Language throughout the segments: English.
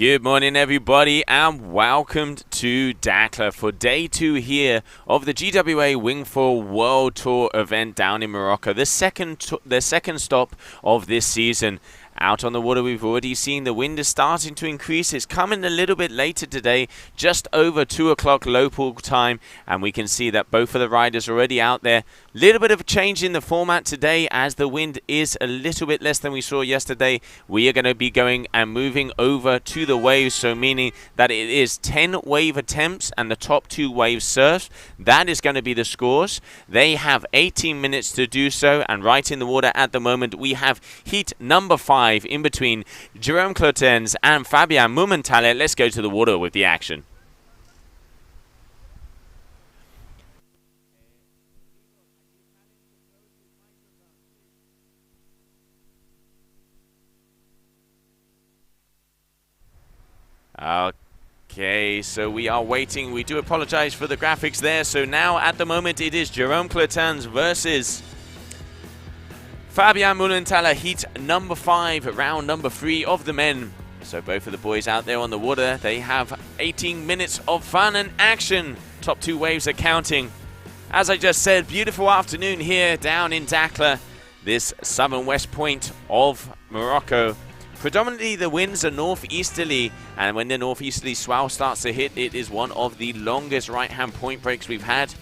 Good morning, everybody, and welcome to Dakar for day 2 here of the GWA Wingfoil World Tour event down in Morocco. The second stop of this season. Out on the water, we've already seen the wind is starting to increase. It's coming a little bit later today, just over 2 o'clock local time, and we can see that both of the riders are already out there. Little bit of a change in the format today as the wind is a little bit less than we saw yesterday. We are going to be going and moving over to the waves, so meaning that it is 10 wave attempts and the top 2 waves surfs. That is going to be the scores. They have 18 minutes to do so, and right in the water at the moment we have heat number 5 in between Jerome Clotens and Fabian Mumentale. Let's go to the water with the action. Okay, so we are waiting. We do apologize for the graphics there. So now at the moment it is Jerome Clotens versus Fabian Mumentale, heat number 5, round number 3 of the men. So both of the boys out there on the water, they have 18 minutes of fun and action. Top 2 waves are counting. As I just said, beautiful afternoon here down in Dakar, this southern west point of Morocco. Predominantly the winds are northeasterly, and when the northeasterly swell starts to hit, it is one of the longest right-hand point breaks we've had.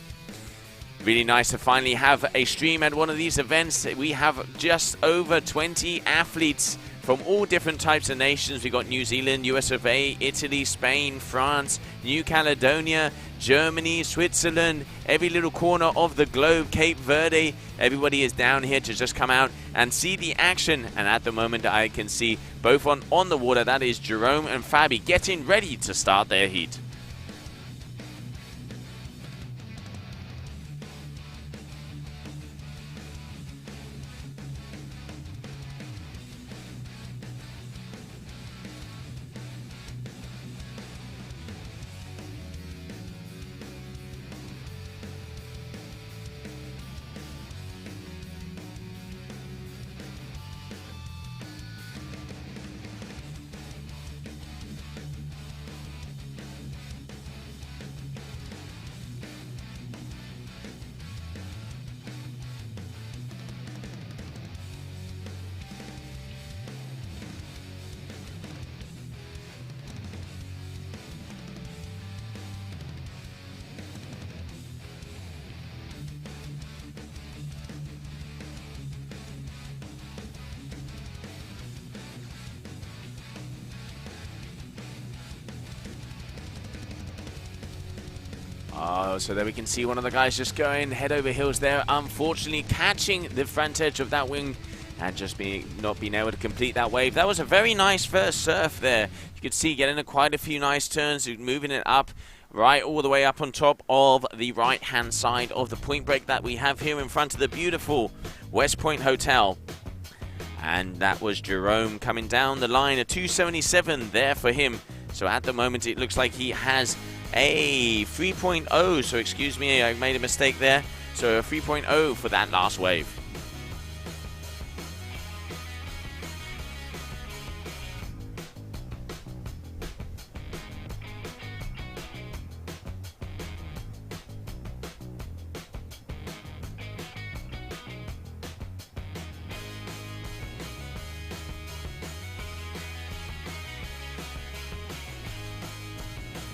Really nice to finally have a stream at one of these events. We have just over 20 athletes from all different types of nations. We've got New Zealand, US of A, Italy, Spain, France, New Caledonia, Germany, Switzerland, every little corner of the globe, Cape Verde. Everybody is down here to just come out and see the action. And at the moment I can see both on the water, that is Jerome and Fabi, getting ready to start their heat. Oh, so there we can see one of the guys just going head over heels there, unfortunately catching the front edge of that wing and just not being able to complete that wave. That was a very nice first surf there. You could see getting quite a few nice turns, moving it up right all the way up on top of the right hand side of the point break that we have here in front of the beautiful West Point Hotel. And that was Jerome coming down the line, a 277 there for him. So at the moment it looks like he has a 3.0, so excuse me, I made a mistake there. So a 3.0 for that last wave.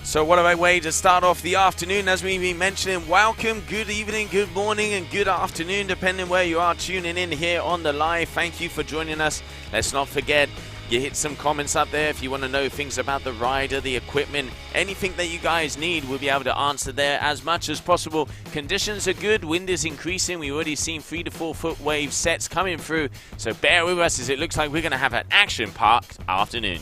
So what a way to start off the afternoon, as we've been mentioning. Welcome, good evening, good morning, and good afternoon, depending where you are tuning in here on the live. Thank you for joining us. Let's not forget, you hit some comments up there if you want to know things about the rider, the equipment, anything that you guys need, we'll be able to answer there as much as possible. Conditions are good, wind is increasing. We've already seen 3 to 4 foot wave sets coming through, so bear with us as it looks like we're going to have an action-packed afternoon.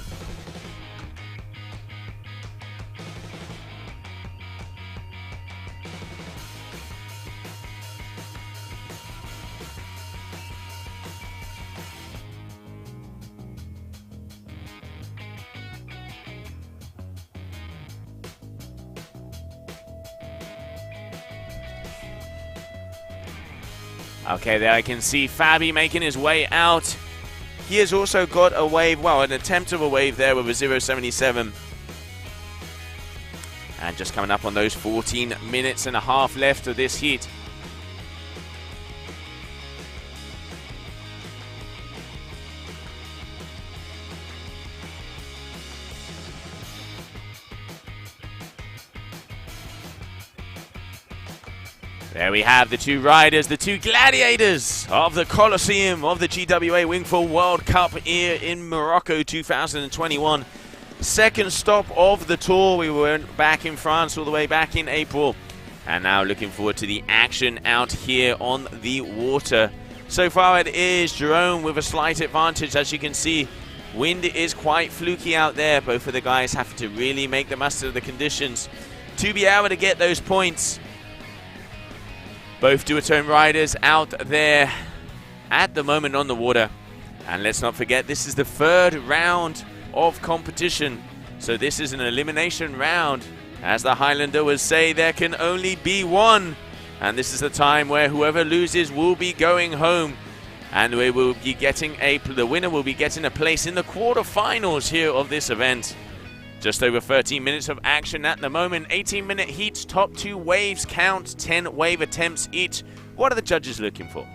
Okay, there I can see Fabi making his way out. He has also got a wave, well, an attempt of a wave there with a 0.77. And just coming up on those 14 minutes and a half left of this heat. There we have the two riders, the two gladiators of the Colosseum of the GWA Wingfoil World Cup here in Morocco 2021. Second stop of the tour. We were back in France all the way back in April. And now looking forward to the action out here on the water. So far it is Jerome with a slight advantage. As you can see, wind is quite fluky out there. Both of the guys have to really make the most of the conditions to be able to get those points. Both duotone riders out there at the moment on the water. And let's not forget, this is the third round of competition. So this is an elimination round. As the Highlander would say, there can only be one. And this is the time where whoever loses will be going home. And we will be getting the winner will be getting a place in the quarterfinals here of this event. Just over 13 minutes of action at the moment. 18-minute heats, top 2 waves count, 10 wave attempts each. What are the judges looking for?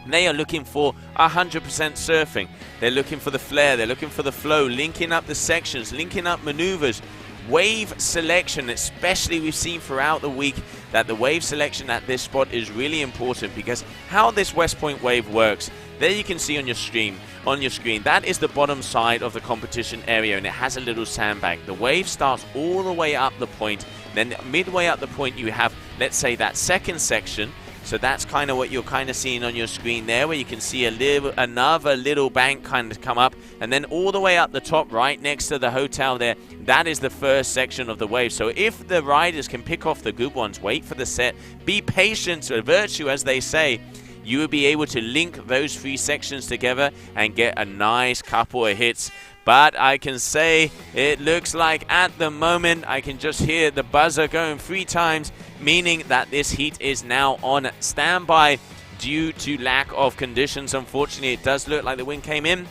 They are looking for 100% surfing. They're looking for the flair. They're looking for the flow, linking up the sections, linking up maneuvers. Wave selection, especially we've seen throughout the week that the wave selection at this spot is really important, because how this West Point wave works, there you can see on your screen, that is the bottom side of the competition area, and it has a little sandbank. The wave starts all the way up the point, then midway up the point you have, let's say, that second section. So that's kind of what you're kind of seeing on your screen there, where you can see another little bank kind of come up, and then all the way up the top right next to the hotel there, that is the first section of the wave. So if the riders can pick off the good ones, wait for the set, be patient, a virtue as they say, you will be able to link those 3 sections together and get a nice couple of hits. But I can say it looks like at the moment I can just hear the buzzer going 3 times, meaning that this heat is now on standby due to lack of conditions. Unfortunately, it does look like the wind came in,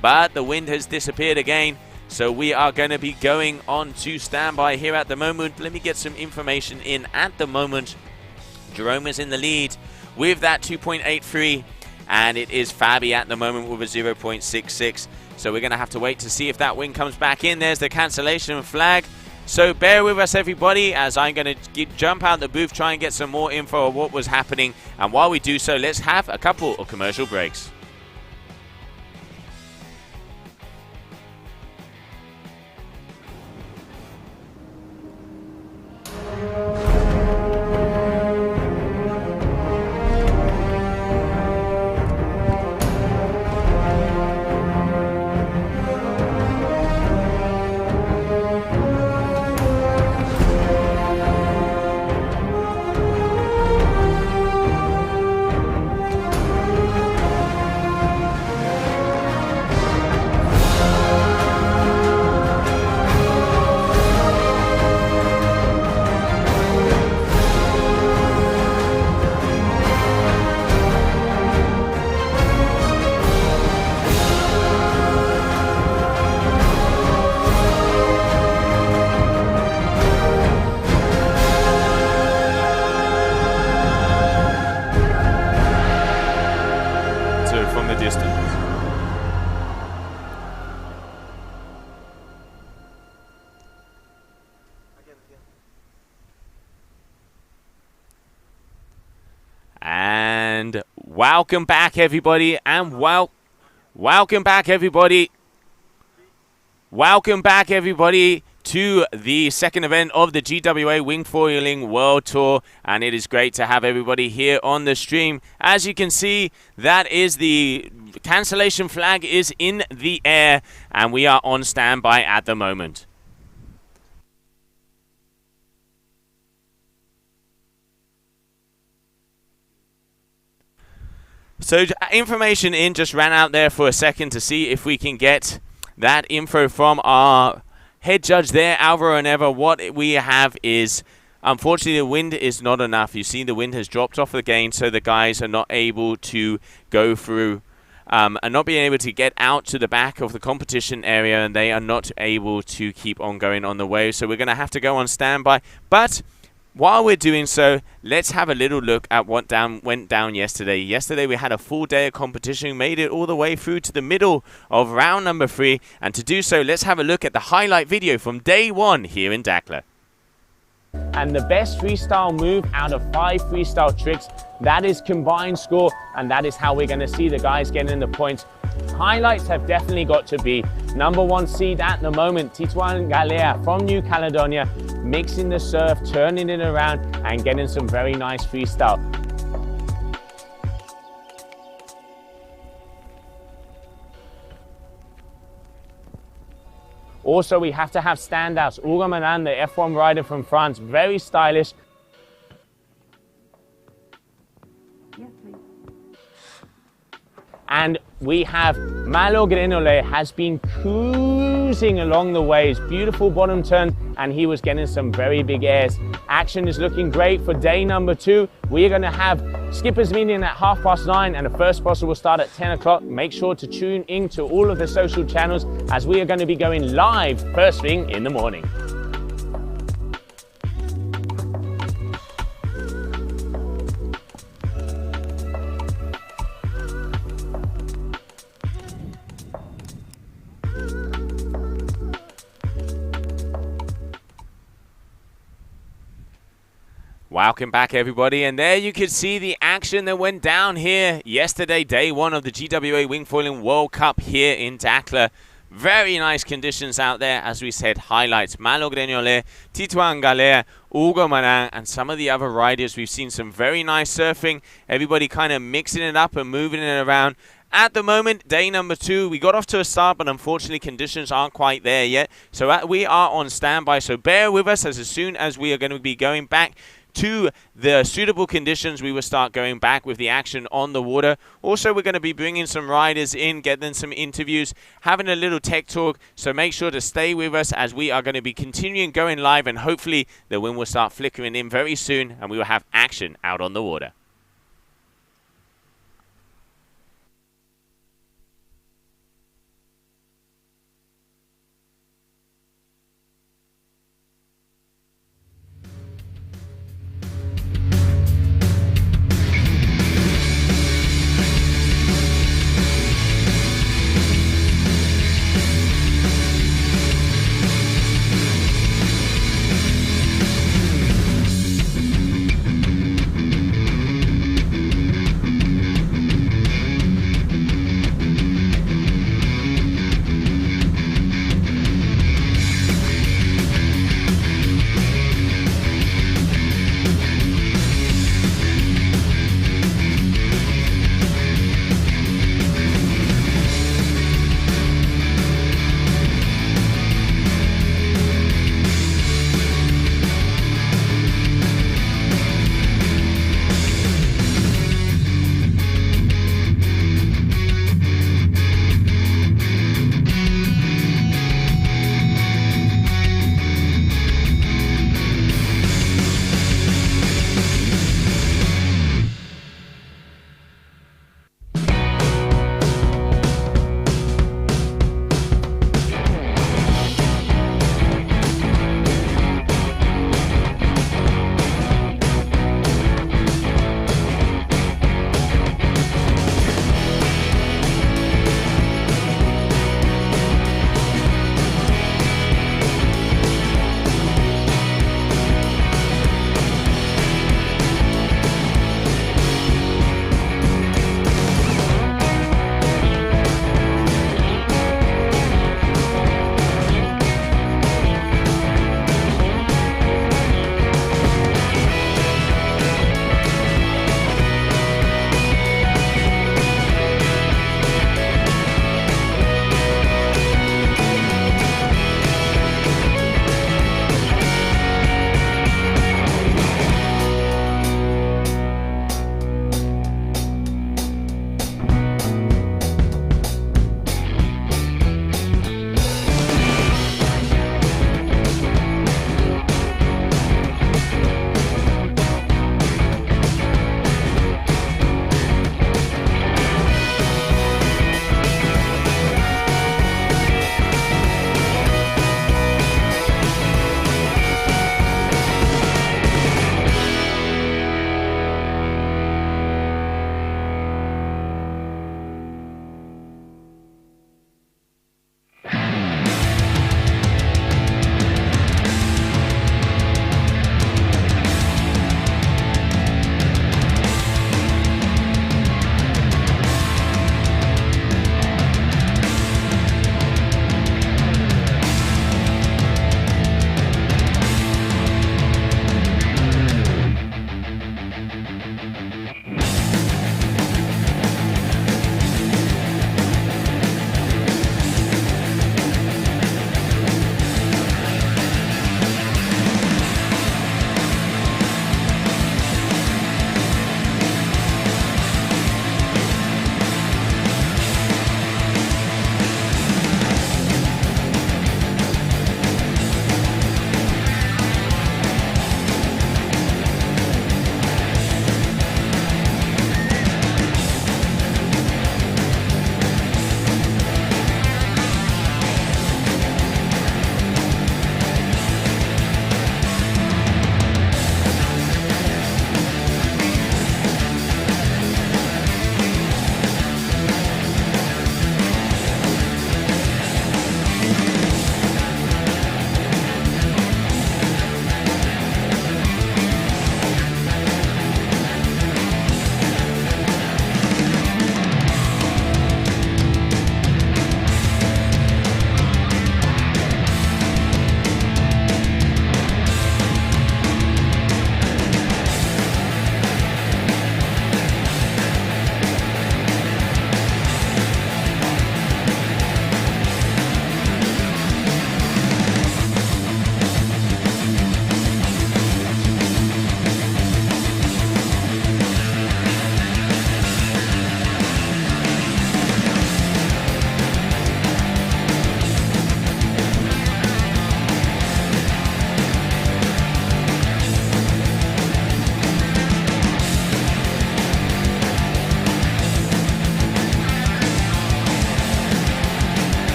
but the wind has disappeared again. So we are going to be going on to standby here at the moment. Let me get some information in at the moment. Jerome is in the lead with that 2.83, and it is Fabi at the moment with a 0.66. So we're going to have to wait to see if that wind comes back in. There's the cancellation flag. So bear with us, everybody, as I'm going to jump out the booth, try and get some more info of what was happening. And while we do so, let's have a couple of commercial breaks. And welcome back, everybody, and welcome back, everybody. Welcome back, everybody, to the second event of the GWA Wingfoiling World Tour, and it is great to have everybody here on the stream. As you can see, that is the cancellation flag is in the air, and we are on standby at the moment. So information in just ran out there for a second to see if we can get that info from our head judge there, Alvaro and Eva. What we have is, unfortunately, the wind is not enough. You see the wind has dropped off the gain, so the guys are not able to go through are not being able to get out to the back of the competition area, and they are not able to keep on going on the wave. So we're going to have to go on standby. But while we're doing so, let's have a little look at what went down yesterday. Yesterday we had a full day of competition, made it all the way through to the middle of round number 3. And to do so, let's have a look at the highlight video from day 1 here in Dakar. And the best freestyle move out of 5 freestyle tricks, that is combined score, and that is how we're going to see the guys getting the points. Highlights have definitely got to be number 1 seed at the moment, Tituan Galea from New Caledonia, mixing the surf, turning it around and getting some very nice freestyle. Also, we have to have standouts. Orane, the F1 rider from France, very stylish. Yes, please. And we have Malo Grenole has been cruising along the waves. Beautiful bottom turn, and he was getting some very big airs. Action is looking great for day number 2. We are going to have skippers meeting at 9:30, and the first sponsor will start at 10 o'clock. Make sure to tune in to all of the social channels, as we are going to be going live first thing in the morning. Welcome back, everybody, and there you can see the action that went down here yesterday, day 1 of the GWA Wingfoiling World Cup here in Dakar. Very nice conditions out there. As we said, highlights: Malo Grenole, Tituan Galea, Hugo, Marin, and some of the other riders. We've seen some very nice surfing. Everybody kind of mixing it up and moving it around. At the moment, day number 2, we got off to a start, but unfortunately conditions aren't quite there yet. So we are on standby, so bear with us, as soon as we are going to be going back to the suitable conditions, we will start going back with the action on the water. Also, we're going to be bringing some riders in, getting some interviews, having a little tech talk, so make sure to stay with us, as we are going to be continuing going live, and hopefully the wind will start flickering in very soon and we will have action out on the water.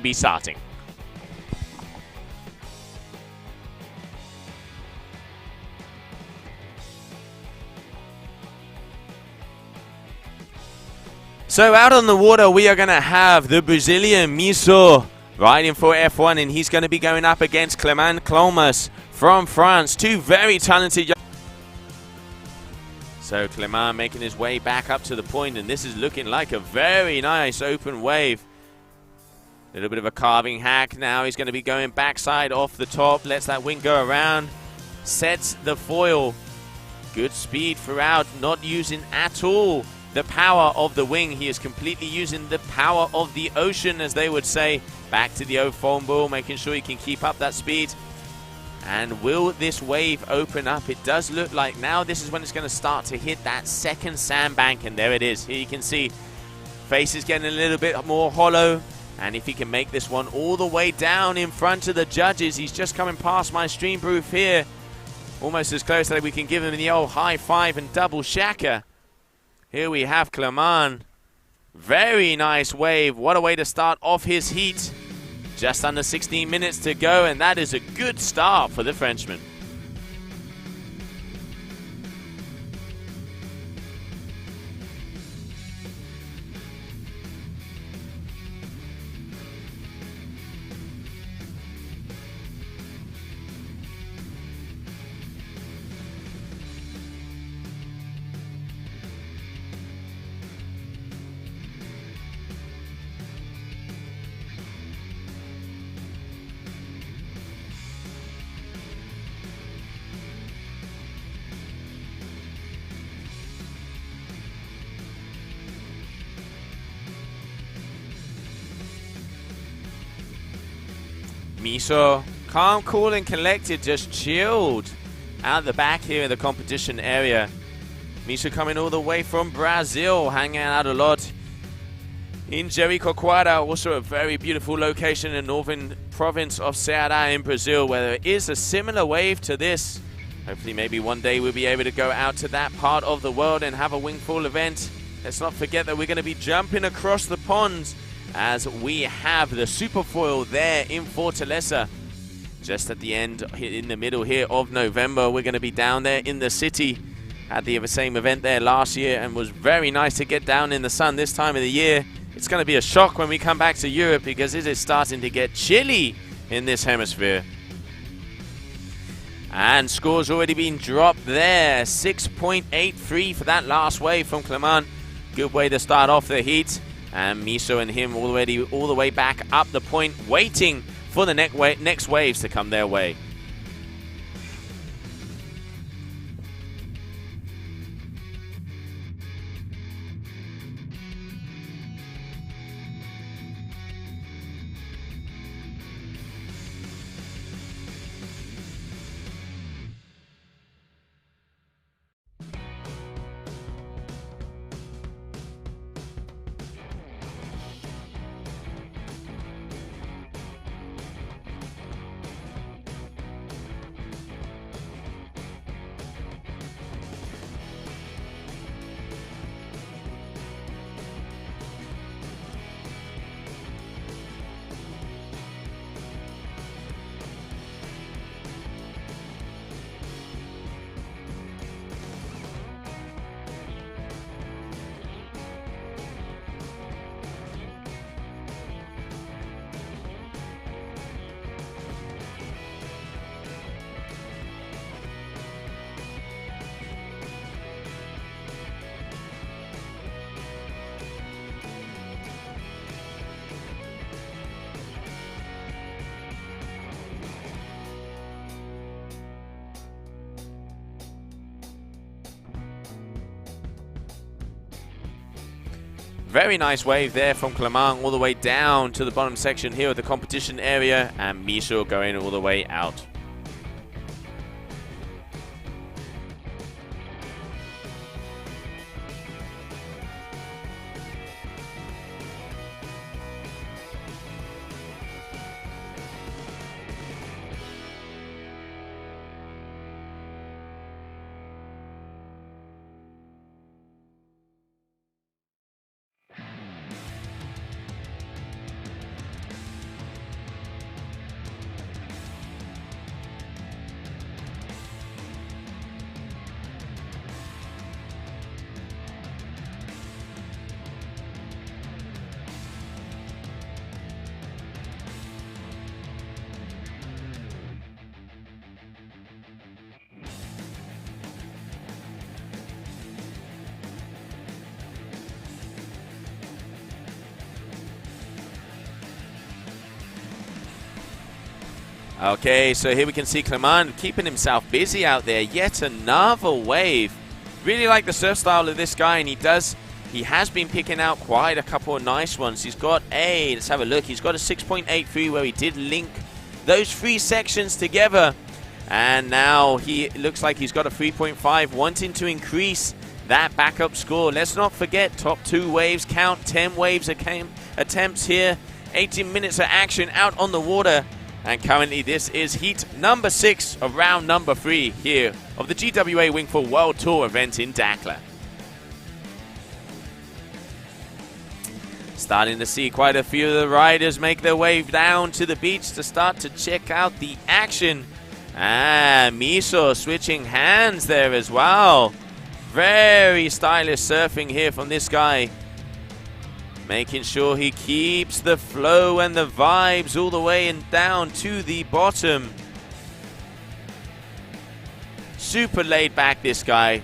be starting. So out on the water, we are going to have the Brazilian Miso riding for F1, and he's going to be going up against Clement Clomas from France. Two very talented young. So Clement making his way back up to the point, and this is looking like a very nice open wave. A little bit of a carving hack now. He's going to be going backside off the top, lets that wing go around, sets the foil. Good speed throughout, not using at all the power of the wing. He is completely using the power of the ocean, as they would say. Back to the O-foam ball, making sure he can keep up that speed. And will this wave open up? It does look like now this is when it's going to start to hit that second sandbank, and there it is. Here you can see face is getting a little bit more hollow, and if he can make this one all the way down in front of the judges, he's just coming past my stream proof here. Almost as close that we can give him the old high five and double shaka. Here we have Clement. Very nice wave. What a way to start off his heat. Just under 16 minutes to go, and that is a good start for the Frenchman. Miso, calm, cool, and collected, just chilled out the back here in the competition area. Miso coming all the way from Brazil, hanging out a lot in Jericoacoara, also a very beautiful location in the northern province of Ceará in Brazil, where there is a similar wave to this. Hopefully maybe one day we'll be able to go out to that part of the world and have a Wingfoil event. Let's not forget that we're going to be jumping across the ponds as we have the Superfoil there in Fortaleza. Just at the end, in the middle here of November, we're going to be down there in the city. Had the same event there last year and was very nice to get down in the sun this time of the year. It's going to be a shock when we come back to Europe because it is starting to get chilly in this hemisphere. And scores already been dropped there. 6.83 for that last wave from Clement. Good way to start off the heat. And Miso and him already all the way back up the point, waiting for the next waves to come their way. Very nice wave there from Clement all the way down to the bottom section here of the competition area, and Miso going all the way out. Okay, so here we can see Clement keeping himself busy out there. Yet another wave. Really like the surf style of this guy, and he has been picking out quite a couple of nice ones. He's got let's have a look. He's got a 6.83 where he did link those 3 sections together. And now he looks like he's got a 3.5, wanting to increase that backup score. Let's not forget, top 2 waves count, 10 waves attempts here, 18 minutes of action out on the water. And currently this is heat number 6 of round number 3 here of the GWA Wingfoil World Tour event in Dakar. Starting to see quite a few of the riders make their way down to the beach to start to check out the action. And Miso switching hands there as well. Very stylish surfing here from this guy. Making sure he keeps the flow and the vibes all the way and down to the bottom. Super laid back, this guy.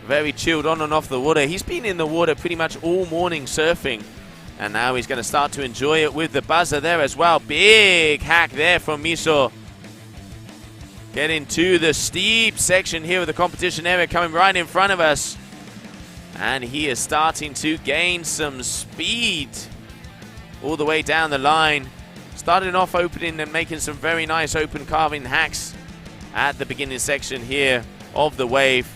Very chilled on and off the water. He's been in the water pretty much all morning surfing. And now he's going to start to enjoy it with the buzzer there as well. Big hack there from Miso. Getting to the steep section here of the competition area, coming right in front of us. And he is starting to gain some speed all the way down the line. Starting off opening and making some very nice open carving hacks at the beginning section here of the wave.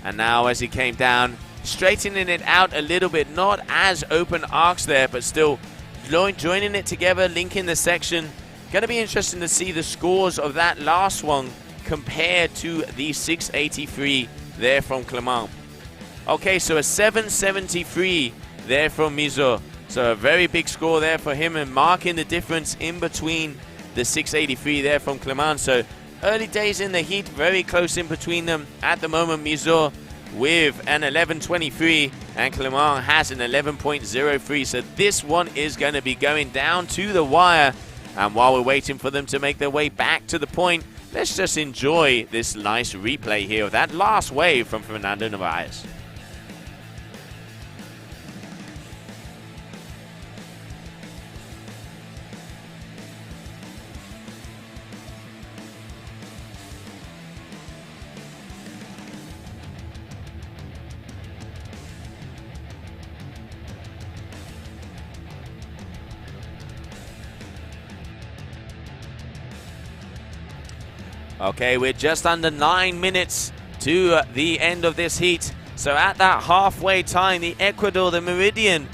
And now as he came down, straightening it out a little bit. Not as open arcs there, but still joining it together, linking the section. Going to be interesting to see the scores of that last one compared to the 683 there from Clement. Okay, so a 773 there from Miso. So a very big score there for him, and marking the difference in between the 683 there from Clement. So early days in the heat, very close in between them. At the moment, Miso with an 11.23 and Clement has an 11.03. So this one is going to be going down to the wire. And while we're waiting for them to make their way back to the point, let's just enjoy this nice replay here of that last wave from Fernando Narvaez. Okay, we're just under 9 minutes to the end of this heat. So at that halfway time, the Ecuador, the Meridian,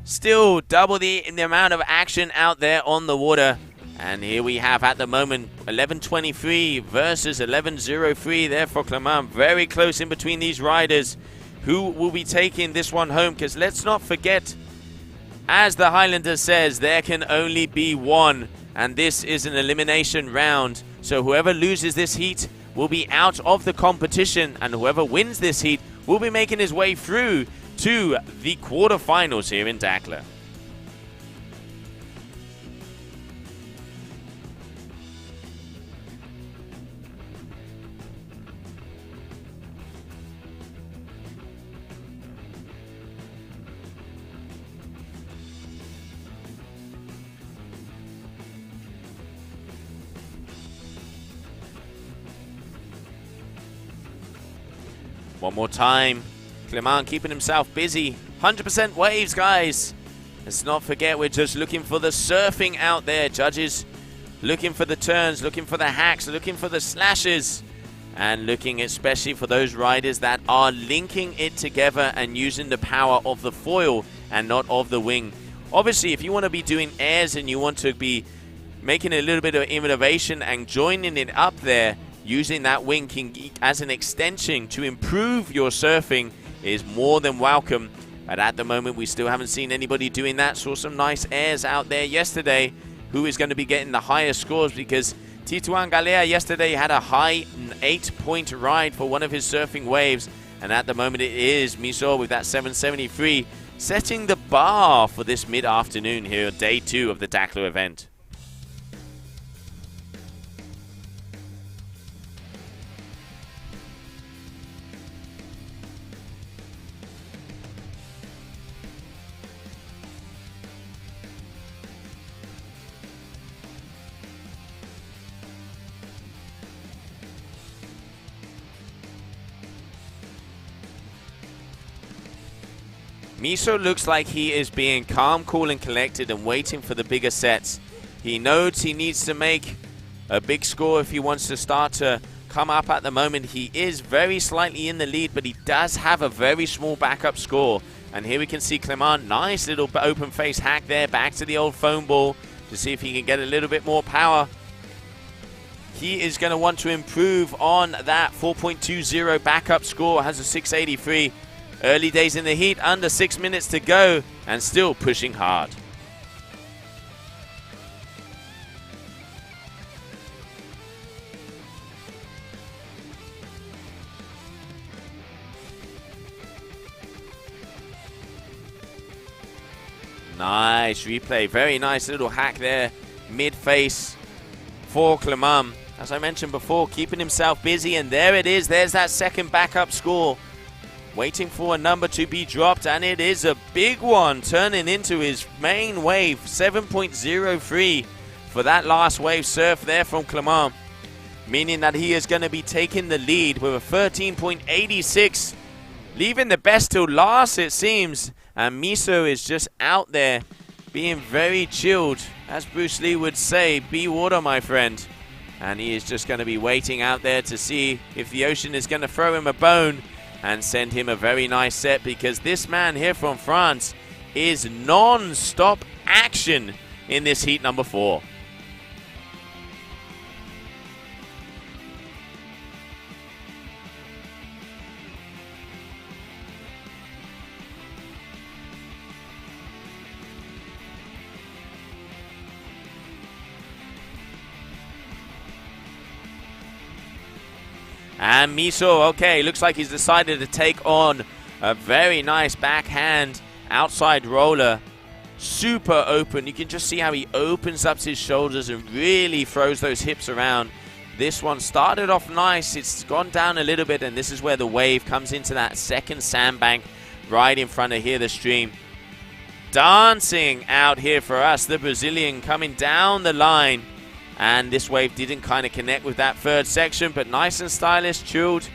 still double the amount of action out there on the water. And here we have at the moment 11.23 versus 11.03 there for Clement. Very close in between these riders. Who will be taking this one home? Because let's not forget, as the Highlander says, there can only be one. And this is an elimination round. So whoever loses this heat will be out of the competition. And whoever wins this heat will be making his way through to the quarterfinals here in Dakar. One more time. Clement keeping himself busy. 100% waves, guys. Let's not forget, we're just looking for the surfing out there. Judges looking for the turns, looking for the hacks, looking for the slashes. And looking especially for those riders that are linking it together and using the power of the foil and not of the wing. Obviously, if you want to be doing airs and you want to be making a little bit of innovation and joining it up there, using that wing as an extension to improve your surfing is more than welcome. But at the moment, we still haven't seen anybody doing that. Saw some nice airs out there yesterday. Who is going to be getting the highest scores? Because Tituan Galea yesterday had a high 8-point ride for one of his surfing waves. And at the moment, it is Miso with that 773, setting the bar for this mid-afternoon here, day 2 of the Dakar event. Miso looks like he is being calm, cool, and collected and waiting for the bigger sets. He knows he needs to make a big score if he wants to start to come up. At the moment, he is very slightly in the lead, but he does have a very small backup score. And here we can see Clement, nice little open face hack there, back to the old foam ball to see if he can get a little bit more power. He is going to want to improve on that 4.20 backup score, has a 683. Early days in the heat, under 6 minutes to go, and still pushing hard. Nice replay, very nice little hack there, mid-face for Clement. As I mentioned before, keeping himself busy, and there it is, there's that second backup score. Waiting for a number to be dropped, and it is a big one, turning into his main wave, 7.03 for that last wave surf there from Clement, meaning that he is going to be taking the lead with a 13.86, leaving the best till last, it seems. And Miso is just out there being very chilled, as Bruce Lee would say, be water, my friend. And he is just going to be waiting out there to see if the ocean is going to throw him a bone and send him a very nice set, because this man here from France is non-stop action in this heat number 4. And Miso, okay, looks like he's decided to take on a very nice backhand outside roller. Super open. You can just see how he opens up his shoulders and really throws those hips around. This one started off nice. It's gone down a little bit, and this is where the wave comes into that second sandbank right in front of here, the stream. Dancing out here for us, the Brazilian coming down the line. And this wave didn't kind of connect with that third section, but nice and stylish, chilled,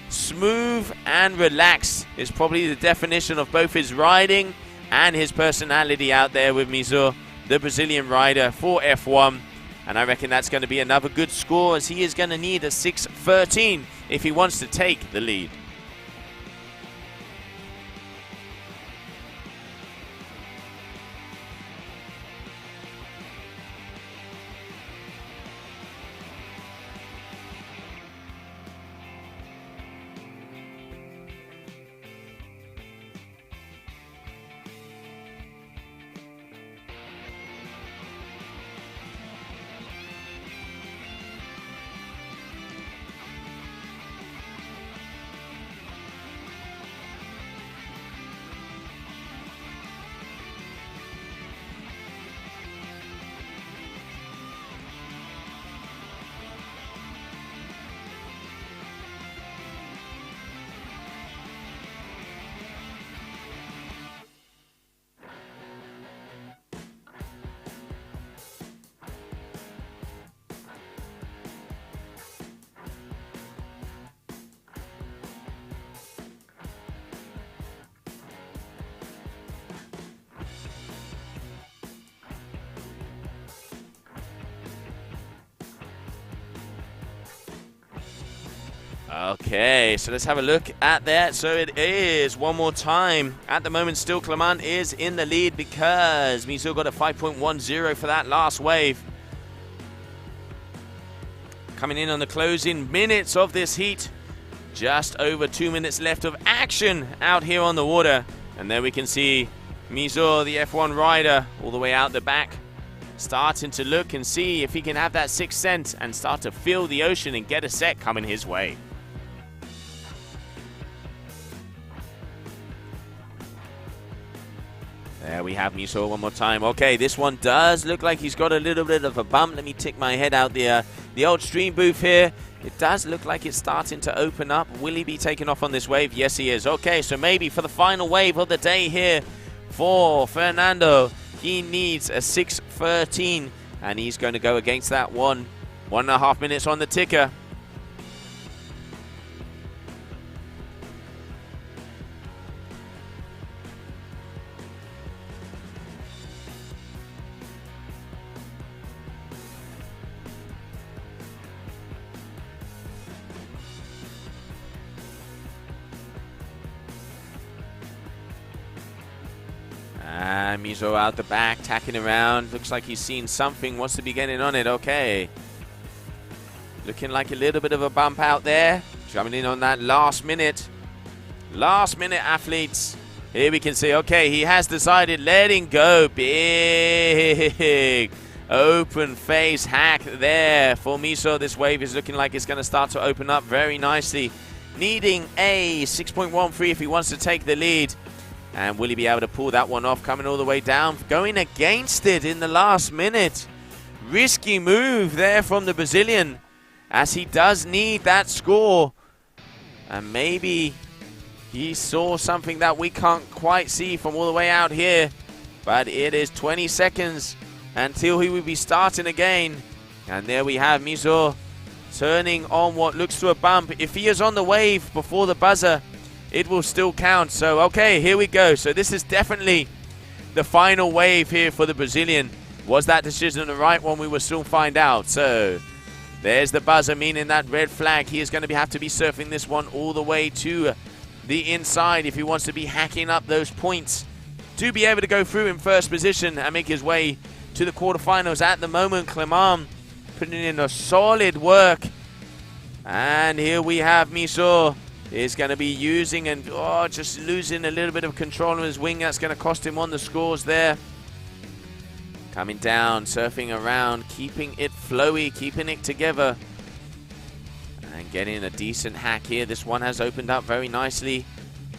smooth and relaxed is probably the definition of both his riding and his personality out there with Miso, the Brazilian rider for F1. And I reckon that's going to be another good score, as he is going to need a 6.13 if he wants to take the lead. Okay, so let's have a look at that. So it is one more time. At the moment, still Clement is in the lead because Miso got a 5.10 for that last wave. Coming in on the closing minutes of this heat. Just over 2 minutes left of action out here on the water. And there we can see Miso, the F1 rider, all the way out the back, starting to look and see if he can have that sixth sense and start to feel the ocean and get a set coming his way. There we have Miso one more time. Okay, this one does look like he's got a little bit of a bump. Let me tick my head out the old stream booth here. It does look like it's starting to open up. Will he be taking off on this wave? Yes, he is. Okay, so maybe for the final wave of the day here for Fernando, he needs a 6.13, and he's going to go against that 1.5 minutes on the ticker. And Miso out the back, tacking around. Looks like he's seen something, wants to be getting on it. Okay. Looking like a little bit of a bump out there. Coming in on that last minute. Last minute athletes. Here we can see, okay, he has decided letting go. Big open face hack there for Miso. This wave is looking like it's going to start to open up very nicely. Needing a 6.13 if he wants to take the lead. And will he be able to pull that one off? Coming all the way down. Going against it in the last minute. Risky move there from the Brazilian, as he does need that score. And maybe he saw something that we can't quite see from all the way out here. But it is 20 seconds until he will be starting again. And there we have Miso turning on what looks to a bump. If he is on the wave before the buzzer, it will still count. So, okay, here we go. So this is definitely the final wave here for the Brazilian. Was that decision the right one? We will soon find out. So there's the buzzer, meaning that red flag. He is going to have to be surfing this one all the way to the inside if he wants to be hacking up those points to be able to go through in first position and make his way to the quarterfinals. At the moment, Clement putting in a solid work. And here we have Miso. Is going to be using and just losing a little bit of control on his wing. That's going to cost him on the scores there. Coming down, surfing around, keeping it flowy, keeping it together. And getting a decent hack here. This one has opened up very nicely.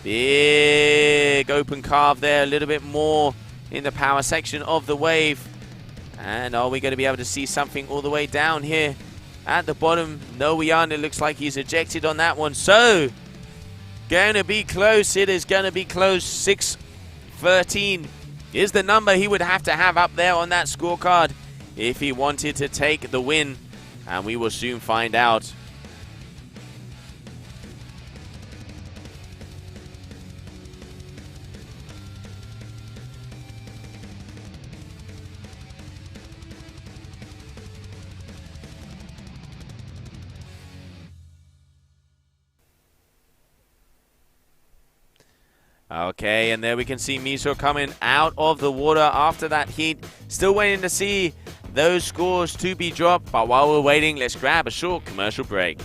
Big open carve there, a little bit more in the power section of the wave. And are we going to be able to see something all the way down here at the bottom? No, we aren't. It looks like he's ejected on that one. So, going to be close. It is going to be close. 6:13 is the number he would have to have up there on that scorecard if he wanted to take the win. And we will soon find out. Okay, and there we can see Miso coming out of the water after that heat. Still waiting to see those scores to be dropped. But while we're waiting, let's grab a short commercial break.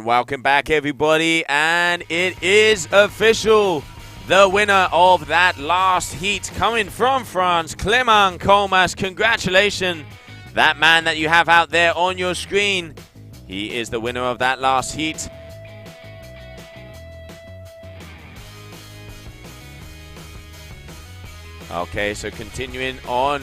Welcome back, everybody, and it is official. The winner of that last heat coming from France, Clement Colmas. Congratulations. That man that you have out there on your screen, he is the winner of that last heat. Okay, so continuing on.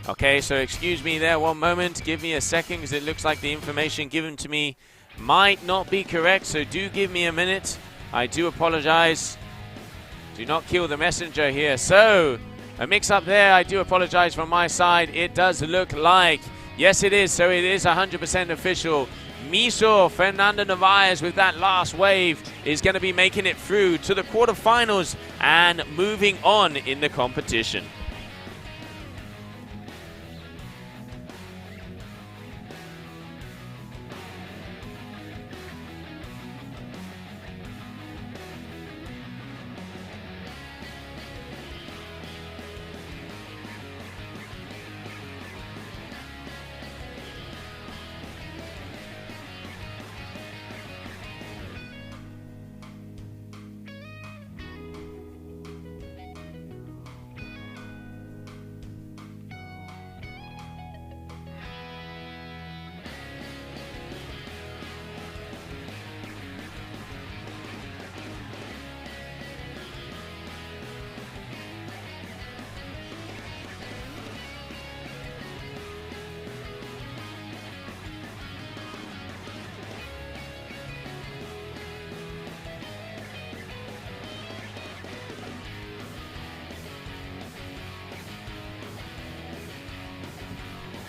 Okay, so excuse me there one moment. Give me a second because it looks like the information given to me might not be correct. So do give me a minute. I do apologize. Do not kill the messenger here. So, a mix-up there. I do apologize from my side. It does look like, yes it is. So it is 100% official. Miso, Fernando Narvaez with that last wave is going to be making it through to the quarterfinals and moving on in the competition.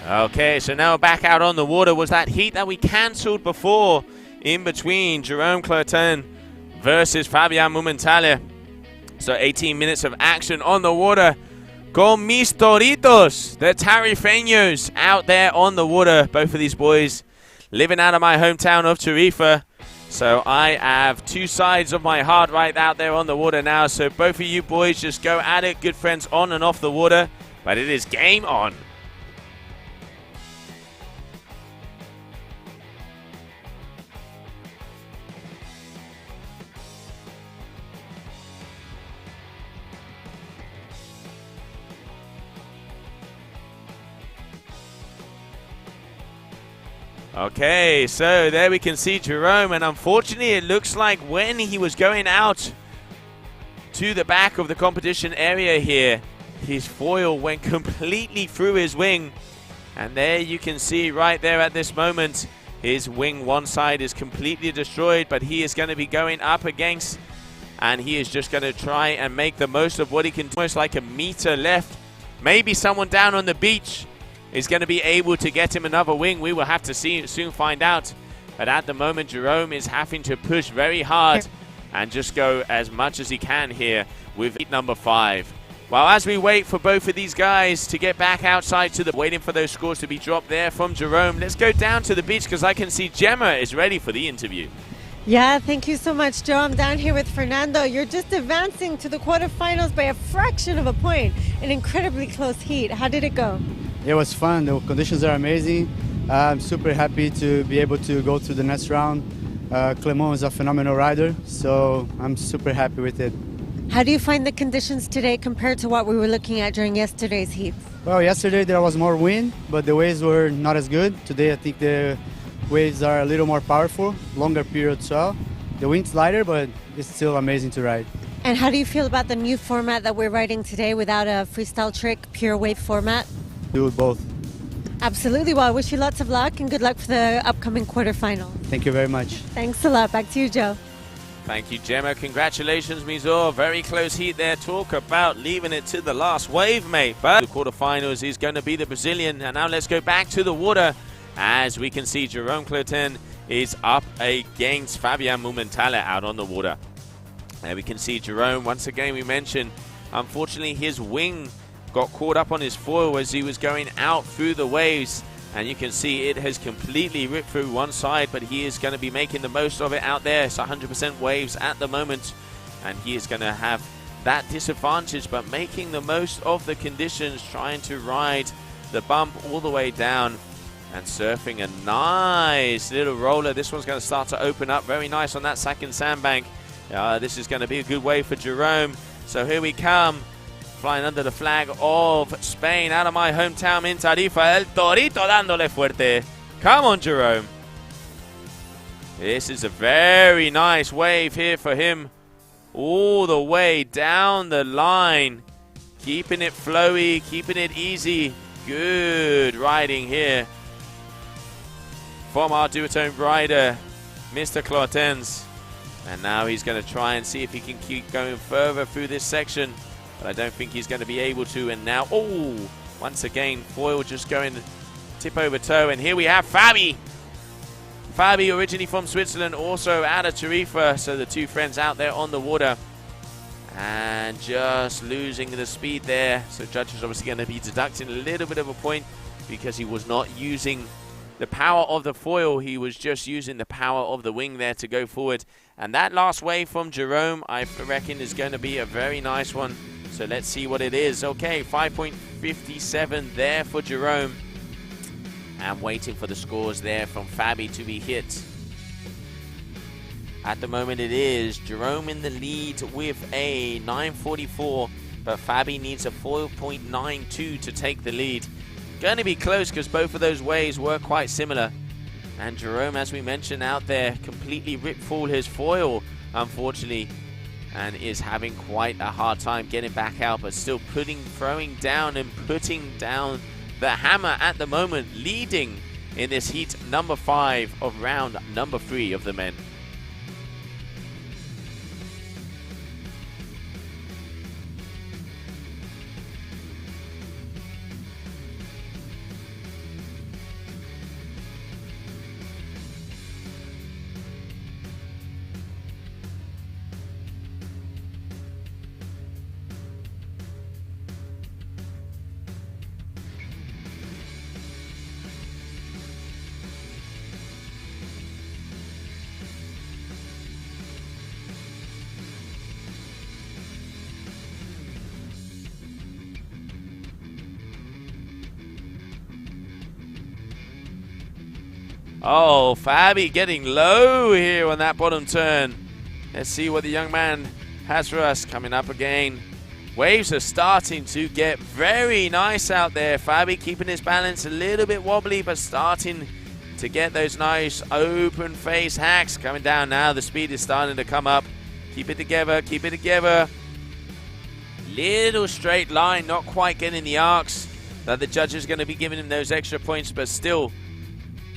Okay, so now back out on the water was that heat that we cancelled before in between Jerome Clertin versus Fabian Mumentale. So 18 minutes of action on the water. Con mis toritos, the Tarifeños out there on the water. Both of these boys living out of my hometown of Tarifa. So I have two sides of my heart right out there on the water now. So both of you boys just go at it. Good friends on and off the water. But it is game on. Okay, so there we can see Jerome, and unfortunately it looks like when he was going out to the back of the competition area here, his foil went completely through his wing. And there you can see right there at this moment, his wing one side is completely destroyed, but he is going to be going up against, and he is just going to try and make the most of what he can do. Almost like a meter left. Maybe someone down on the beach is going to be able to get him another wing. We will have to soon find out. But at the moment, Jerome is having to push very hard and just go as much as he can here with heat number 5. Well, as we wait for both of these guys to get back outside to the... Waiting for those scores to be dropped there from Jerome. Let's go down to the beach because I can see Gemma is ready for the interview. Yeah, thank you so much, Joe. I'm down here with Fernando. You're just advancing to the quarterfinals by a fraction of a point. An incredibly close heat. How did it go? It was fun. The conditions are amazing. I'm super happy to be able to go to the next round. Clement is a phenomenal rider, so I'm super happy with it. How do you find the conditions today compared to what we were looking at during yesterday's heats? Well, yesterday there was more wind, but the waves were not as good. Today I think the waves are a little more powerful, longer period as well. The wind's lighter, but it's still amazing to ride. And how do you feel about the new format that we're riding today without a freestyle trick, pure wave format? Do both. Absolutely. Well, I wish you lots of luck and good luck for the upcoming quarterfinal. Thank you very much. Thanks a lot. Back to you, Joe. Thank you, Gemma. Congratulations, Mizor. Very close heat there. Talk about leaving it to the last wave, mate. But the quarterfinals is going to be the Brazilian. And now let's go back to the water. As we can see, Jerome Clertin is up against Fabian Mumentale out on the water. There we can see Jerome. Once again, we mentioned, unfortunately, his wing got caught up on his foil as he was going out through the waves, and you can see it has completely ripped through one side, but he is going to be making the most of it out there. It's 100% waves at the moment, and he is going to have that disadvantage, but making the most of the conditions, trying to ride the bump all the way down and surfing a nice little roller. This one's going to start to open up very nice on that second sandbank. This is going to be a good wave for Jerome. So here we come. Flying under the flag of Spain, out of my hometown in Tarifa, El Torito dándole fuerte. Come on, Jerome. This is a very nice wave here for him. All the way down the line. Keeping it flowy, keeping it easy. Good riding here from our duotone rider, Mr. Clertins. And now he's going to try and see if he can keep going further through this section. But I don't think he's going to be able to. And now, once again, foil just going tip over toe. And here we have Fabi. Fabi, originally from Switzerland, also out of Tarifa. So the two friends out there on the water. And just losing the speed there. So judges obviously going to be deducting a little bit of a point because he was not using the power of the foil. He was just using the power of the wing there to go forward. And that last wave from Jerome, I reckon, is going to be a very nice one. So let's see what it is. Okay, 5.57 there for Jerome. And waiting for the scores there from Fabi to be hit. At the moment it is Jerome in the lead with a 9.44. But Fabi needs a 4.92 to take the lead. Going to be close because both of those waves were quite similar. And Jerome, as we mentioned out there, completely ripped full his foil, unfortunately. And is having quite a hard time getting back out, but still throwing down and putting down the hammer at the moment, leading in this heat number 5 of round number 3 of the men. Oh, Fabi getting low here on that bottom turn. Let's see what the young man has for us coming up again. Waves are starting to get very nice out there. Fabi keeping his balance a little bit wobbly, but starting to get those nice open face hacks coming down now. The speed is starting to come up. Keep it together, keep it together. Little straight line, not quite getting the arcs that the judge is going to be giving him those extra points, but still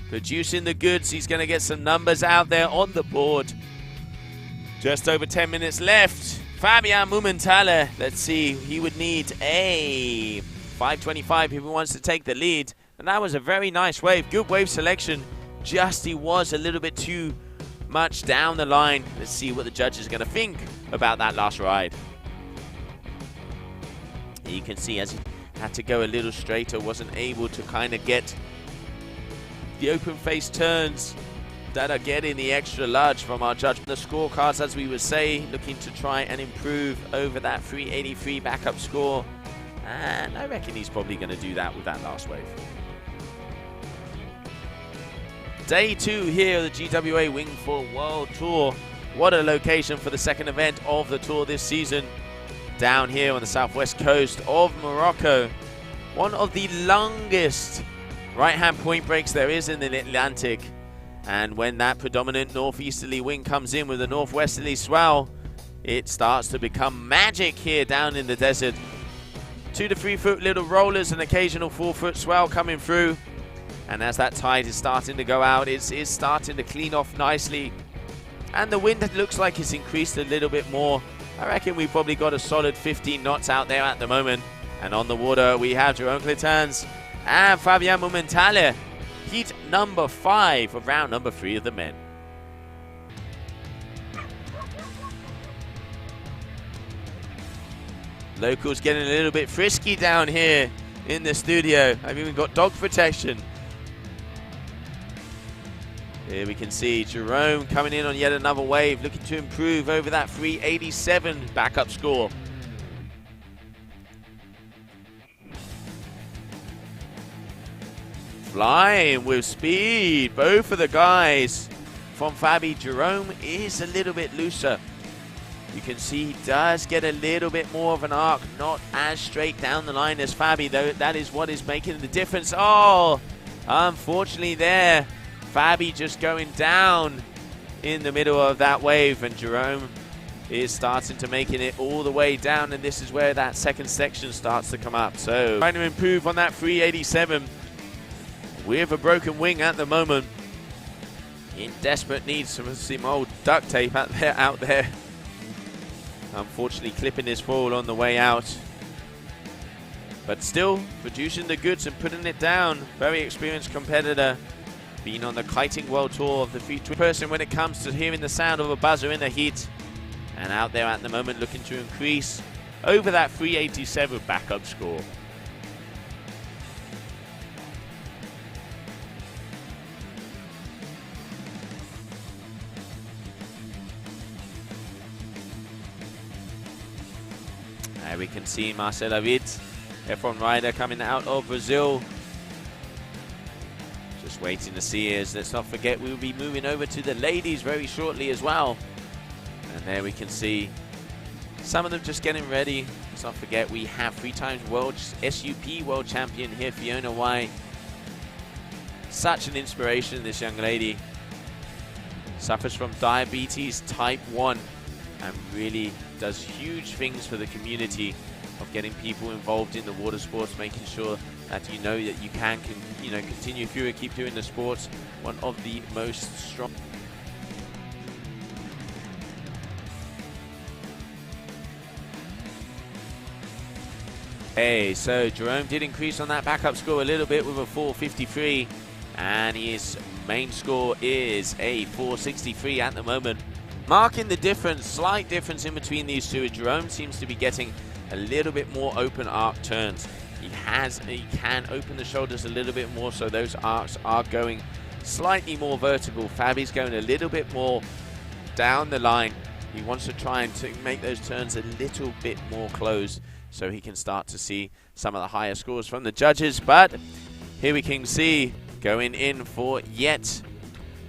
producing the goods. He's going to get some numbers out there on the board. Just over 10 minutes left. Fabian Mumenthaler, let's see, he would need a 5:25 if he wants to take the lead. And that was a very nice wave. Good wave selection. Just he was a little bit too much down the line. Let's see what the judge is going to think about that last ride. You can see as he had to go a little straighter, wasn't able to kind of get the open face turns that are getting the extra large from our judge. The scorecards, as we would say, looking to try and improve over that 383 backup score. And I reckon he's probably going to do that with that last wave. Day 2 here of the GWA Wingfoil World Tour. What a location for the second event of the tour this season. Down here on the southwest coast of Morocco. One of the longest right-hand point breaks there is in the Atlantic. And when that predominant northeasterly wind comes in with a northwesterly swell, it starts to become magic here down in the desert. 2 to 3 foot little rollers, an occasional 4 foot swell coming through. And as that tide is starting to go out, it's starting to clean off nicely. And the wind looks like it's increased a little bit more. I reckon we've probably got a solid 15 knots out there at the moment. And on the water, we have Jerome Clétans and Fabian Mumenthaler. Heat number 5 of round number 3 of the men. Locals getting a little bit frisky down here in the studio. I've even got dog protection. Here we can see Jerome coming in on yet another wave, looking to improve over that 387 backup score. Flying with speed, both of the guys from Fabi. Jerome is a little bit looser. You can see he does get a little bit more of an arc, not as straight down the line as Fabi, though that is what is making the difference. Oh, unfortunately there, Fabi just going down in the middle of that wave, and Jerome is starting to making it all the way down, and this is where that second section starts to come up. So trying to improve on that 387. With a broken wing at the moment. In desperate need of some old duct tape out there. Unfortunately clipping his foil on the way out. But still producing the goods and putting it down. Very experienced competitor. Been on the kiting world tour of the feet person when it comes to hearing the sound of a buzzer in the heat. And out there at the moment looking to increase over that 387 backup score. There we can see Marcela Wyde, F1 rider coming out of Brazil. Just waiting to see us. Let's not forget we will be moving over to the ladies very shortly as well. And there we can see some of them just getting ready. Let's not forget we have 3-time world SUP world champion here, Fiona Wyde. Such an inspiration, this young lady. Suffers from diabetes type 1 and really does huge things for the community of getting people involved in the water sports, making sure that you know that you can continue through and keep doing the sports. One of the most strong. Hey, so Jerome did increase on that backup score a little bit with a 453, and his main score is a 463 at the moment. Marking the difference, slight difference in between these two. Jerome seems to be getting a little bit more open arc turns. He can open the shoulders a little bit more, so those arcs are going slightly more vertical. Fabi's going a little bit more down the line. He wants to try and make those turns a little bit more closed so he can start to see some of the higher scores from the judges. But here we can see going in for yet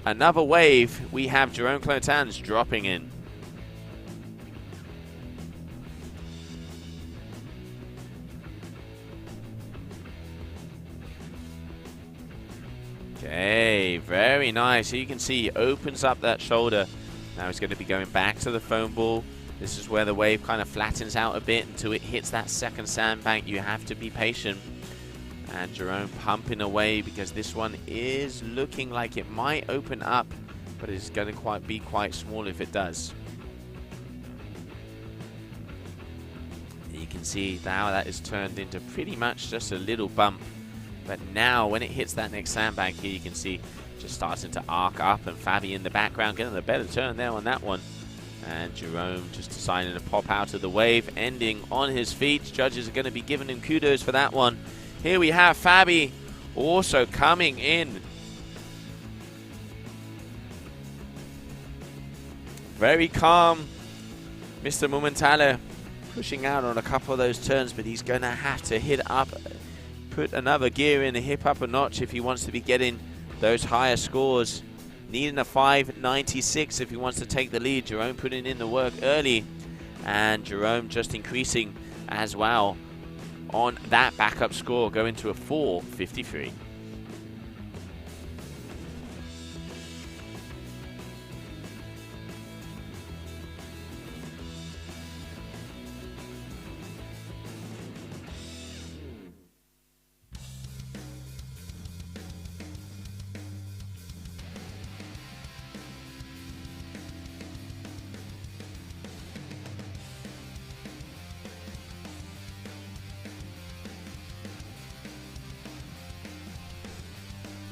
another wave, we have Jerome Clotan's dropping in. Okay, very nice. So you can see he opens up that shoulder. Now he's going to be going back to the foam ball. This is where the wave kind of flattens out a bit until it hits that second sandbank. You have to be patient. And Jerome pumping away because this one is looking like it might open up, but it's going to be quite small if it does. You can see now that is turned into pretty much just a little bump. But now when it hits that next sandbank here, you can see just starting to arc up, and Fabi in the background getting a better turn there on that one. And Jerome just deciding to pop out of the wave, ending on his feet. Judges are going to be giving him kudos for that one. Here we have Fabi also coming in. Very calm. Mr. Mumentale pushing out on a couple of those turns, but he's going to have to hit up, put another gear in, a hip up a notch if he wants to be getting those higher scores. Needing a 5.96 if he wants to take the lead. Jerome putting in the work early, and Jerome just increasing as well on that backup score, going to a 4.53.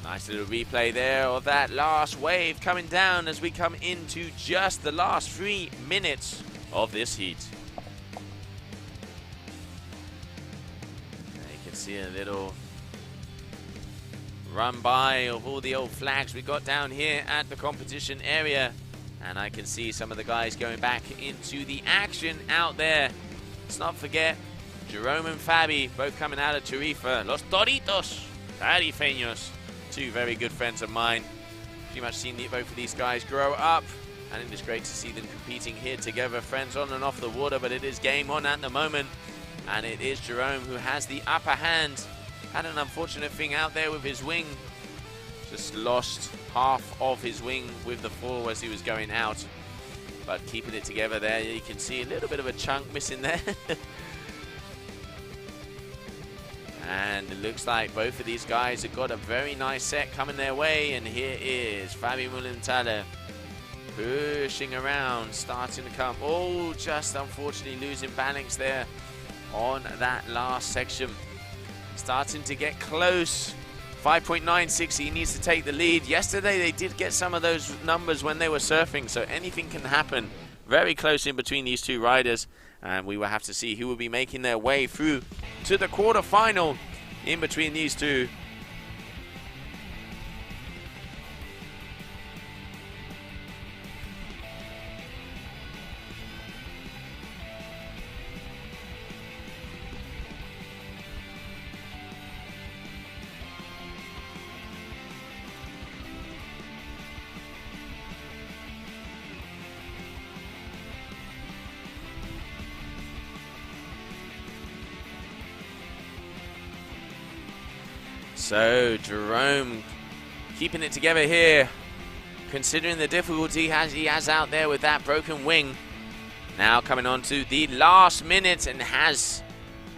Nice little replay there of that last wave coming down as we come into just the last 3 minutes of this heat. There you can see a little run by of all the old flags we got down here at the competition area. And I can see some of the guys going back into the action out there. Let's not forget Jerome and Fabi both coming out of Tarifa. Los Toritos Tarifeños. Two very good friends of mine. Pretty much seen both of these guys grow up, and it is great to see them competing here together, friends on and off the water. But it is game on at the moment, and it is Jerome who has the upper hand. Had an unfortunate thing out there with his wing. Just lost half of his wing with the fall as he was going out. But keeping it together there, you can see a little bit of a chunk missing there. And it looks like both of these guys have got a very nice set coming their way. And here is Fabi Mumentale pushing around, starting to come. Oh, just unfortunately losing balance there on that last section. Starting to get close. 5.96, he needs to take the lead. Yesterday they did get some of those numbers when they were surfing, so anything can happen. Very close in between these two riders. And we will have to see who will be making their way through to the quarterfinal in between these two. So Jerome keeping it together here, considering the difficulty he has out there with that broken wing. Now coming on to the last minute and has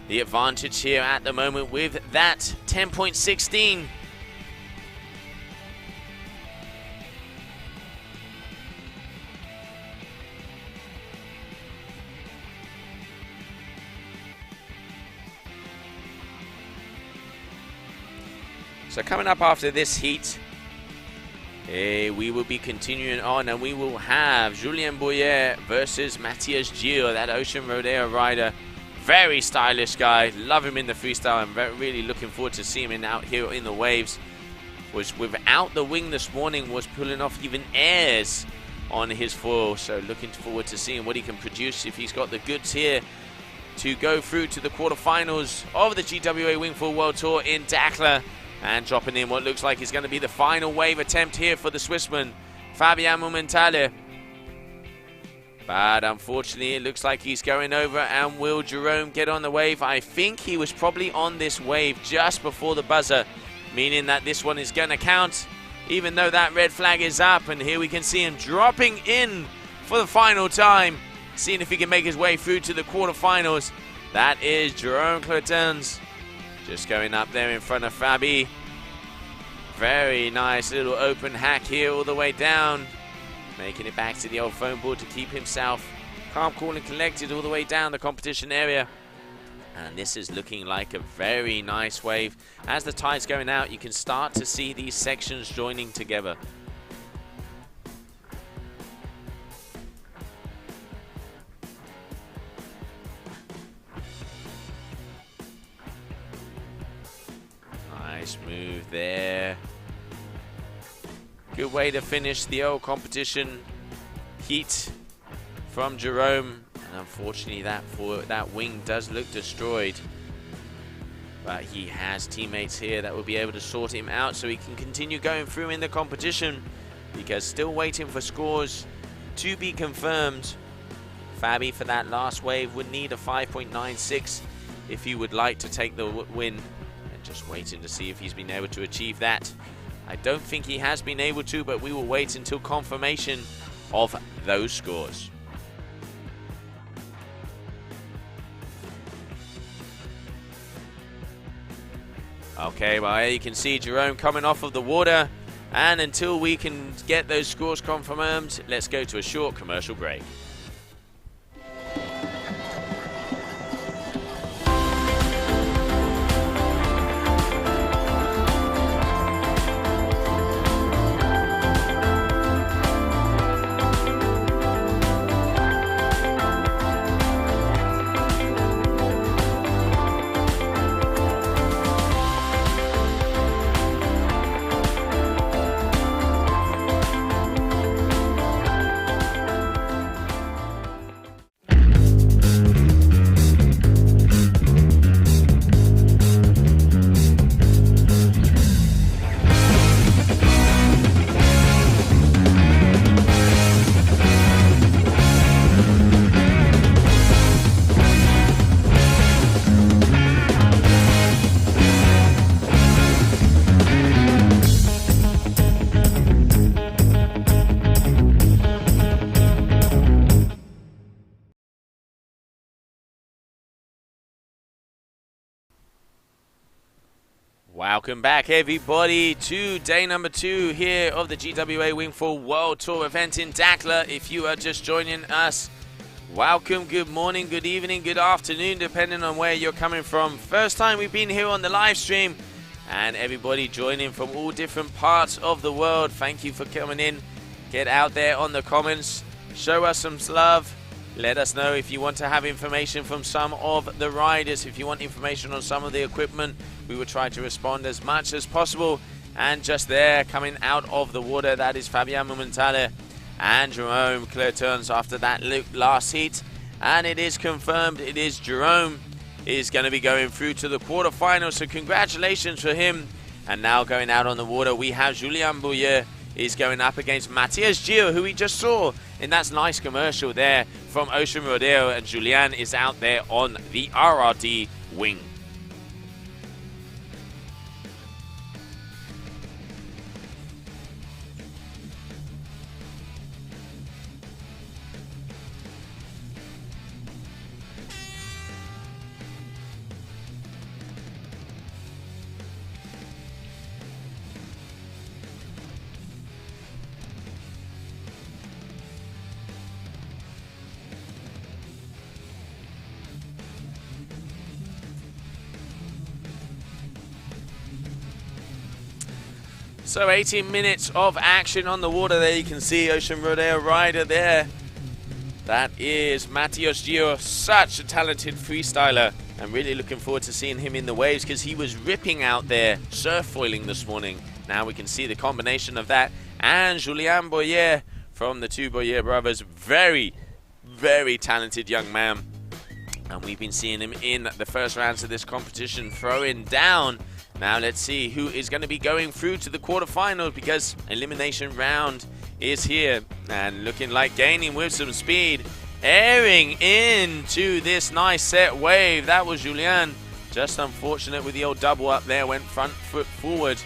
the advantage here at the moment with that 10.16. So coming up after this heat, we will be continuing on, and we will have Julien Bouyer versus Matthias Gio, that Ocean Rodeo rider. Very stylish guy. Love him in the freestyle. I'm really looking forward to seeing him out here in the waves. Was without the wing this morning, was pulling off even airs on his foil. So looking forward to seeing what he can produce if he's got the goods here to go through to the quarterfinals of the GWA Wingfoil World Tour in Dakar. And dropping in what looks like is going to be the final wave attempt here for the Swissman, Fabian Mumenthaler. But unfortunately, it looks like he's going over. And will Jerome get on the wave? I think he was probably on this wave just before the buzzer, meaning that this one is going to count, even though that red flag is up. And here we can see him dropping in for the final time, seeing if he can make his way through to the quarterfinals. That is Jerome Clertons. Just going up there in front of Fabi. Very nice little open hack here all the way down. Making it back to the old foam board to keep himself calm, cool and collected all the way down the competition area. And this is looking like a very nice wave. As the tide's going out, you can start to see these sections joining together. Nice move there. Good way to finish the old competition heat from Jerome. And unfortunately that wing does look destroyed. But he has teammates here that will be able to sort him out so he can continue going through in the competition. Because still waiting for scores to be confirmed. Fabi for that last wave would need a 5.96 if he would like to take the win. Just waiting to see if he's been able to achieve that. I don't think he has been able to, but we will wait until confirmation of those scores. Okay, well, here you can see Jerome coming off of the water. And until we can get those scores confirmed, let's go to a short commercial break. Welcome back, everybody, to day number 2 here of the GWA Wingfoil World Tour event in Dakar. If you are just joining us, welcome, good morning, good evening, good afternoon, depending on where you're coming from. First time we've been here on the live stream, and everybody joining from all different parts of the world. Thank you for coming in. Get out there on the comments, show us some love. Let us know if you want to have information from some of the riders. If you want information on some of the equipment, we will try to respond as much as possible. And just there, coming out of the water, that is Fabian Mumenthaler and Jerome Clertons after that last heat. And it is confirmed, it is Jerome is going to be going through to the quarterfinals. So congratulations for him. And now going out on the water, we have Julien Bouyer is going up against Matthias Gio, who we just saw in that nice commercial there from Ocean Rodeo, and Julien is out there on the RRD wing. So 18 minutes of action on the water there. You can see Ocean Rodeo rider there. That is Matthias Gio, such a talented freestyler. I'm really looking forward to seeing him in the waves because he was ripping out there surf-foiling this morning. Now we can see the combination of that. And Julien Bouyer from the two Bouyer brothers. Very, very talented young man. And we've been seeing him in the first rounds of this competition throwing down Now let's see who is going to be going through to the quarterfinals, because elimination round is here and looking like gaining with some speed. Airing into this nice set wave. That was Julien. Just unfortunate with the old double up there. Went front foot forward.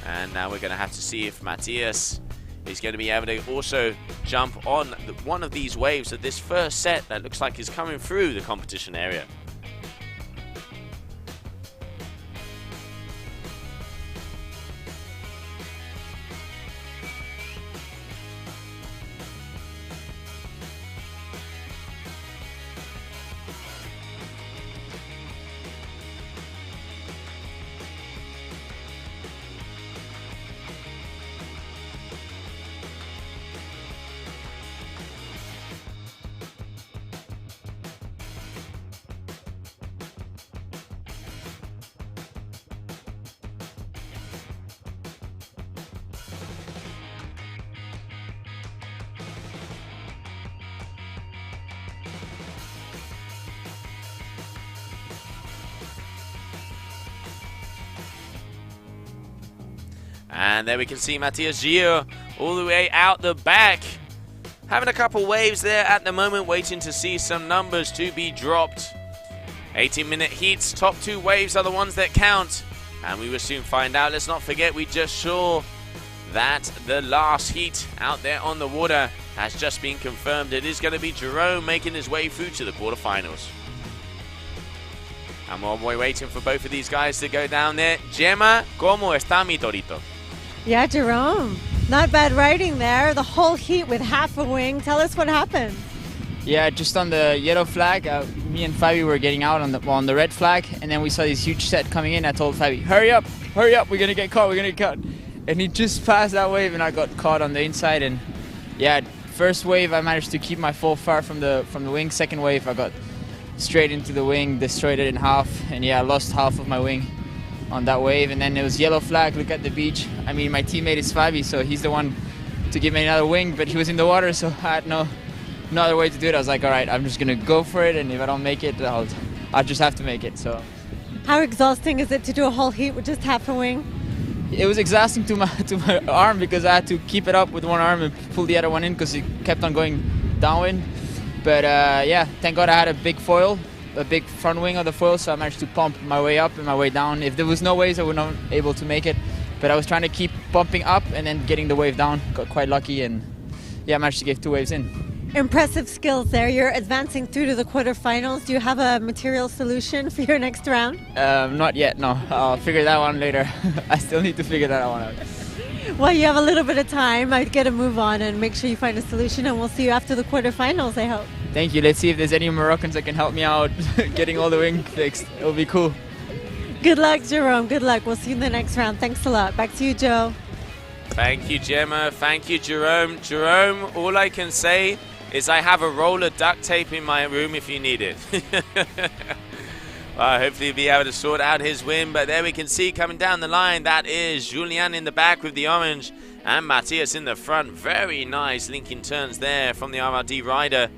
And now we're going to have to see if Matthias is going to be able to also jump on one of these waves of this first set that looks like is coming through the competition area. And there we can see Matthias Gio all the way out the back. Having a couple waves there at the moment, waiting to see some numbers to be dropped. 18-minute heats, top 2 waves are the ones that count. And we will soon find out. Let's not forget, we just saw that the last heat out there on the water has just been confirmed. It is going to be Jerome making his way through to the quarterfinals. And we're waiting for both of these guys to go down there. Gemma, ¿cómo está mi torito? Yeah, Jerome. Not bad riding there. The whole heat with half a wing. Tell us what happened. Yeah, just on the yellow flag, me and Fabi were getting out on the red flag, and then we saw this huge set coming in. I told Fabi, hurry up, we're gonna get caught, And he just passed that wave, and I got caught on the inside. And yeah, first wave I managed to keep my full far from the wing. Second wave I got straight into the wing, destroyed it in half, and yeah, I lost half of my wing on that wave. And then it was yellow flag, look at the beach. I mean, my teammate is Fabi, so he's the one to give me another wing, but he was in the water, so I had no other way to do it. I was like, all right, I'm just gonna go for it, and if I don't make it, I'll just have to make it. So how exhausting is it to do a whole heat with just half a wing? It was exhausting to my arm, because I had to keep it up with one arm and pull the other one in, because it kept on going downwind. But yeah, thank God I had a big foil, a big front wing of the foil, so I managed to pump my way up and my way down. If there was no waves, I would not be able to make it, but I was trying to keep pumping up and then getting the wave down. Got quite lucky, and yeah, I managed to get 2 waves in. Impressive skills there. You're advancing through to the quarterfinals. Do you have a material solution for your next round? Not yet, no. I'll figure that one later. I still need to figure that one out. Well, you have a little bit of time. I'd get a move on and make sure you find a solution, and we'll see you after the quarterfinals, I hope. Thank you. Let's see if there's any Moroccans that can help me out getting all the wing fixed. It'll be cool. Good luck, Jerome. Good luck. We'll see you in the next round. Thanks a lot. Back to you, Joe. Thank you, Gemma. Thank you, Jerome. Jerome, all I can say is I have a roll of duct tape in my room if you need it. Well, hopefully he'll be able to sort out his win. But there we can see coming down the line, that is Julien in the back with the orange and Matthias in the front. Very nice linking turns there from the RRD rider.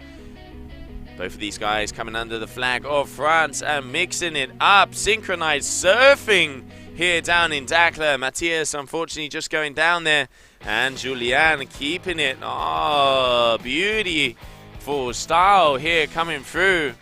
Both of these guys coming under the flag of France and mixing it up. Synchronized surfing here down in Dakar. Matthias unfortunately just going down there. And Julien keeping it. Oh, beautiful style here coming through.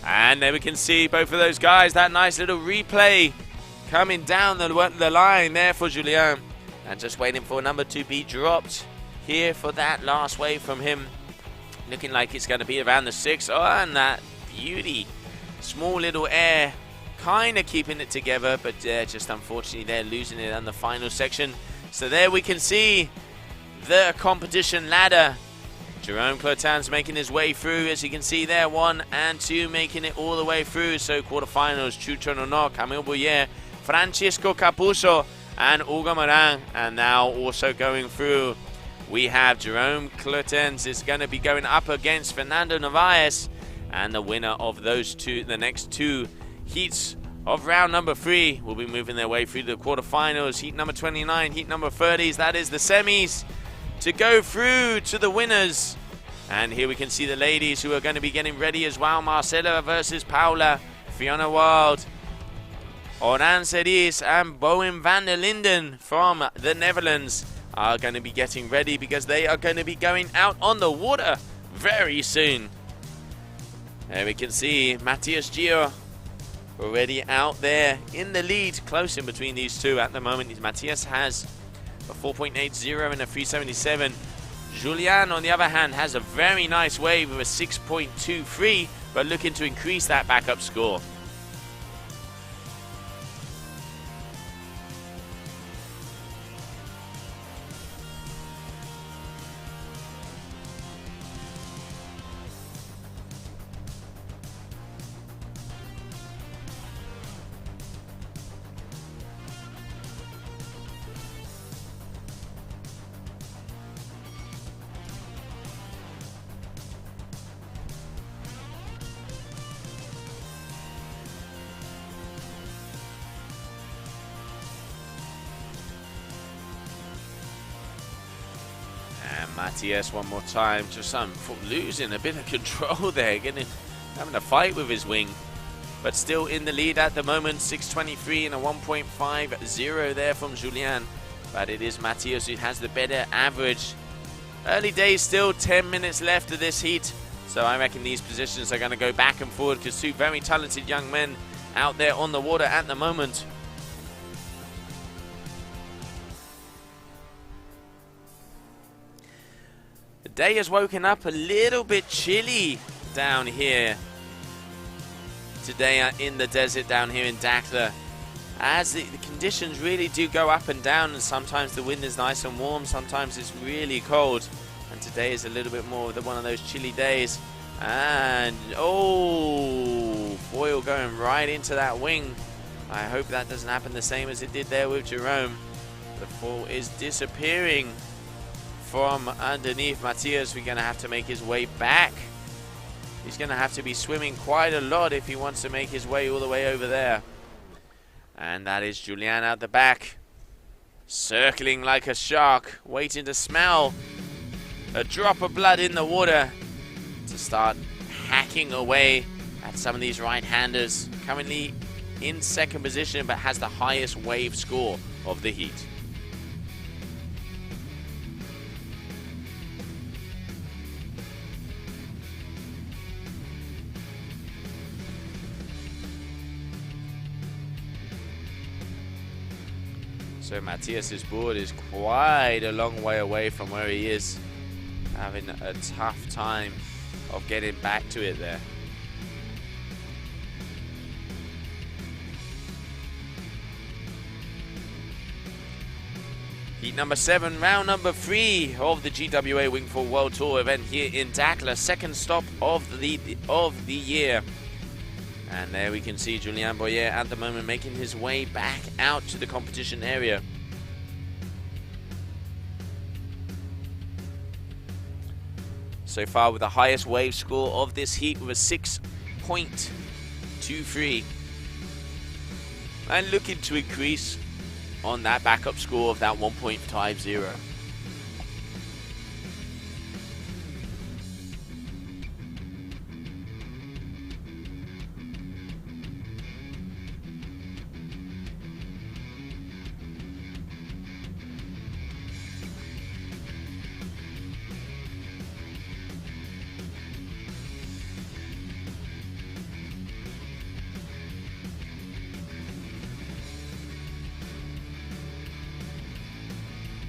And there we can see both of those guys, that nice little replay coming down the line there for Julien. And just waiting for number 2 to be dropped here for that last wave from him. Looking like it's going to be around the 6. Oh, and that beauty. Small little air kind of keeping it together, but just unfortunately they're losing it on the final section. So there we can see the competition ladder. Jerome Clotin's making his way through, as you can see there, 1 and 2 making it all the way through. So quarterfinals, Chucho Nono, Camille Bouyer, Francisco Capuzzo and Hugo Marin. And now also going through, we have Jerome Clotin is going to be going up against Fernando Narvaez. And the winner of those two, the next 2 heats of round number 3 will be moving their way through the quarterfinals. Heat number 29, heat number 30s, that is the semis, to go through to the winners. And here we can see the ladies who are going to be getting ready as well. Marcela versus Paula, Fiona Wild, Orane Cerise and Bowien Vander Linden from the Netherlands are going to be getting ready because they are going to be going out on the water very soon. There we can see Matthias Gio already out there in the lead, close in between these two at the moment. Matthias has a 4.80 and a 377. Julien, on the other hand, has a very nice wave with a 6.23, but looking to increase that backup score. Matthias one more time, just losing a bit of control there, having a fight with his wing, but still in the lead at the moment. 6.23 and a 1.50 there from Julien, but it is Matthias who has the better average. Early days still, 10 minutes left of this heat, so I reckon these positions are going to go back and forward because 2 very talented young men out there on the water at the moment. The day has woken up a little bit chilly down here today in the desert down here in Dakhla, as the conditions really do go up and down, and sometimes the wind is nice and warm, sometimes it's really cold, and today is a little bit more of one of those chilly days. And oh, foil going right into that wing. I hope that doesn't happen the same as it did there with Jerome. The foil is disappearing from underneath Matthias. We're going to have to make his way back. He's going to have to be swimming quite a lot if he wants to make his way all the way over there. And that is Julien out the back, circling like a shark, waiting to smell a drop of blood in the water to start hacking away at some of these right-handers. Currently in second position, but has the highest wave score of the heat. So Matthias's board is quite a long way away from where he is, having a tough time of getting back to it there. Heat number 7, round number 3 of the GWA Wingfoil World Tour event here in Dakhla, second stop of the year. And there we can see Julien Bouyer at the moment making his way back out to the competition area. So far with the highest wave score of this heat with a 6.23. And looking to increase on that backup score of that 1.50.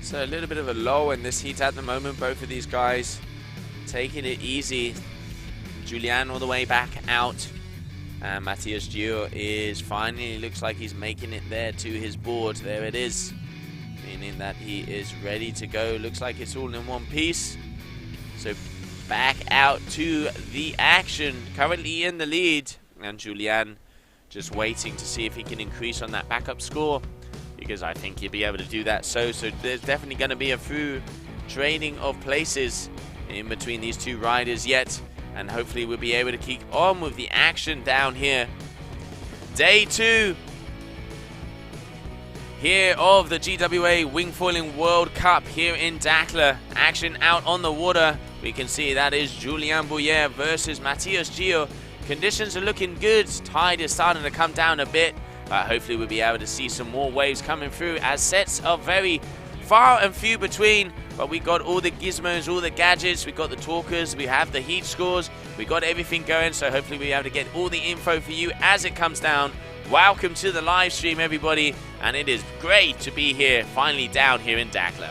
So a little bit of a low in this heat at the moment. Both of these guys taking it easy. Julien all the way back out. And Matthias Gio is finally, looks like he's making it there to his board. There it is. Meaning that he is ready to go. Looks like it's all in one piece. So back out to the action. Currently in the lead. And Julien just waiting to see if he can increase on that backup score. Because I think he'll be able to do that. So there's definitely going to be a few trading of places in between these two riders yet. And hopefully we'll be able to keep on with the action down here. Day 2 here of the GWA Wingfoiling World Cup here in Dakar. Action out on the water. We can see that is Julien Bouyer versus Matthias Gio. Conditions are looking good. Tide is starting to come down a bit. But hopefully we'll be able to see some more waves coming through, as sets are very far and few between. But we got all the gizmos, all the gadgets, we got the talkers, we have the heat scores, we got everything going. So hopefully we'll be able to get all the info for you as it comes down. Welcome to the live stream, everybody. And it is great to be here, finally down here in Dakar.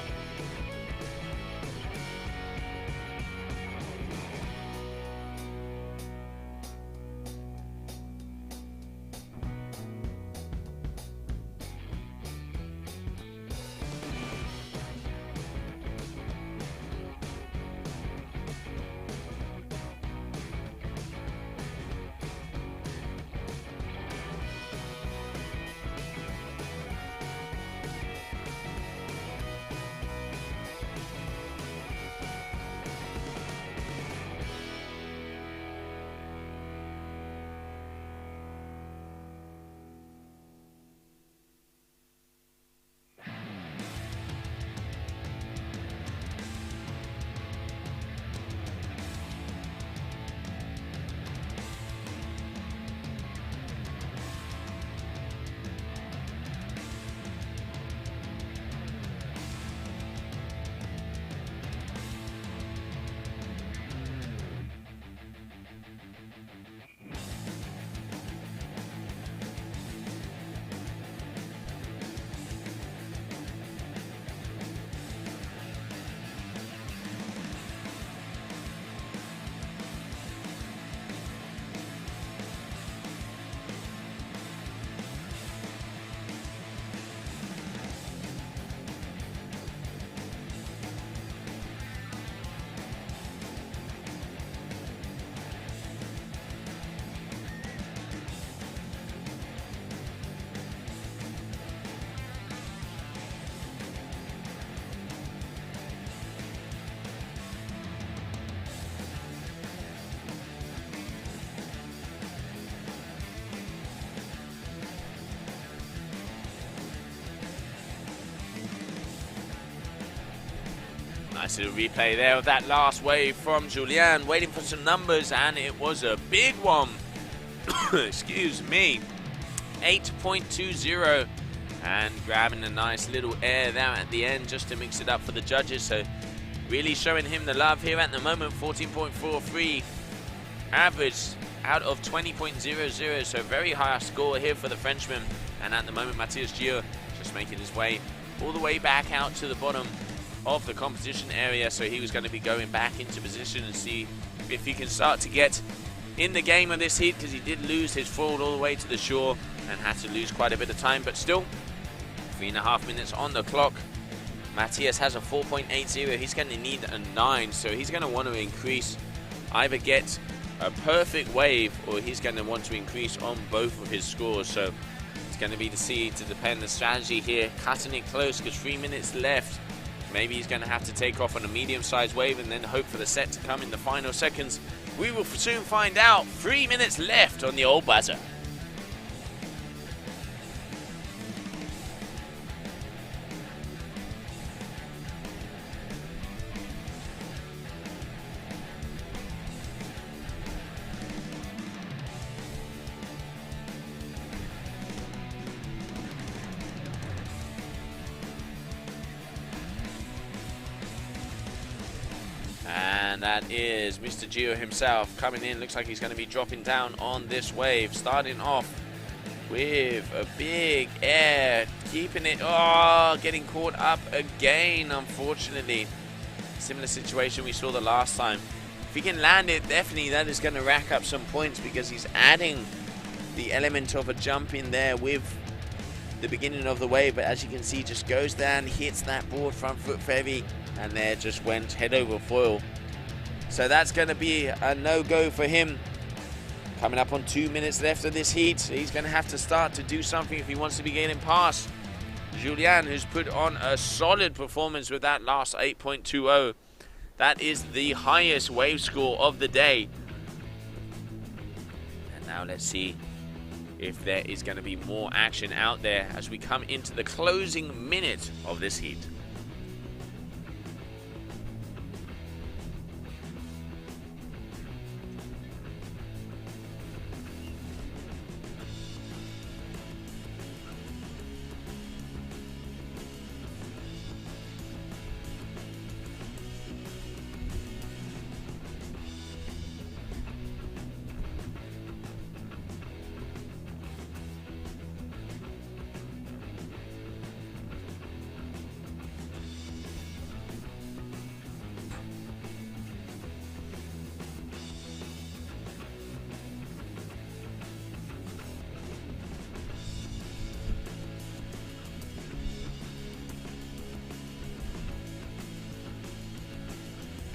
Nice little replay there of that last wave from Julien, waiting for some numbers, and it was a big one. Excuse me. 8.20, and grabbing a nice little air there at the end just to mix it up for the judges. So really showing him the love here at the moment. 14.43 average out of 20.00, so very high score here for the Frenchman. And at the moment, Matthias Gio just making his way all the way back out to the bottom of the competition area. So he was going to be going back into position and see if he can start to get in the game of this heat, because he did lose his forward all the way to the shore and had to lose quite a bit of time. But still, 3.5 minutes on the clock. Matthias has a 4.80. He's going to need a 9, so he's going to want to increase, either get a perfect wave, or he's going to want to increase on both of his scores. So it's going to be to depend the strategy here, cutting it close, because 3 minutes left. Maybe he's going to have to take off on a medium-sized wave and then hope for the set to come in the final seconds. We will soon find out. 3 minutes left on the old buzzer. And that is Mr. Gio himself coming in. Looks like he's going to be dropping down on this wave. Starting off with a big air. Keeping it. Oh, getting caught up again, unfortunately. Similar situation we saw the last time. If he can land it, definitely that is going to rack up some points, because he's adding the element of a jump in there with the beginning of the wave, but as you can see, just goes down, hits that board front foot heavy, and there just went head over foil. So that's going to be a no-go for him. Coming up on 2 minutes left of this heat, he's going to have to start to do something if he wants to be getting past Julien, who's put on a solid performance with that last 8.20. That is the highest wave score of the day. And now let's see if there is going to be more action out there as we come into the closing minute of this heat.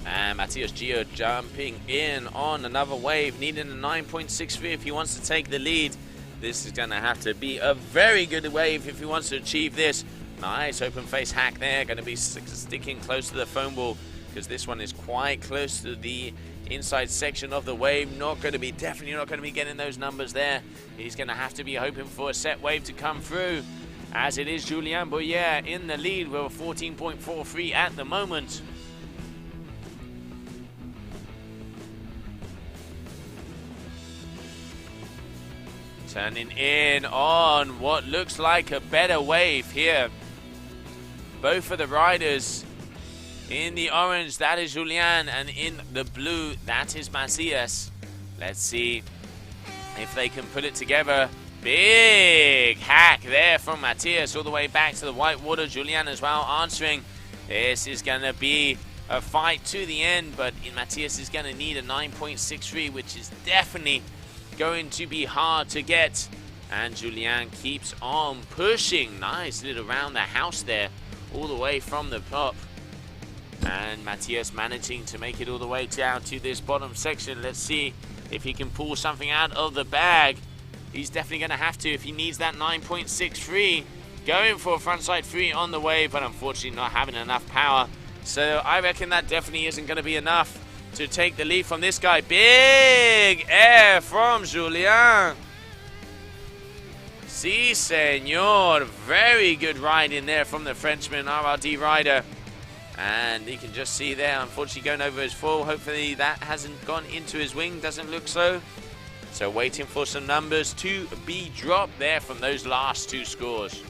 And Matthias Gio jumping in on another wave, needing a 9.63 if he wants to take the lead. This is going to have to be a very good wave if he wants to achieve this. Nice open face hack there, going to be sticking close to the foam ball because this one is quite close to the inside section of the wave. Definitely not going to be getting those numbers there. He's going to have to be hoping for a set wave to come through, as it is Julien Bouyer in the lead with a 14.43 at the moment. Turning in on what looks like a better wave here. Both of the riders in the orange, that is Julien, and in the blue, that is Matthias. Let's see if they can put it together. Big hack there from Matthias all the way back to the white water. Julien as well answering. This is going to be a fight to the end, but Matthias is going to need a 9.63, which is definitely going to be hard to get. And Julien keeps on pushing. Nice little round the house there, all the way from the top. And Matthias managing to make it all the way down to this bottom section. Let's see if he can pull something out of the bag. He's definitely going to have to if he needs that 9.63. Going for a frontside 3 on the way, but unfortunately not having enough power. So I reckon that definitely isn't going to be enough to take the lead from this guy. Big air from Julien. Si, senor. Very good ride in there from the Frenchman, RRD rider. And you can just see there, unfortunately going over his foil. Hopefully that hasn't gone into his wing. Doesn't look so. So waiting for some numbers to be dropped there from those last two scores.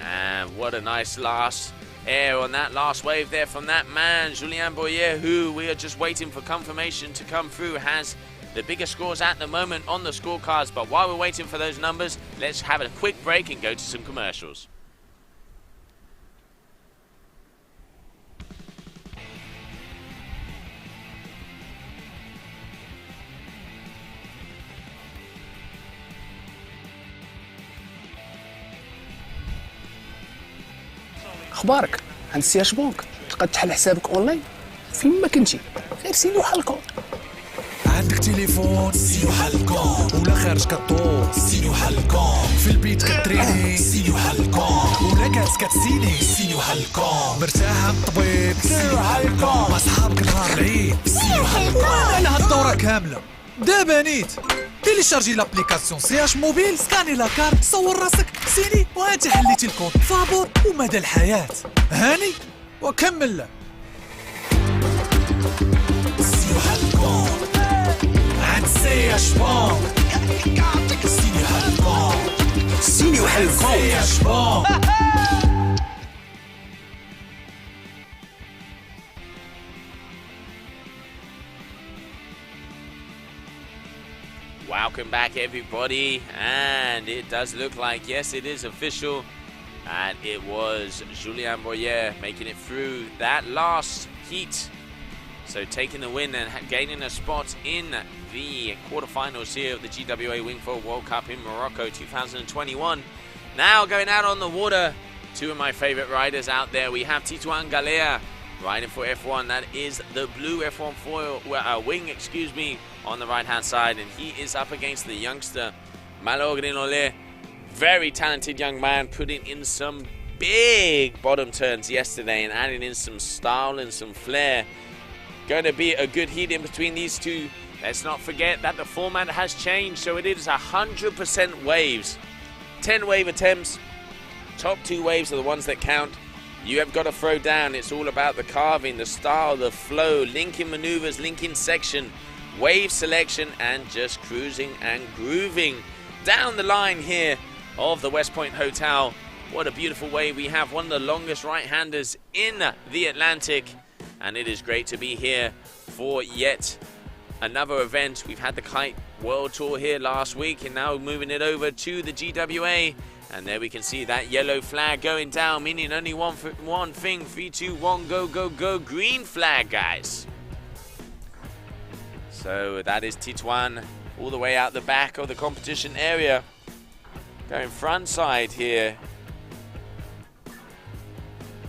And what a nice last air on that last wave there from that man, Julien Bouyer, who we are just waiting for confirmation to come through, has the biggest scores at the moment on the scorecards. But while we're waiting for those numbers, let's have a quick break and go to some commercials. اخبارك عند سياش بونك تقدر تحل حسابك اونلاين فين ما كنتي غير سيني وحلكم عندك تليفون سيني وحلكم ولا خارج كطور سيني وحلكم في البيت كتريني سيني وحلكم ولا كاس كتسيني سيني وحلكم مرتاح عند الطبيب سيني وحلكم مع صحابك نهار العيد سيني وحلكم على هالدورة كاملة دابا نيت تيليشارجي لابليكاسيون سي اش موبيل سكاني لاكارت صور راسك سيني وانت حليتي الكود فابور ومدى الحياة هاني وكمل له سيني حلكم عند سي اش بون سيني حلكم سيني وحلكم سي اش بون Welcome back, everybody. And it does look like, yes, it is official. And it was Julien Bouyer making it through that last heat. So taking the win and gaining a spot in the quarterfinals here of the GWA Wingfoil World Cup in Morocco 2021. Now going out on the water, two of my favorite riders out there. We have Titouan Galea riding for F1. That is the blue F1 foil wing, on the right hand side, and he is up against the youngster Malo Grinole. Very talented young man, putting in some big bottom turns yesterday and adding in some style and some flair. Going to be a good heat in between these two. Let's not forget that the format has changed, so it is 100% waves. 10 wave attempts. Top 2 waves are the ones that count. You have got to throw down. It's all about the carving, the style, the flow, linking maneuvers, linking section, wave selection, and just cruising and grooving down the line here of the West Point Hotel. What a beautiful wave. We have one of the longest right-handers in the Atlantic, and it is great to be here for yet another event. We've had the Kite World Tour here last week, and now moving it over to the GWA. And there we can see that yellow flag going down, meaning only one thing. 3, 2, 1, go, go, go. Green flag, guys. So that is Titouan all the way out the back of the competition area. Going front side here.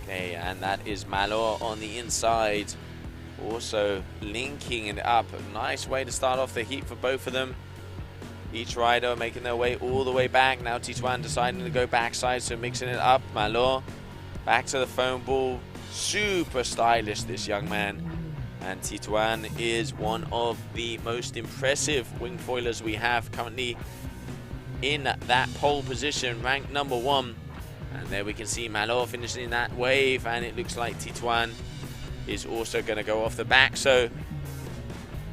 Okay, and that is Malo on the inside. Also linking it up. A nice way to start off the heat for both of them. Each rider making their way all the way back. Now Titouan deciding to go backside, so mixing it up. Malo back to the foam ball. Super stylish, this young man. And Titouan is one of the most impressive wingfoilers we have currently in that pole position, ranked number 1. And there we can see Malo finishing that wave, and it looks like Titouan is also going to go off the back. So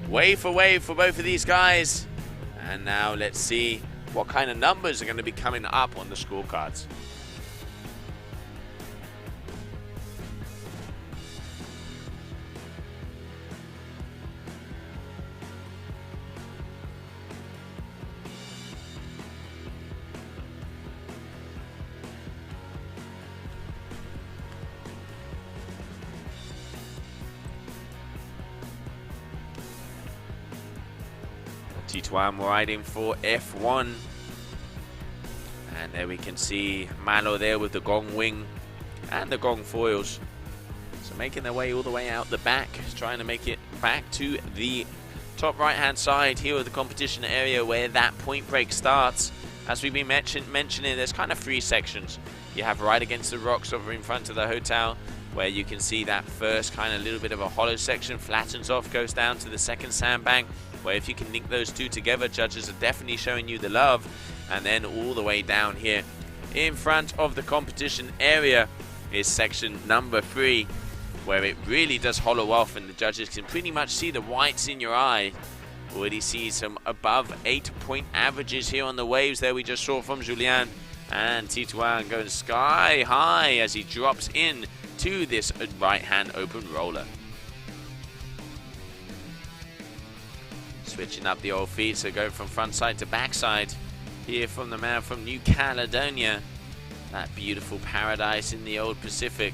wave for both of these guys. And now let's see what kind of numbers are going to be coming up on the scorecards. Titouan riding for F1. And there we can see Malo there with the gong wing and the gong foils. So making their way all the way out the back, trying to make it back to the top right hand side here of the competition area where that point break starts. As we've been mentioning, there's kind of 3 sections. You have right against the rocks over in front of the hotel, where you can see that first kind of little bit of a hollow section flattens off, goes down to the second sandbank, where if you can link those two together, judges are definitely showing you the love. And then all the way down here in front of the competition area is section number 3, where it really does hollow off and the judges can pretty much see the whites in your eye. Already see some above 8-point averages here on the waves there we just saw from Julien. And Titouan going sky high as he drops in to this right hand open roller. Switching up the old feet, so going from front side to back side. Here from the man from New Caledonia. That beautiful paradise in the old Pacific.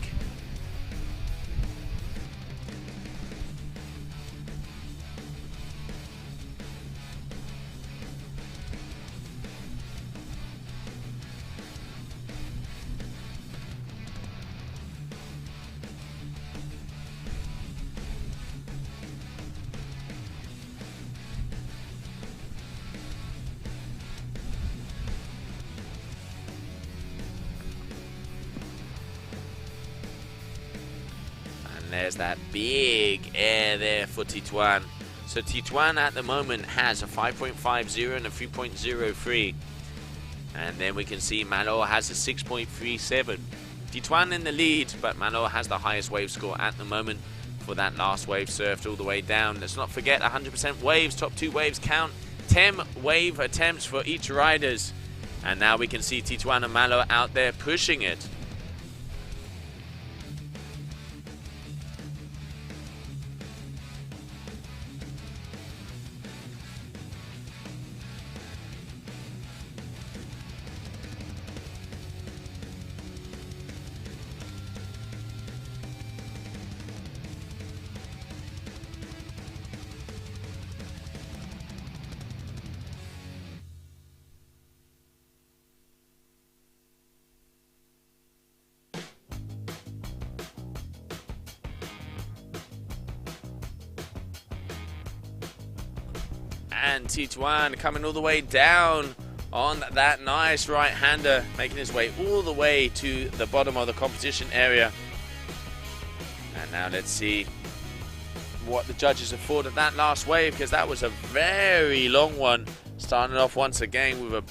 There's that big air there for Titouan. So Titouan at the moment has a 5.50 and a 3.03. And then we can see Malo has a 6.37. Titouan in the lead, but Malo has the highest wave score at the moment for that last wave surfed all the way down. Let's not forget 100% waves, top 2 waves count. 10 wave attempts for each riders. And now we can see Titouan and Malo out there pushing it. and Tituan coming all the way down on that nice right-hander, making his way all the way to the bottom of the competition area. And now let's see what the judges have thought of that last wave, because that was a very long one. Starting off once again with a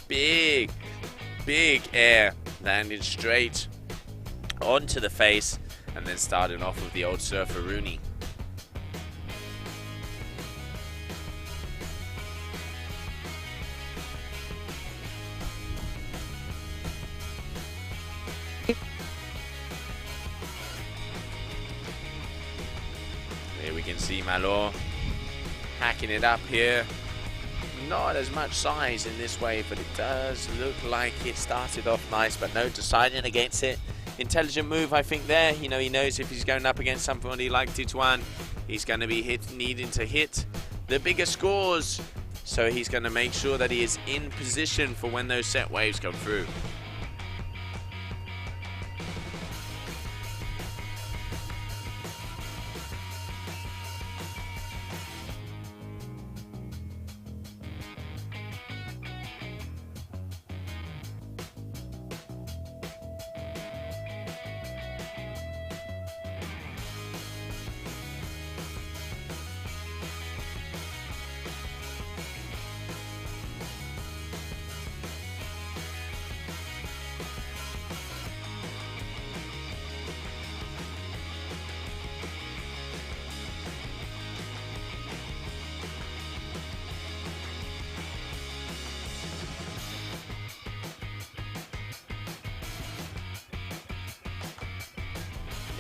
big air, landing straight onto the face, and then starting off with the old surfer Rooney. Here we can see Malo hacking it up here. Not as much size in this wave, but it does look like it started off nice, but no deciding against it. Intelligent move, I think, there. You know, he knows if he's going up against somebody like Tituan, he's going to be needing to hit the bigger scores. So he's going to make sure that he is in position for when those set waves come through.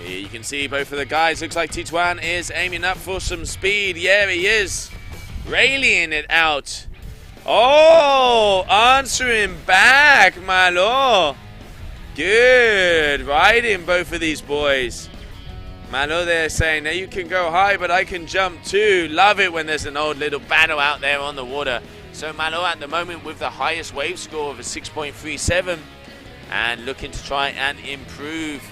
Here you can see both of the guys. Looks like Tituan is aiming up for some speed. Yeah, he is. Railing it out. Oh, answering back, Malo. Good. Riding both of these boys. Malo there saying, now you can go high, but I can jump too. Love it when there's an old little battle out there on the water. So Malo at the moment with the highest wave score of a 6.37 and looking to try and improve.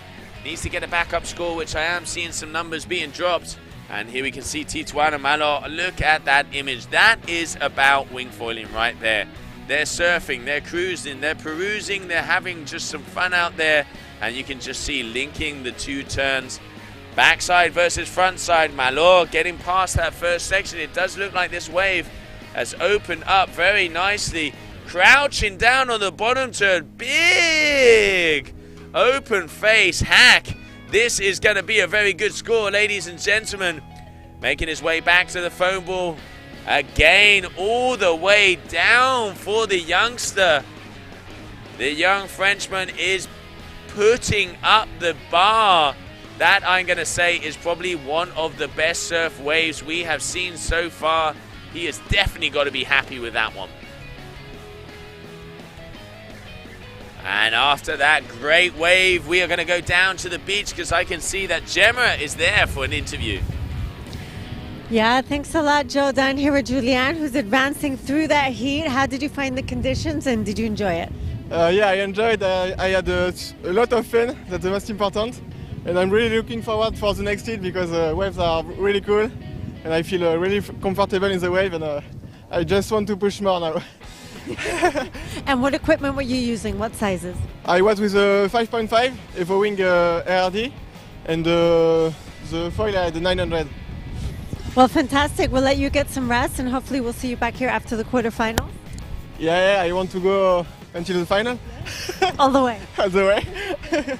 Needs to get a backup score, which I am seeing some numbers being dropped. And here we can see Tituan and Malo. Look at that image. That is about wingfoiling right there. They're surfing, they're cruising, they're perusing, they're having just some fun out there. And you can just see linking the two turns. Backside versus front side. Malo getting past that first section. It does look like this wave has opened up very nicely. Crouching down on the bottom turn. Big open face hack. This is going to be a very good score, ladies and gentlemen. Making his way back to the foam ball. Again, all the way down for the youngster. The young Frenchman is putting up the bar. That, I'm going to say, is probably one of the best surf waves we have seen so far. He has definitely got to be happy with that one. And after that great wave, we are going to go down to the beach because I can see that Gemma is there for an interview. Yeah, thanks a lot, Joe. Down here with Julien, who's advancing through that heat. How did you find the conditions and did you enjoy it? Yeah, I enjoyed. I had a lot of fun. That's the most important. And I'm really looking forward for the next heat because waves are really cool. And I feel really comfortable in the wave. And I just want to push more now. And what equipment were you using? What sizes? I was with a 5.5 Evo-Wing ARD. And the foil I had the 900. Well, fantastic. We'll let you get some rest and hopefully we'll see you back here after the quarterfinals. Yeah, I want to go until the final. All the way. All the way.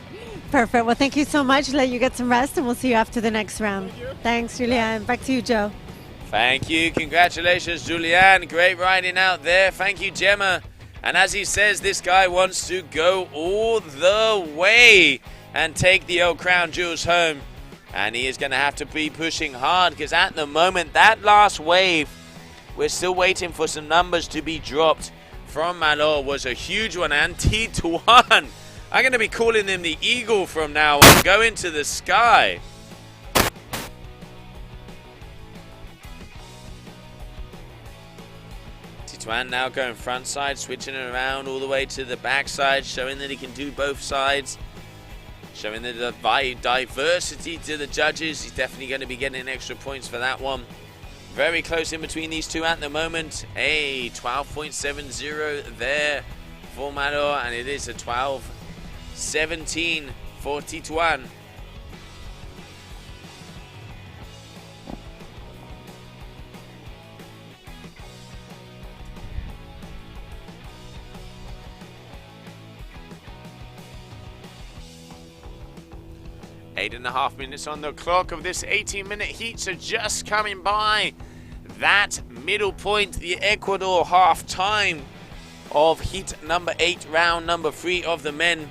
Perfect. Well, thank you so much. Let you get some rest and we'll see you after the next round. Thanks, Julien. Back to you, Joe. Thank you. Congratulations, Julien. Great riding out there. Thank you, Gemma. And as he says, this guy wants to go all the way and take the old crown jewels home. And he is going to have to be pushing hard because at the moment, that last wave, we're still waiting for some numbers to be dropped from Malo, was a huge one. And Tituan, I'm going to be calling him the Eagle from now on. Go into the sky. Tituan now going front side, switching it around all the way to the back side, showing that he can do both sides. Showing the diversity to the judges. He's definitely going to be getting extra points for that one. Very close in between these two at the moment. A 12.70 there for Malo, and it is a 12.17 for Tituan. Eight and a half minutes on the clock of this 18-minute heat, so just coming by that middle point, the Ecuador half time of heat number 8, round number 3 of the men.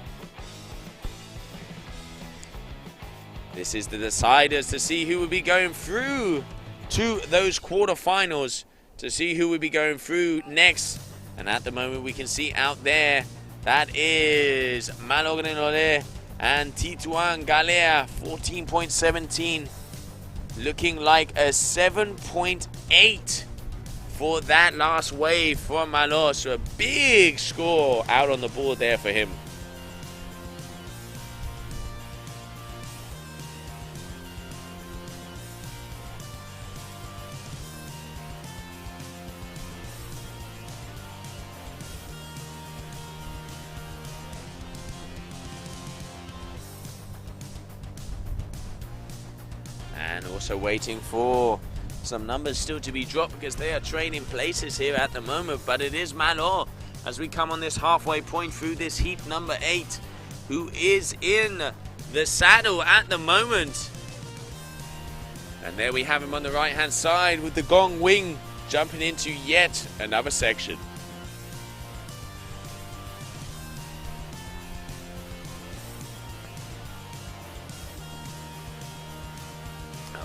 This is the deciders to see who will be going through to those quarterfinals, to see who will be going through next. And at the moment we can see out there, that is Malogrenole and Tituan Galea, 14.17, looking like a 7.8 for that last wave from Malo. So a big score out on the board there for him. And also waiting for some numbers still to be dropped because they are trading places here at the moment. But it is Malo as we come on this halfway point through this heat number 8, who is in the saddle at the moment. And there we have him on the right hand side with the gong wing jumping into yet another section.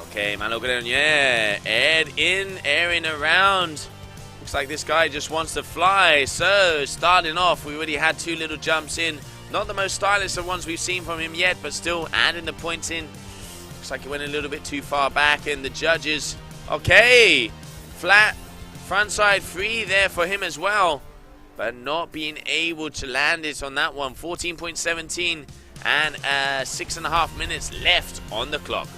Okay, Malogren, yeah, airing around. Looks like this guy just wants to fly. So, starting off, we already had 2 little jumps in. Not the most stylish of ones we've seen from him yet, but still adding the points in. Looks like he went a little bit too far back, and the judges, okay, flat frontside free there for him as well, but not being able to land it on that one. 14.17 and 6.5 minutes left on the clock.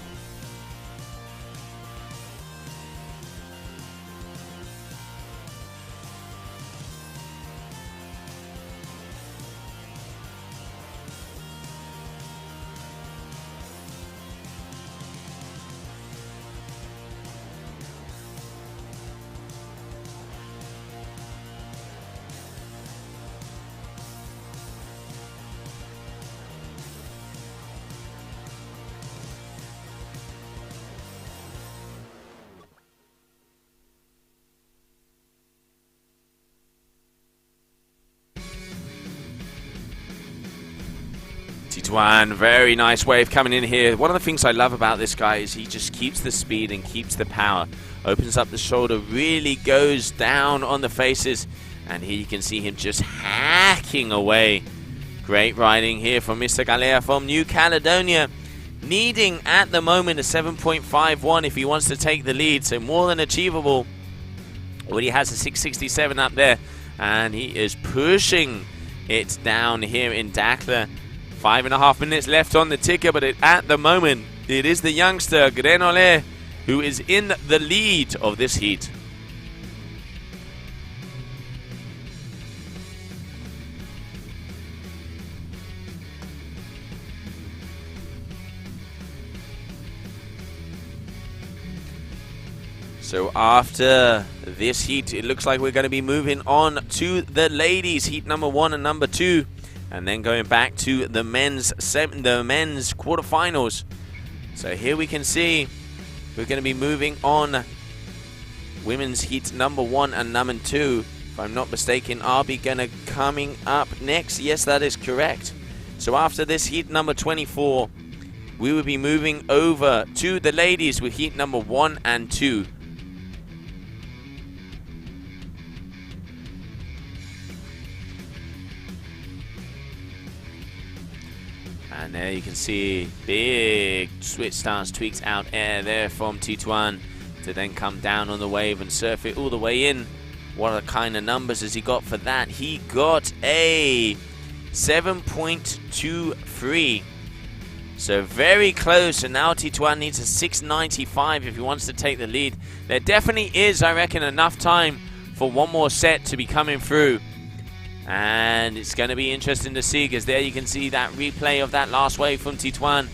Tituan, very nice wave coming in here. One of the things I love about this guy is he just keeps the speed and keeps the power. Opens up the shoulder, really goes down on the faces. And here you can see him just hacking away. Great riding here from Mr. Galea from New Caledonia. Needing at the moment a 7.51 if he wants to take the lead. So more than achievable. Already has a 667 up there. And he is pushing it down here in Dakla. 5.5 minutes left on the ticker, but at the moment, it is the youngster, Grenole, who is in the lead of this heat. So after this heat, it looks like we're going to be moving on to the ladies, heat number 1 and number 2. And then going back to the men's quarterfinals. So here we can see we're going to be moving on. Women's heat number 1 and number 2. If I'm not mistaken, are be going to coming up next. Yes, that is correct. So after this heat number 24, we will be moving over to the ladies with heat number 1 and 2. And there you can see big switch stance tweaks out air there from Tituan to then come down on the wave and surf it all the way in. What kind of numbers has he got for that? He got a 7.23. So very close, and now Tituan needs a 695 if he wants to take the lead. There definitely is, I reckon, enough time for one more set to be coming through. And it's going to be interesting to see, because there you can see that replay of that last wave from Tituan.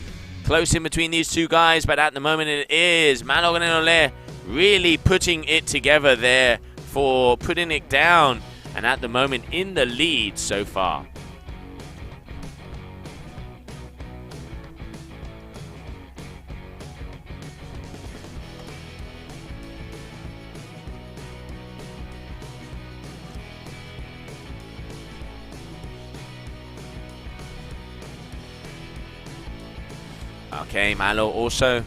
Close in between these two guys, but at the moment it is Malo really putting it together there for putting it down. And at the moment in the lead so far. Okay, Malo also.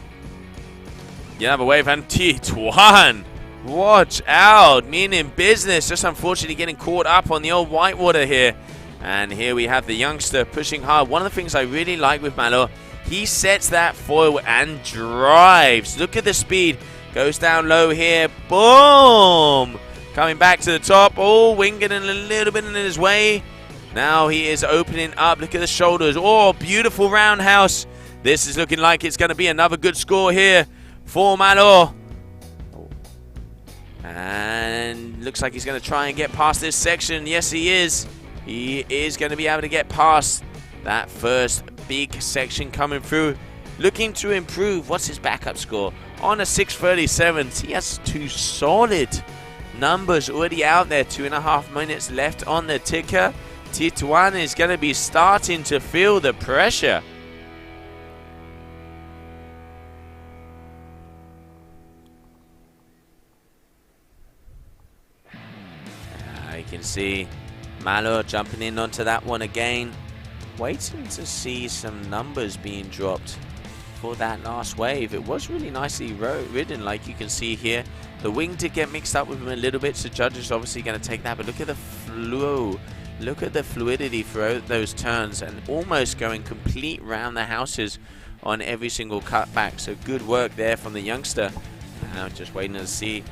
Another wave, and Tituan. Watch out. Meaning business. Just unfortunately getting caught up on the old whitewater here. And here we have the youngster pushing hard. One of the things I really like with Malo, he sets that foil and drives. Look at the speed. Goes down low here. Boom. Coming back to the top. Oh, wing getting a little bit in his way. Now he is opening up. Look at the shoulders. Oh, beautiful roundhouse. This is looking like it's going to be another good score here for Malo. And looks like he's going to try and get past this section. Yes, he is. He is going to be able to get past that first big section coming through. Looking to improve. What's his backup score? On a 637. He has two solid numbers already out there. 2.5 minutes left on the ticker. Tituan is going to be starting to feel the pressure. You can see Malo jumping in onto that one again. Waiting to see some numbers being dropped for that last wave. It was really nicely ridden, like you can see here. The wing did get mixed up with him a little bit, so judges obviously going to take that. But look at the flow. Look at the fluidity throughout those turns, and almost going complete round the houses on every single cutback. So good work there from the youngster. Now just waiting to see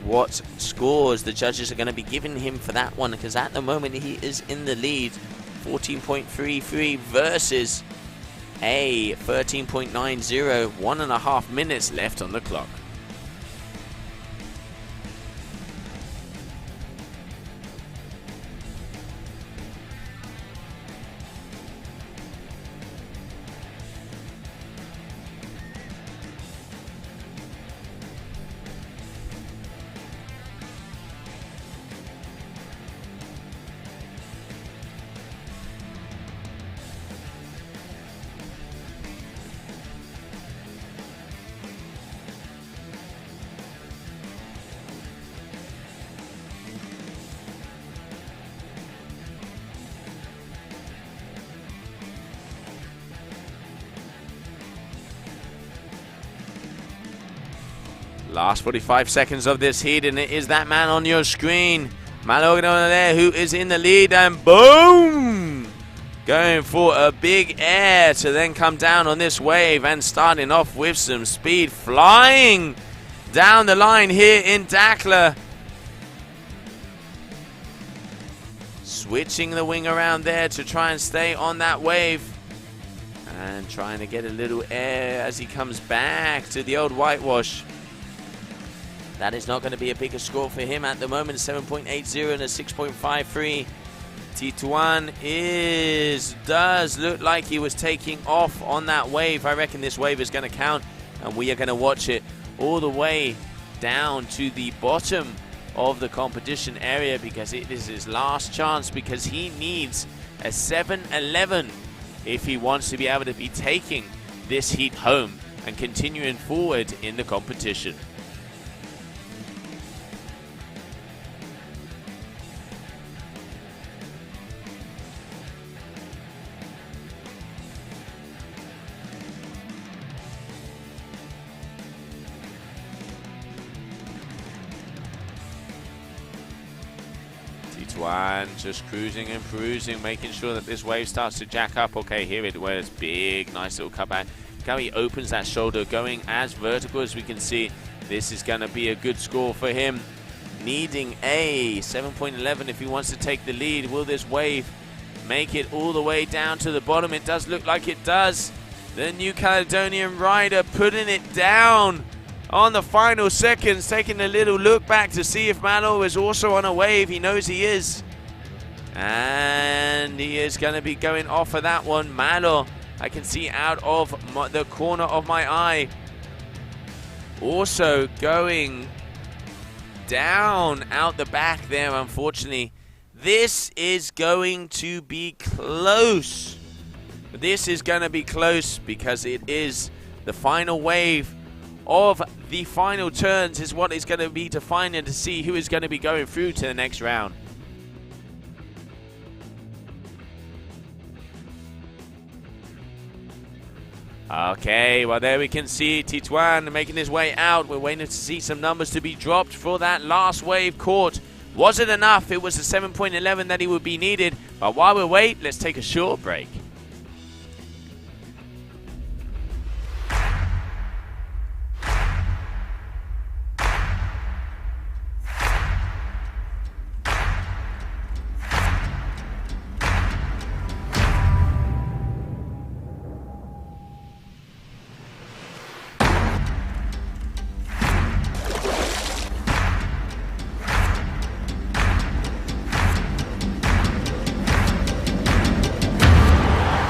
what scores the judges are going to be giving him for that one, because at the moment he is in the lead. 14.33 versus a 13.90. 1.5 minutes left on the clock. Last 45 seconds of this heat, and it is that man on your screen, Malo there, who is in the lead, and boom! Going for a big air to then come down on this wave, and starting off with some speed, flying down the line here in Dakla. Switching the wing around there to try and stay on that wave. And trying to get a little air as he comes back to the old whitewash. That is not going to be a bigger score for him at the moment. 7.80 and a 6.53. Tituan does look like he was taking off on that wave. I reckon this wave is going to count, and we are going to watch it all the way down to the bottom of the competition area, because it is his last chance, because he needs a 7-11 if he wants to be able to be taking this heat home and continuing forward in the competition. Tituan just cruising and cruising, making sure that this wave starts to jack up. Okay, here it was. Big, nice little cutback. Camille opens that shoulder, going as vertical as we can see. This is going to be a good score for him. Needing a 7.11 if he wants to take the lead. Will this wave make it all the way down to the bottom? It does look like it does. The New Caledonian rider putting it down on the final seconds, taking a little look back to see if Malo is also on a wave. He knows he is. And he is going to be going off of that one. Malo, I can see out of the corner of my eye. Also going down out the back there, unfortunately. This is going to be close. This is going to be close because it is the final wave of the final turns is what is going to be defining to see who is going to be going through to the next round. Okay, well there we can see Titouan making his way out. We're waiting to see some numbers to be dropped for that last wave caught. Wasn't enough. It was a 7.11 that he would be needed. But while we wait, let's take a short break.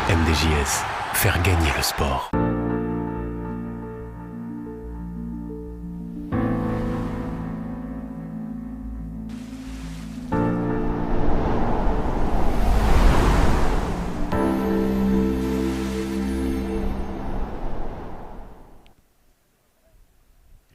MDJS, faire gagner le sport.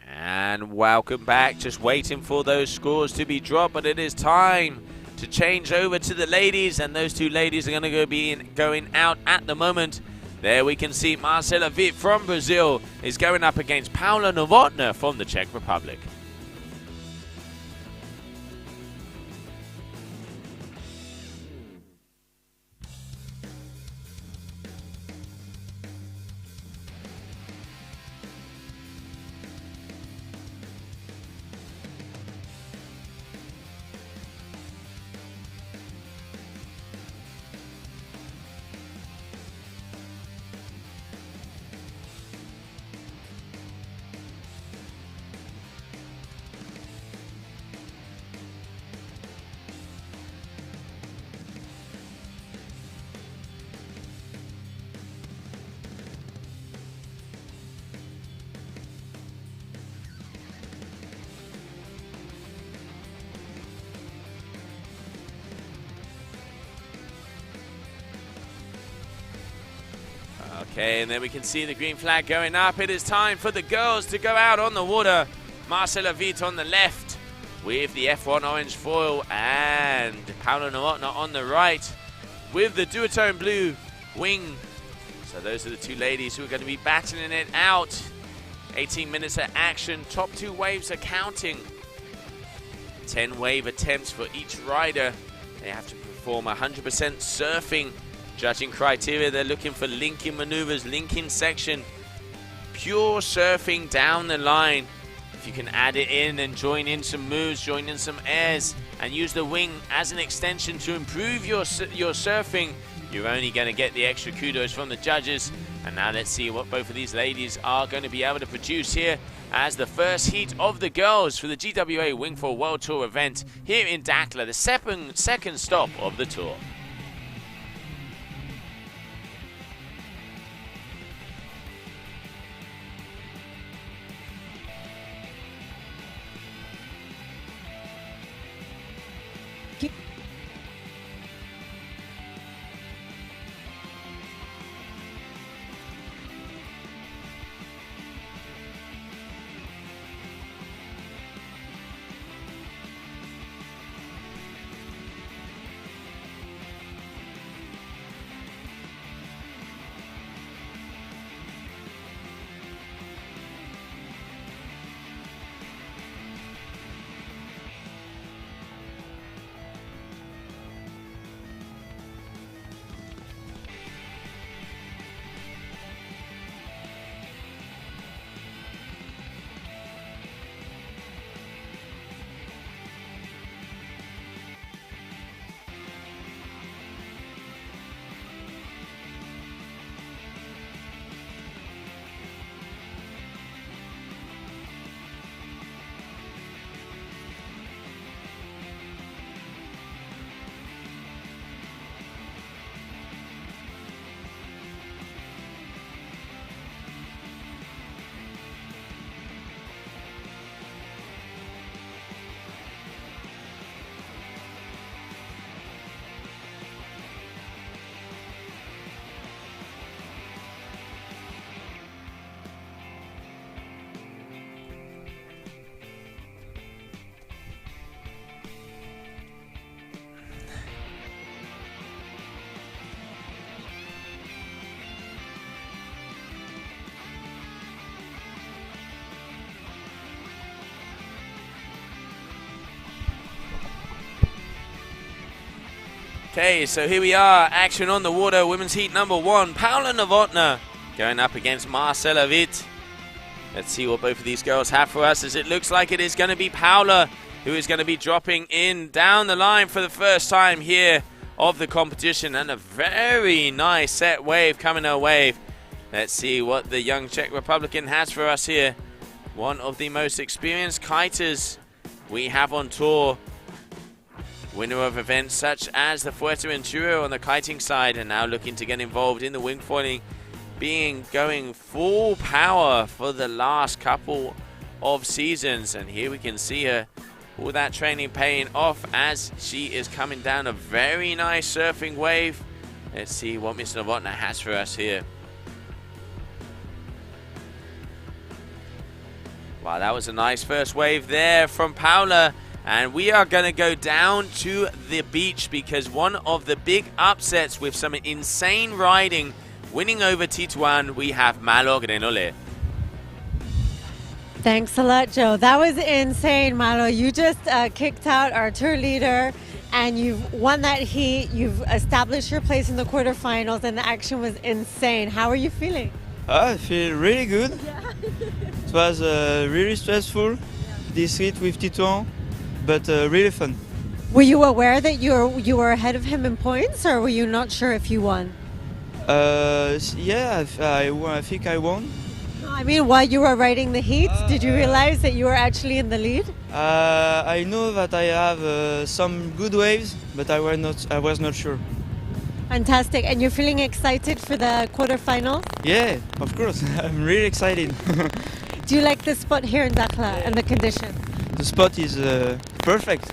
And welcome back. Just waiting for those scores to be dropped, but it is time to change over to the ladies, and those two ladies are going to be going out at the moment. There we can see Marcela Witt from Brazil is going up against Paula Novotna from the Czech Republic. Okay, and then we can see the green flag going up. It is time for the girls to go out on the water. Marcela Witt on the left with the F1 orange foil, and Paula Novotna on the right with the duotone blue wing. So those are the two ladies who are going to be battling it out. 18 minutes of action. Top two waves are counting. 10 wave attempts for each rider. They have to perform 100% surfing. Judging criteria, they're looking for linking maneuvers, linking section, pure surfing down the line. If you can add it in and join in some moves, join in some airs, and use the wing as an extension to improve your surfing, you're only going to get the extra kudos from the judges. And now let's see what both of these ladies are going to be able to produce here as the first heat of the girls for the GWA Wingfoil World Tour event here in Dakla, the second stop of the tour. Okay, so here we are, action on the water, women's heat number 1. Paula Novotna going up against Marcela Witt. Let's see what both of these girls have for us, as it looks like it is going to be Paula who is going to be dropping in down the line for the first time here of the competition, and a very nice set wave coming her way. Let's see what the young Czech Republican has for us here. One of the most experienced kiters we have on tour. Winner of events such as the Fuerteventura on the kiting side, and now looking to get involved in the wingfoiling, going full power for the last couple of seasons. And here we can see her, all that training paying off as she is coming down a very nice surfing wave. Let's see what Miss Novotna has for us here. Wow, that was a nice first wave there from Paula. And we are going to go down to the beach, because one of the big upsets with some insane riding, winning over Tituan, we have Malo Grenole. Thanks a lot, Joe. That was insane, Malo. You just kicked out our tour leader, and you've won that heat. You've established your place in the quarterfinals, and the action was insane. How are you feeling? I feel really good. Yeah. It was really stressful, this heat with Tituan, but really fun. Were you aware that you were ahead of him in points, or were you not sure if you won? Yeah, I think I won. I mean, while you were riding the heat, did you realize that you were actually in the lead? I know that I have some good waves, but I was not sure. Fantastic. And you're feeling excited for the quarterfinals? Yeah, of course. I'm really excited. Do you like the spot here in Dakhla and the condition? The spot is perfect.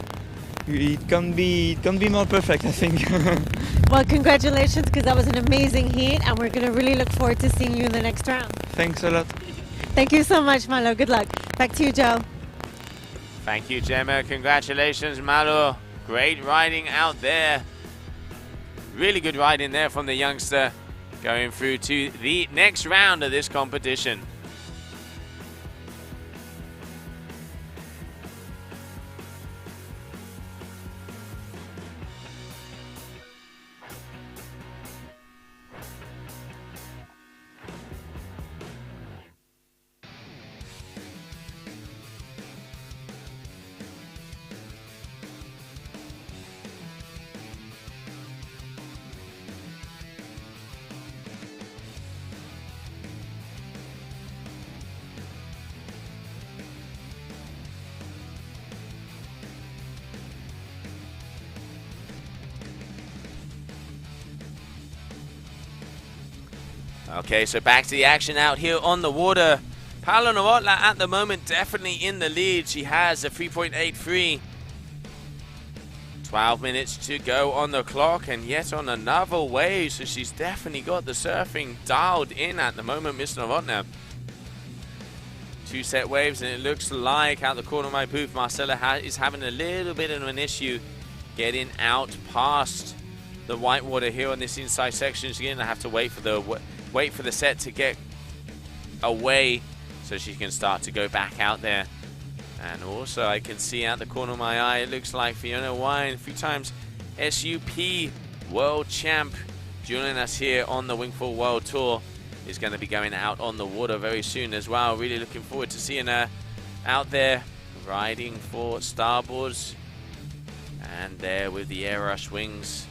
It can be more perfect, I think. Well, congratulations, because that was an amazing heat, and we're going to really look forward to seeing you in the next round. Thanks a lot. Thank you so much, Malo. Good luck. Back to you, Joe. Thank you, Gemma. Congratulations, Malo. Great riding out there. Really good riding there from the youngster, going through to the next round of this competition. Okay, so back to the action out here on the water. Paula Novotna at the moment definitely in the lead. She has a 3.83. 12 minutes to go on the clock, and yet on another wave, so she's definitely got the surfing dialed in at the moment, Miss Novotna. 2 set waves, and it looks like out the corner of my booth, Marcela is having a little bit of an issue getting out past the whitewater here on this inside section. She's going to have to wait for the set to get away so she can start to go back out there. And also I can see out the corner of my eye, it looks like Fiona Wyde, 3 times SUP world champ, joining us here on the Wingfoil World Tour, is going to be going out on the water very soon as well. Really looking forward to seeing her out there riding for starboards and there with the air rush wings.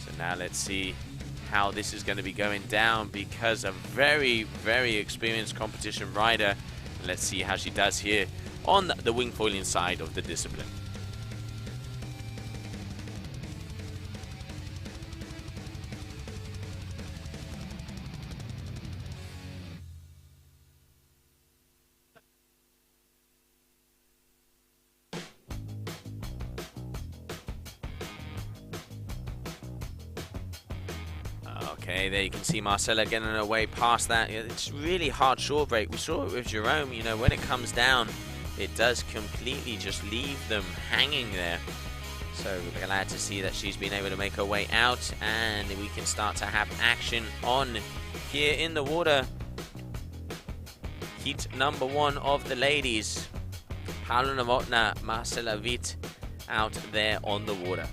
So now let's see how this is going to be going down, because a very, very experienced competition rider. And let's see how she does here on the wingfoiling side of the discipline. Okay, there you can see Marcela getting her way past that. It's really hard short break. We saw it with Jerome, you know, when it comes down, it does completely just leave them hanging there. So we're glad to see that she's been able to make her way out, and we can start to have action on here in the water. Heat number 1 of the ladies. Paula Novotna, Marcela Witt out there on the water.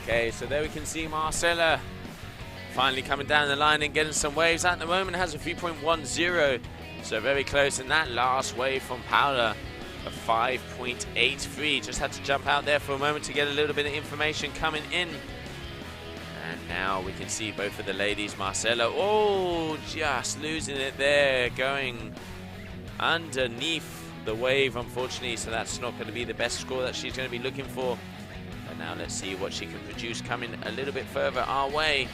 Okay, so there we can see Marcella finally coming down the line and getting some waves. At the moment has a 3.10, so very close. And that last wave from Paula, a 5.83. Just had to jump out there for a moment to get a little bit of information coming in. And now we can see both of the ladies. Marcella, oh, just losing it there, going underneath the wave, unfortunately. So that's not going to be the best score that she's going to be looking for. But now let's see what she can produce coming a little bit further our way.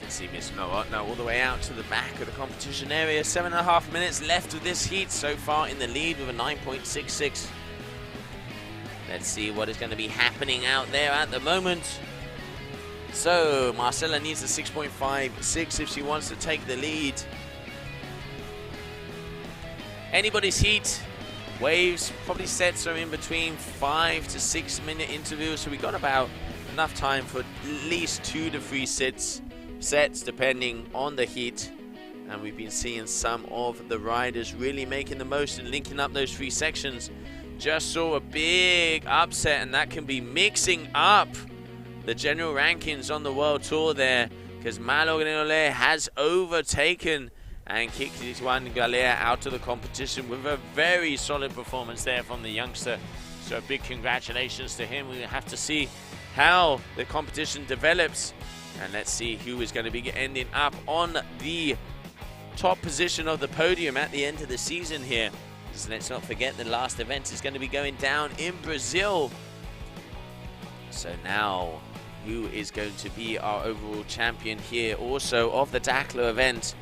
See Miss Novotna all the way out to the back of the competition area. 7.5 minutes left of this heat, so far in the lead with a 9.66. Let's see what is going to be happening out there at the moment. So Marcella needs a 6.56 if she wants to take the lead. Anybody's heat. Waves, probably sets are in between 5 to 6 minute intervals, so we got about enough time for at least 2 to 3 sets depending on the heat. And we've been seeing some of the riders really making the most and linking up those 3 sections. Just saw a big upset, and that can be mixing up the general rankings on the world tour there, because Malo Grenole has overtaken and kicked Juan Galea out of the competition with a very solid performance there from the youngster. So big congratulations to him. We have to see how the competition develops. And let's see who is going to be ending up on the top position of the podium at the end of the season here. So let's not forget the last event is going to be going down in Brazil. So now, who is going to be our overall champion here also of the Dakar event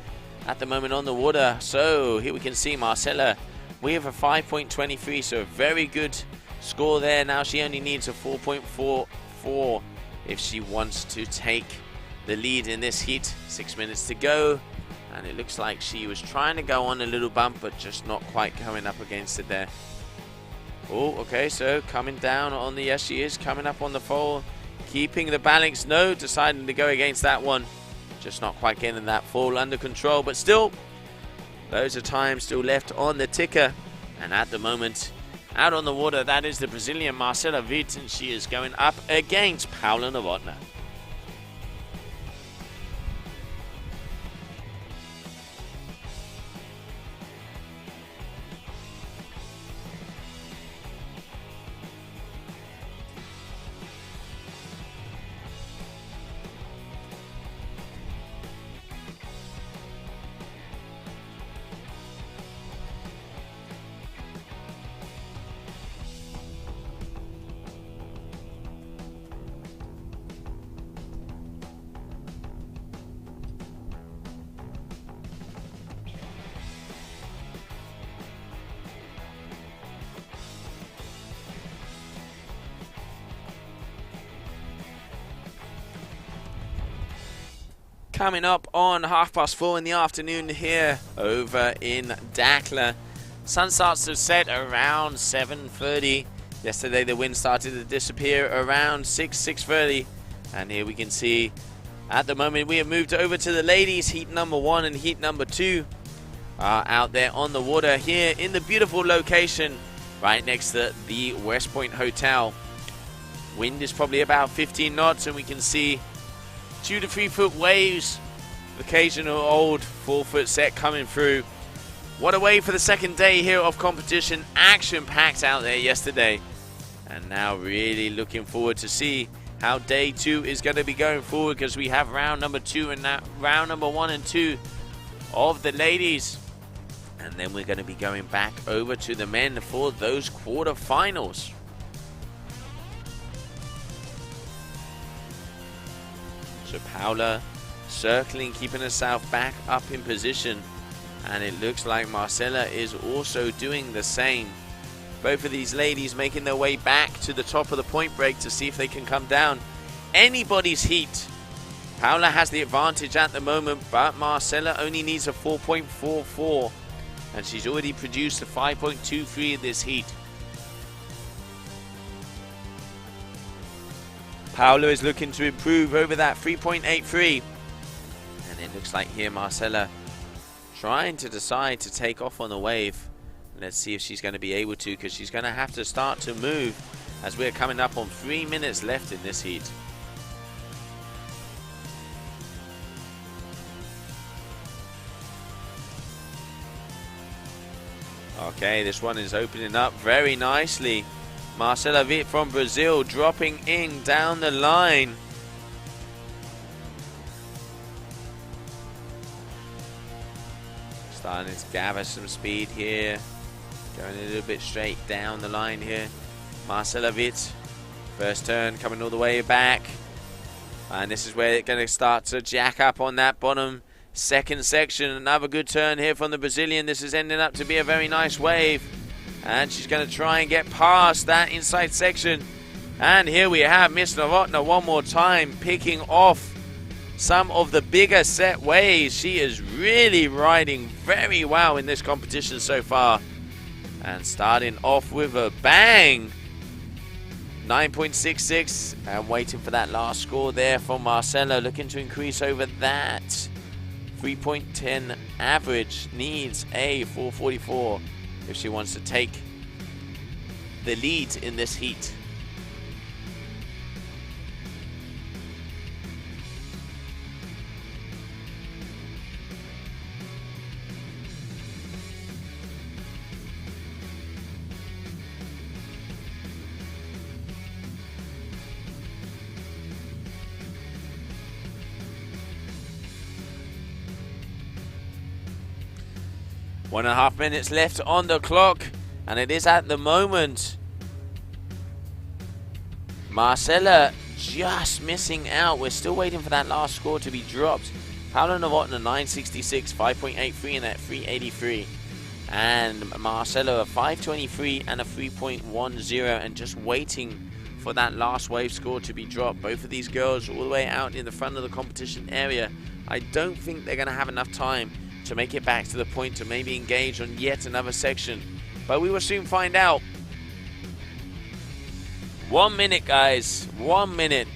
at the moment on the water? So here we can see Marcella. We have a 5.23, so a very good score there. Now she only needs a 4.44 if she wants to take the lead in this heat. 6 minutes to go, and it looks like she was trying to go on a little bump, but just not quite coming up against it there. Oh, okay, so coming down on the, yes, she is coming up on the fall, keeping the balance. No, deciding to go against that one. Just not quite getting that fall under control, but still, loads of time still left on the ticker. And at the moment, out on the water, that is the Brazilian Marcella Witt, and she is going up against Paula Novotna. Coming up on 4:30 in the afternoon here over in Dakar. Sun starts to set around 7:30. Yesterday the wind started to disappear around 6:30. And here we can see at the moment we have moved over to the ladies. Heat number 1 and heat number 2 are out there on the water here in the beautiful location right next to the West Point Hotel. Wind is probably about 15 knots, and we can see 2 to 3 foot waves, occasional old 4 foot set coming through. What a wave for the second day here of competition. Action packed out there yesterday, and now really looking forward to see how day 2 is going to be going forward, because we have round number 2 and now round number 1 and 2 of the ladies, and then we're going to be going back over to the men for those quarterfinals. So Paula circling, keeping herself back up in position. And it looks like Marcella is also doing the same. Both of these ladies making their way back to the top of the point break to see if they can come down. Anybody's heat. Paula has the advantage at the moment, but Marcella only needs a 4.44 and she's already produced a 5.23 in this heat. Paula is looking to improve over that 3.83. And it looks like here Marcella trying to decide to take off on the wave. Let's see if she's going to be able to, because she's going to have to start to move as we're coming up on 3 minutes left in this heat. Okay, this one is opening up very nicely. Marcela Witt from Brazil dropping in down the line. Starting to gather some speed here. Going a little bit straight down the line here. Marcela Witt, first turn coming all the way back. And this is where it's going to start to jack up on that bottom second section. Another good turn here from the Brazilian. This is ending up to be a very nice wave. And she's going to try and get past that inside section. And here we have Miss Novotna one more time picking off some of the bigger set waves. She is really riding very well in this competition so far. And starting off with a bang. 9.66. And waiting for that last score there from Marcela. Looking to increase over that. 3.10 average. Needs a 444 if she wants to take the lead in this heat. One and a half minutes left on the clock, and it is at the moment Marcela just missing out. We're still waiting for that last score to be dropped. Paula Novotna 966, 5.83 and at 383. And Marcela a 523 and a 3.10, and just waiting for that last wave score to be dropped. Both of these girls all the way out in the front of the competition area. I don't think they're going to have enough time to make it back to the point to maybe engage on yet another section. But we will soon find out. 1 minute, guys. 1 minute.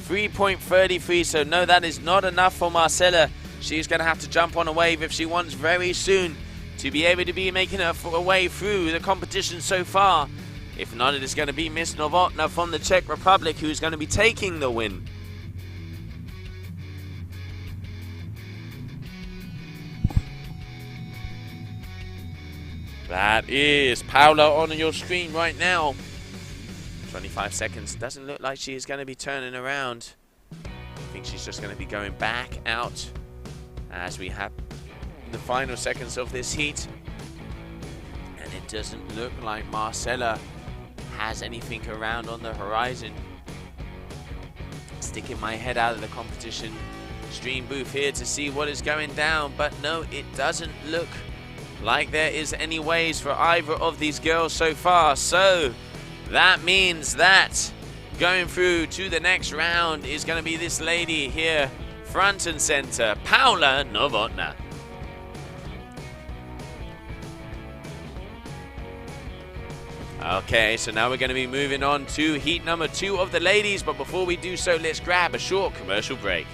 3.33. So no, that is not enough for Marcela. She's going to have to jump on a wave if she wants very soon to be able to be making her way through the competition so far. If not, it is going to be Miss Novotna from the Czech Republic who's going to be taking the win. That is Paula on your screen right now. 25 seconds. Doesn't look like she is going to be turning around. I think she's just going to be going back out as we have the final seconds of this heat. And it doesn't look like Marcela has anything around on the horizon. Sticking my head out of the competition stream booth here to see what is going down. But no, it doesn't look like there is any ways for either of these girls so far. So that means that going through to the next round is going to be this lady here, front and center, Paula Novotna. Okay, so now we're going to be moving on to heat number 2 of the ladies. But before we do so, let's grab a short commercial break.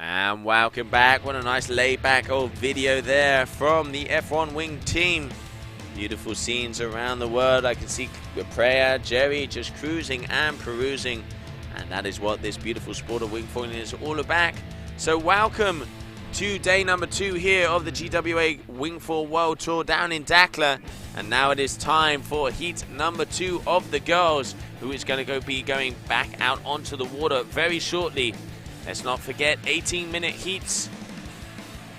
And welcome back. What a nice laid back old video there from the F1 Wing team. Beautiful scenes around the world. I can see Prayer, Jerry just cruising and perusing And that is what this beautiful sport of wingfoiling is all about. So welcome to day number 2 here of the GWA Wingfoil World Tour down in Dakar. And now it is time for heat number 2 of the girls, who is going to be going back out onto the water very shortly. Let's not forget 18-minute heats,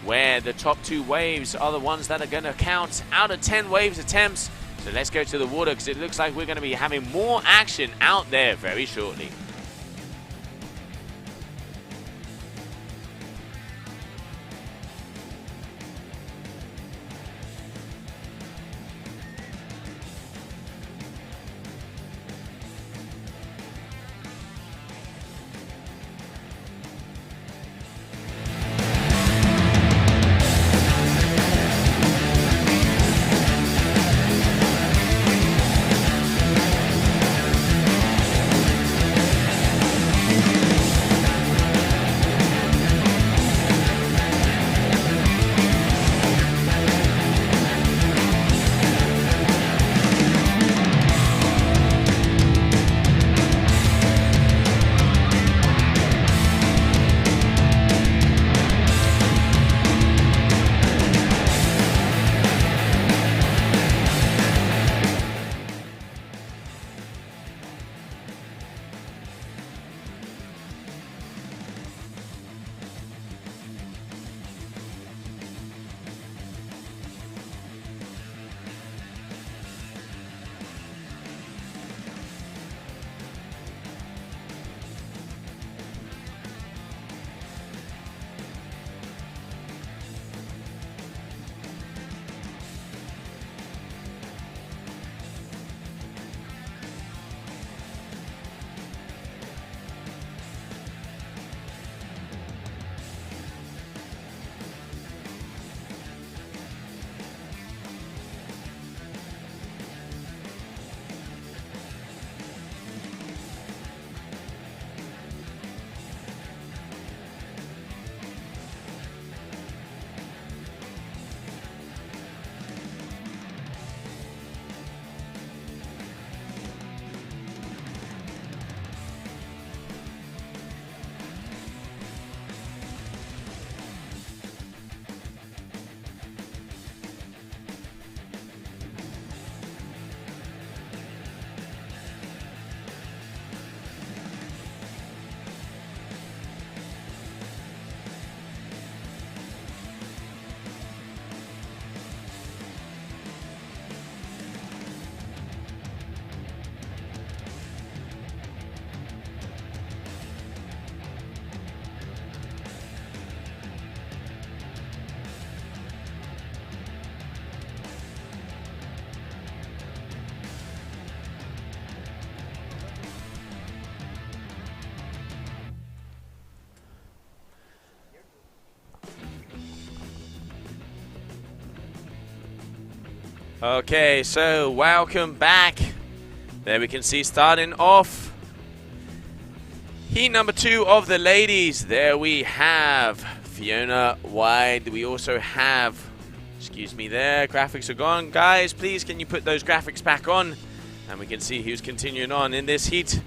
where the top 2 waves are the ones that are going to count out of 10 waves attempts. So let's go to the water, because it looks like we're going to be having more action out there very shortly. Okay, so welcome back. There we can see starting off heat number 2 of the ladies. There we have Fiona, Wyde. We also have, excuse me there, graphics are gone. Guys, please can you put those graphics back on? And we can see who's continuing on in this heat.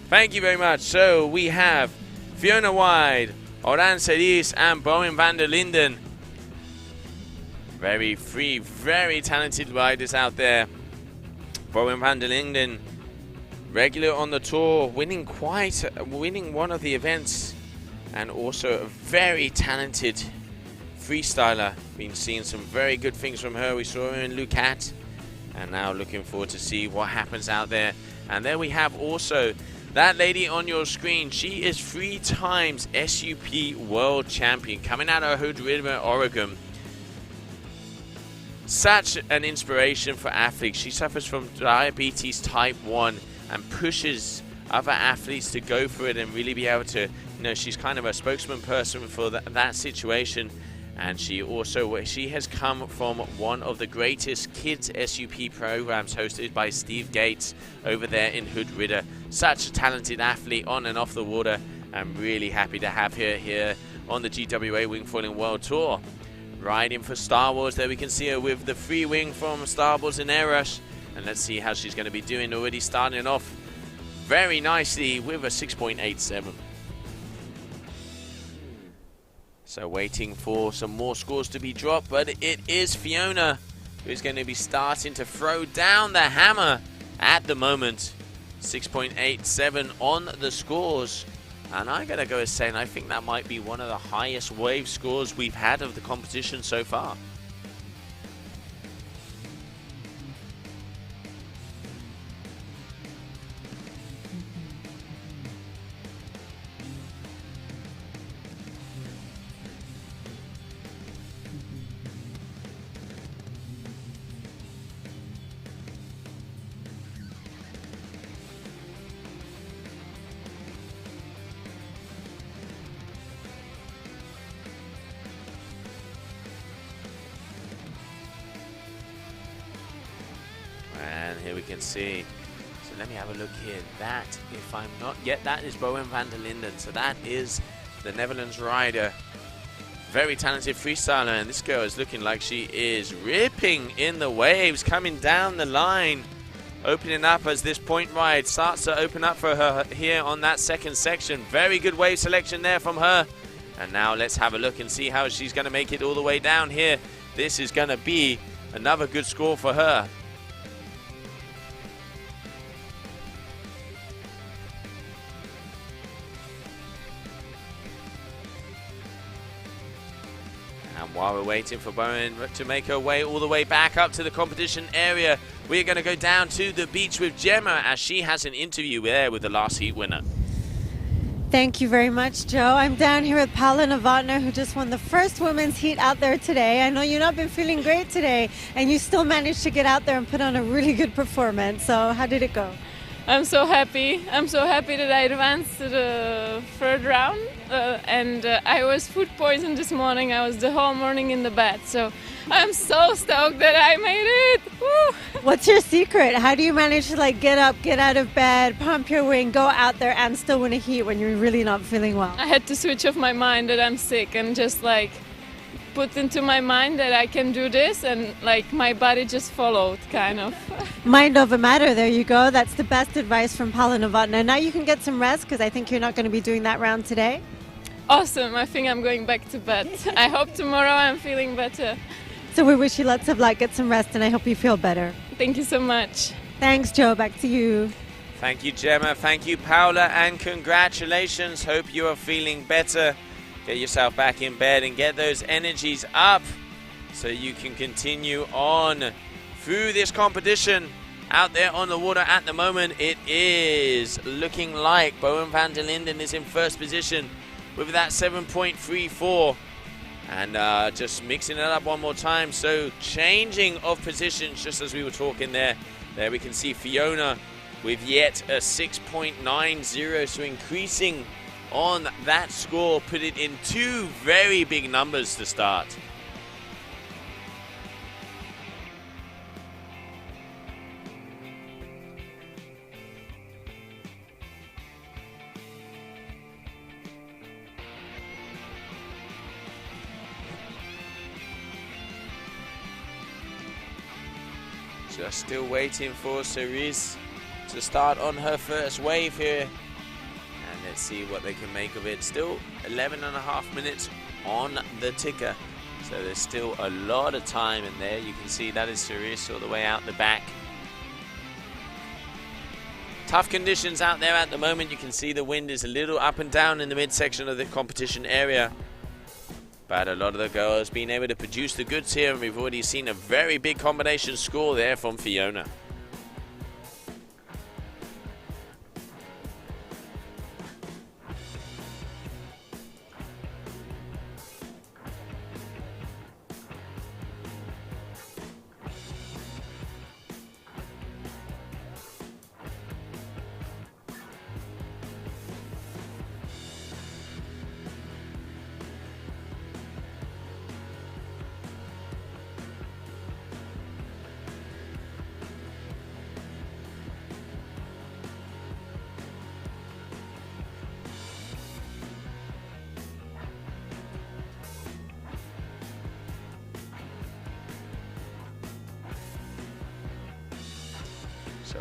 Thank you very much. So we have Fiona, Wyde, Orane, Cerise, and Bowien, Vander, Linden. Very free, very talented riders out there. Bowien, Vander, Linden, regular on the tour, winning one of the events, and also a very talented freestyler. Been seeing some very good things from her. We saw her in Lucat, and now looking forward to see what happens out there. And there we have also that lady on your screen. She is 3 times SUP World Champion, coming out of Hood River, Oregon. Such an inspiration for athletes. She suffers from diabetes type 1 and pushes other athletes to go for it and really be able to, you know, she's kind of a spokesman person for that situation. And she has come from one of the greatest kids SUP programs hosted by Steve Gates over there in Hood River. Such a talented athlete on and off the water. I'm really happy to have her here on the GWA Wingfoiling World Tour. Riding for Star Wars, there we can see her with the free wing from Star Wars in Air Rush. And let's see how she's going to be doing. Already starting off very nicely with a 6.87. So waiting for some more scores to be dropped, but it is Fiona who's going to be starting to throw down the hammer at the moment. 6.87 on the scores. And I'm going to go as saying I think that might be one of the highest wave scores we've had of the competition so far. And here we can see, so let me have a look here. That, if I'm not yet, that is Bowien van der Linden. So that is the Netherlands rider. Very talented freestyler, and this girl is looking like she is ripping in the waves, coming down the line, opening up as this point ride starts to open up for her here on that second section. Very good wave selection there from her. And now let's have a look and see how she's going to make it all the way down here. This is going to be another good score for her. And while we're waiting for Bowien to make her way all the way back up to the competition area, we're going to go down to the beach with Gemma as she has an interview there with the last heat winner. Thank you very much, Joe. I'm down here with Paula Novotna, who just won the first women's heat out there today. I know you've not been feeling great today, and you still managed to get out there and put on a really good performance. So how did it go? I'm so happy. I'm so happy that I advanced to the third round. I was food poisoned this morning. I was the whole morning in the bed. So I'm so stoked that I made it. Woo! What's your secret? How do you manage to get up, get out of bed, pump your wing, go out there and still win a heat when you're really not feeling well? I had to switch off my mind that I'm sick and just put into my mind that I can do this, and my body just followed, kind of. Mind over matter, there you go. That's the best advice from Paula Novotna. Now you can get some rest, because I think you're not going to be doing that round today. Awesome, I think I'm going back to bed. I hope tomorrow I'm feeling better. So we wish you lots of luck, get some rest, and I hope you feel better. Thank you so much. Thanks, Joe, back to you. Thank you, Gemma. Thank you, Paula, and congratulations. Hope you are feeling better. Get yourself back in bed and get those energies up so you can continue on through this competition. Out there on the water at the moment, it is looking like Bowien van der Linden is in first position with that 7.34. And just mixing it up one more time. So changing of positions just as we were talking there. There we can see Fiona with yet a 6.90. So increasing on that score, put it in two very big numbers to start. Just still waiting for Cerise to start on her first wave here. And let's see what they can make of it. Still 11.5 minutes on the ticker. So there's still a lot of time in there. You can see that is Cerise all the way out the back. Tough conditions out there at the moment. You can see the wind is a little up and down in the midsection of the competition area. But a lot of the girls being able to produce the goods here, and we've already seen a very big combination score there from Fiona.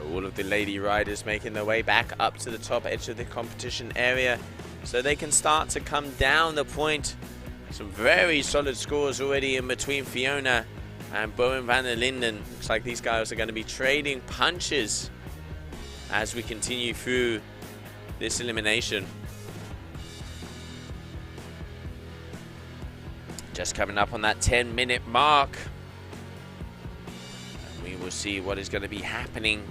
all of the lady riders making their way back up to the top edge of the competition area so they can start to come down the point. Some very solid scores already in between Fiona and Bowien van der Linden. Looks like these guys are going to be trading punches as we continue through this elimination. Just coming up on that 10-minute mark. And we will see what is going to be happening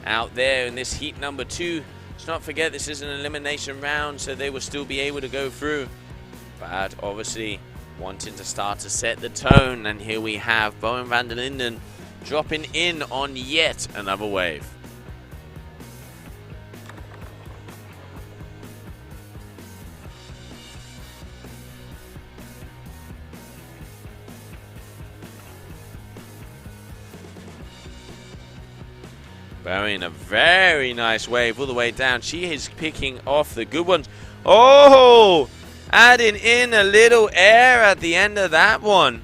out there in this heat number 2. Let's not forget this is an elimination round, so they will still be able to go through. But obviously wanting to start to set the tone. And here we have Bowien van der Linden dropping in on yet another wave. Bowien, a very nice wave all the way down. She is picking off the good ones. Oh! Adding in a little air at the end of that one.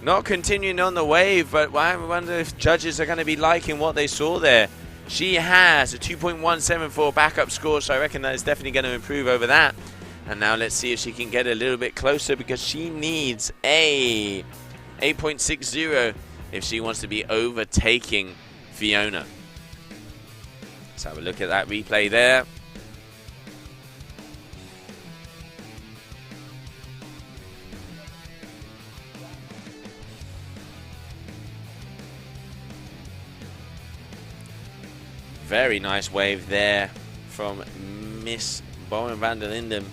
Not continuing on the wave, but I wonder if judges are going to be liking what they saw there. She has a 2.174 backup score, so I reckon that is definitely going to improve over that. And now let's see if she can get a little bit closer, because she needs a 8.60 if she wants to be overtaking Fiona. Let's have a look at that replay there. Very nice wave there from Miss Bowien van der Linden.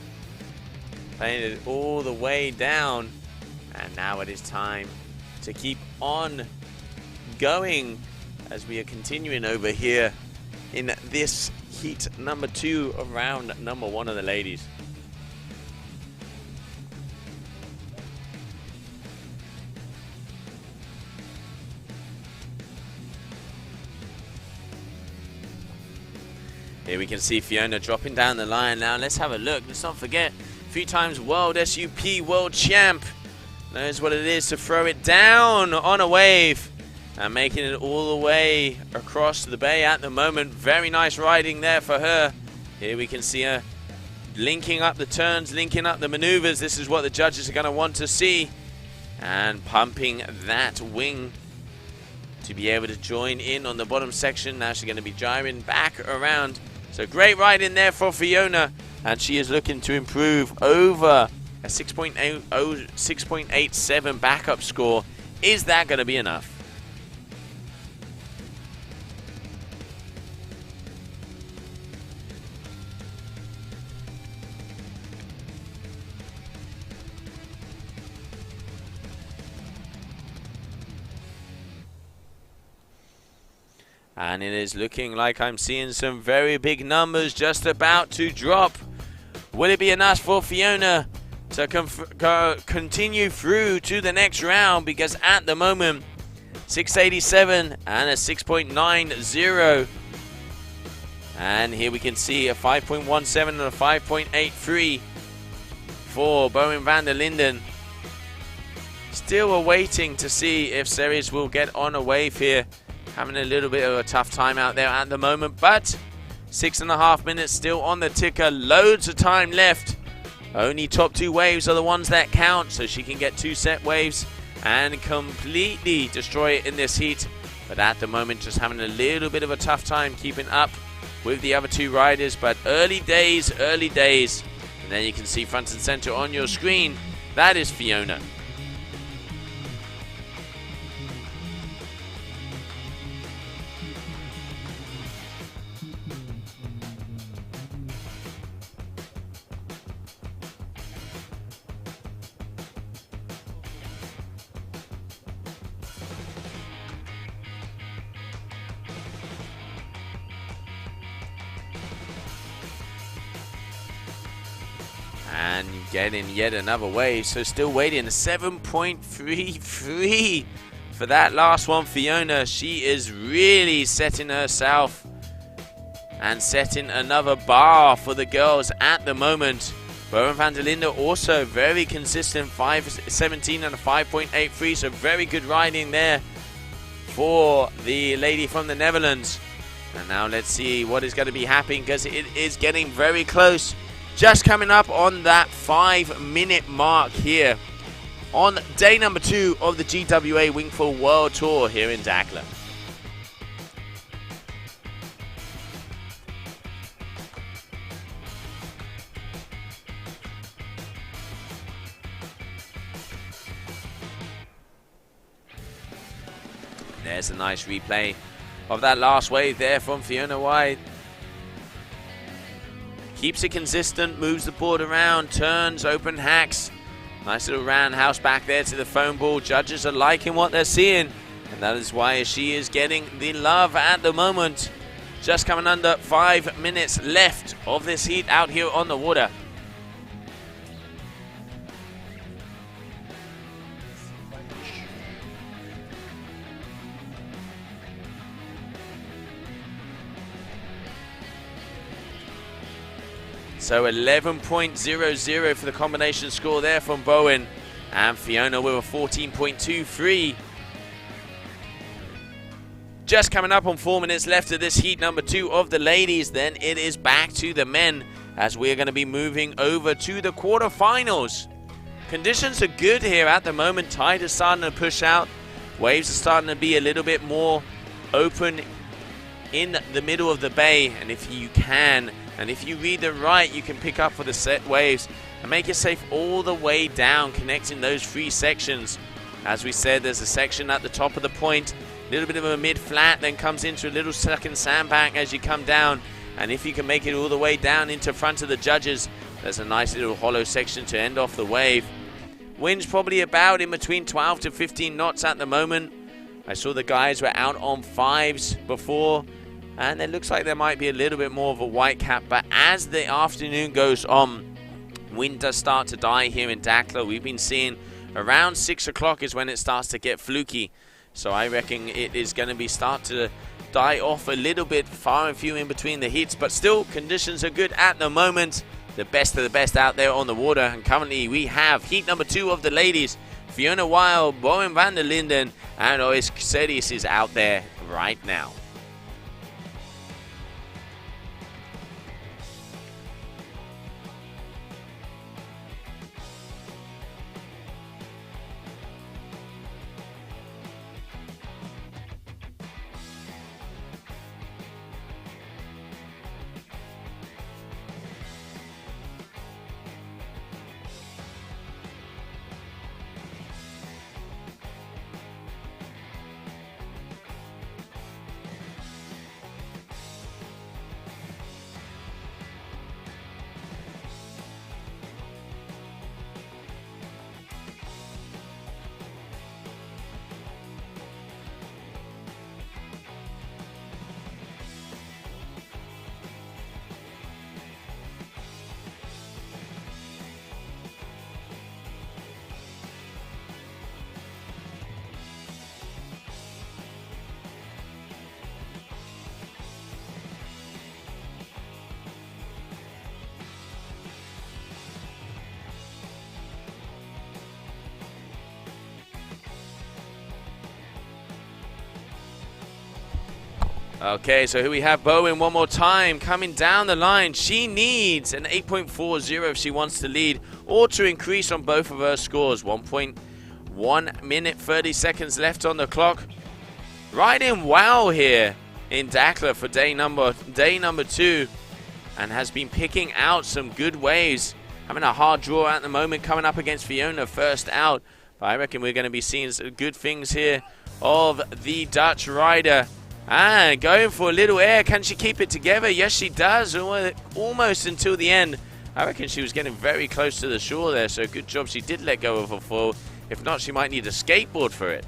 Playing it all the way down. And now it is time to keep on going as we are continuing over here in this heat number 2 of round number 1 of the ladies. Here we can see Fiona dropping down the line now. Let's have a look. Let's not forget, 3 times world SUP world champ knows what it is to throw it down on a wave and making it all the way across the bay at the moment. Very nice riding there for her. Here we can see her linking up the turns, linking up the maneuvers. This is what the judges are going to want to see. And pumping that wing to be able to join in on the bottom section. Now she's going to be gyring back around. So great ride in there for Fiona, and she is looking to improve over a 6.87 backup score. Is that going to be enough? And it is looking like I'm seeing some very big numbers just about to drop. Will it be enough for Fiona to continue through to the next round? Because at the moment, 687 and a 6.90. And here we can see a 5.17 and a 5.83 for Bowien van der Linden. Still awaiting to see if Cerise will get on a wave here. Having a little bit of a tough time out there at the moment, but 6.5 minutes still on the ticker. Loads of time left. Only top 2 waves are the ones that count, so she can get 2 set waves and completely destroy it in this heat. But at the moment, just having a little bit of a tough time keeping up with the other 2 riders. But early days, early days. And then you can see front and center on your screen. That is Fiona. And getting yet another wave, so still waiting. 7.33 for that last one. Fiona, she is really setting herself and setting another bar for the girls at the moment. Bowien van der Linden also very consistent, 5.17 and a 5.83, so very good riding there for the lady from the Netherlands. And now let's see what is going to be happening, because it is getting very close. Just coming up on that 5-minute mark here on day number 2 of the GWA Wingfoil World Tour here in Dakar. There's a nice replay of that last wave there from Fiona Wyde. Keeps it consistent, moves the board around, turns, open hacks. Nice little roundhouse back there to the foam ball. Judges are liking what they're seeing, and that is why she is getting the love at the moment. Just coming under 5 minutes left of this heat out here on the water. So 11.00 for the combination score there from Bowien. And Fiona with a 14.23. Just coming up on 4 minutes left of this heat number 2 of the ladies. Then it is back to the men, as we're going to be moving over to the quarterfinals. Conditions are good here at the moment. Tide is starting to push out. Waves are starting to be a little bit more open in the middle of the bay. And if you can, and if you read them right, you can pick up for the set waves and make it safe all the way down, connecting those 3 sections. As we said, there's a section at the top of the point, a little bit of a mid-flat, then comes into a little second sandbank as you come down. And if you can make it all the way down into front of the judges, there's a nice little hollow section to end off the wave. Wind's probably about in between 12 to 15 knots at the moment. I saw the guys were out on 5s before, and it looks like there might be a little bit more of a white cap. But as the afternoon goes on, wind does start to die here in Dakar. We've been seeing around 6 o'clock is when it starts to get fluky. So I reckon it is going to be start to die off a little bit, far and few in between the hits. But still, conditions are good at the moment. The best of the best out there on the water. And currently we have heat number 2 of the ladies. Fiona Wyde, Bowien, Vander, Linden, and Cerise is out there right now. Okay, so here we have Bowien one more time coming down the line. She needs an 8.40 if she wants to lead or to increase on both of her scores. 1 minute 30 seconds left on the clock. Riding well here in Dakar for day number 2, and has been picking out some good waves. Having a hard draw at the moment, coming up against Fiona first out. But I reckon we're going to be seeing some good things here of the Dutch rider. And going for a little air. Can she keep it together? Yes, she does. Almost until the end. I reckon she was getting very close to the shore there. So good job she did let go of her foil. If not, she might need a skateboard for it.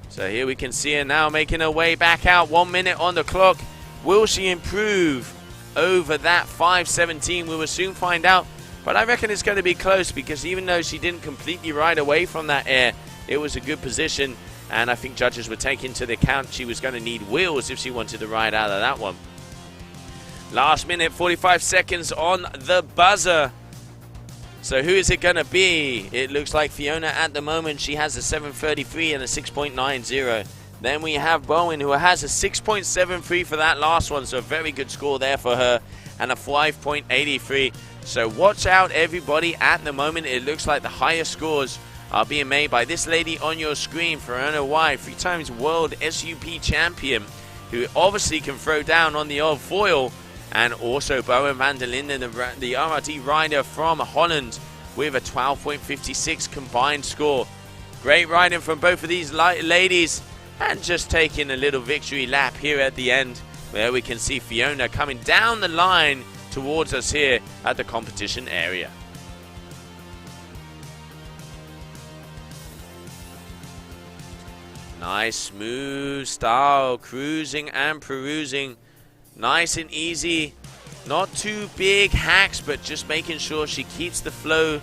So here we can see her now making her way back out. 1 minute on the clock. Will she improve over that 5:17? We will soon find out. But I reckon it's going to be close, because even though she didn't completely ride away from that air, it was a good position. And I think judges would take into the account she was going to need wheels if she wanted to ride out of that one. Last minute, 45 seconds on the buzzer. So who is it going to be? It looks like Fiona at the moment. She has a 7.33 and a 6.90. Then we have Bowien, who has a 6.73 for that last one, so a very good score there for her, and a 5.83. So watch out, everybody. At the moment, it looks like the highest scores are being made by this lady on your screen, Fernando Wyde, 3 times world SUP champion, who obviously can throw down on the old foil, and also Bowien van der Linden, the RRT rider from Holland, with a 12.56 combined score. Great riding from both of these ladies, and just taking a little victory lap here at the end, where we can see Fiona coming down the line towards us here at the competition area. Nice smooth style, cruising and perusing, nice and easy, not too big hacks, but just making sure she keeps the flow,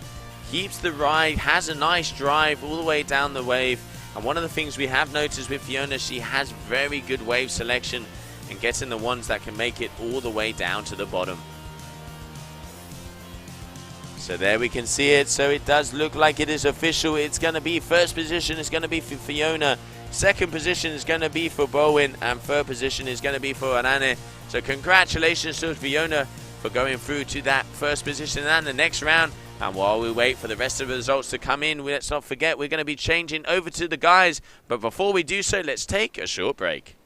keeps the ride, has a nice drive all the way down the wave. And one of the things we have noticed with Fiona, she has very good wave selection and getting the ones that can make it all the way down to the bottom. So there we can see it. So it does look like it is official. It's going to be first position is going to be for Fiona. Second position is going to be for Bowien. And third position is going to be for Orane. So congratulations to Fiona for going through to that first position and the next round. And while we wait for the rest of the results to come in, let's not forget we're going to be changing over to the guys. But before we do so, let's take a short break.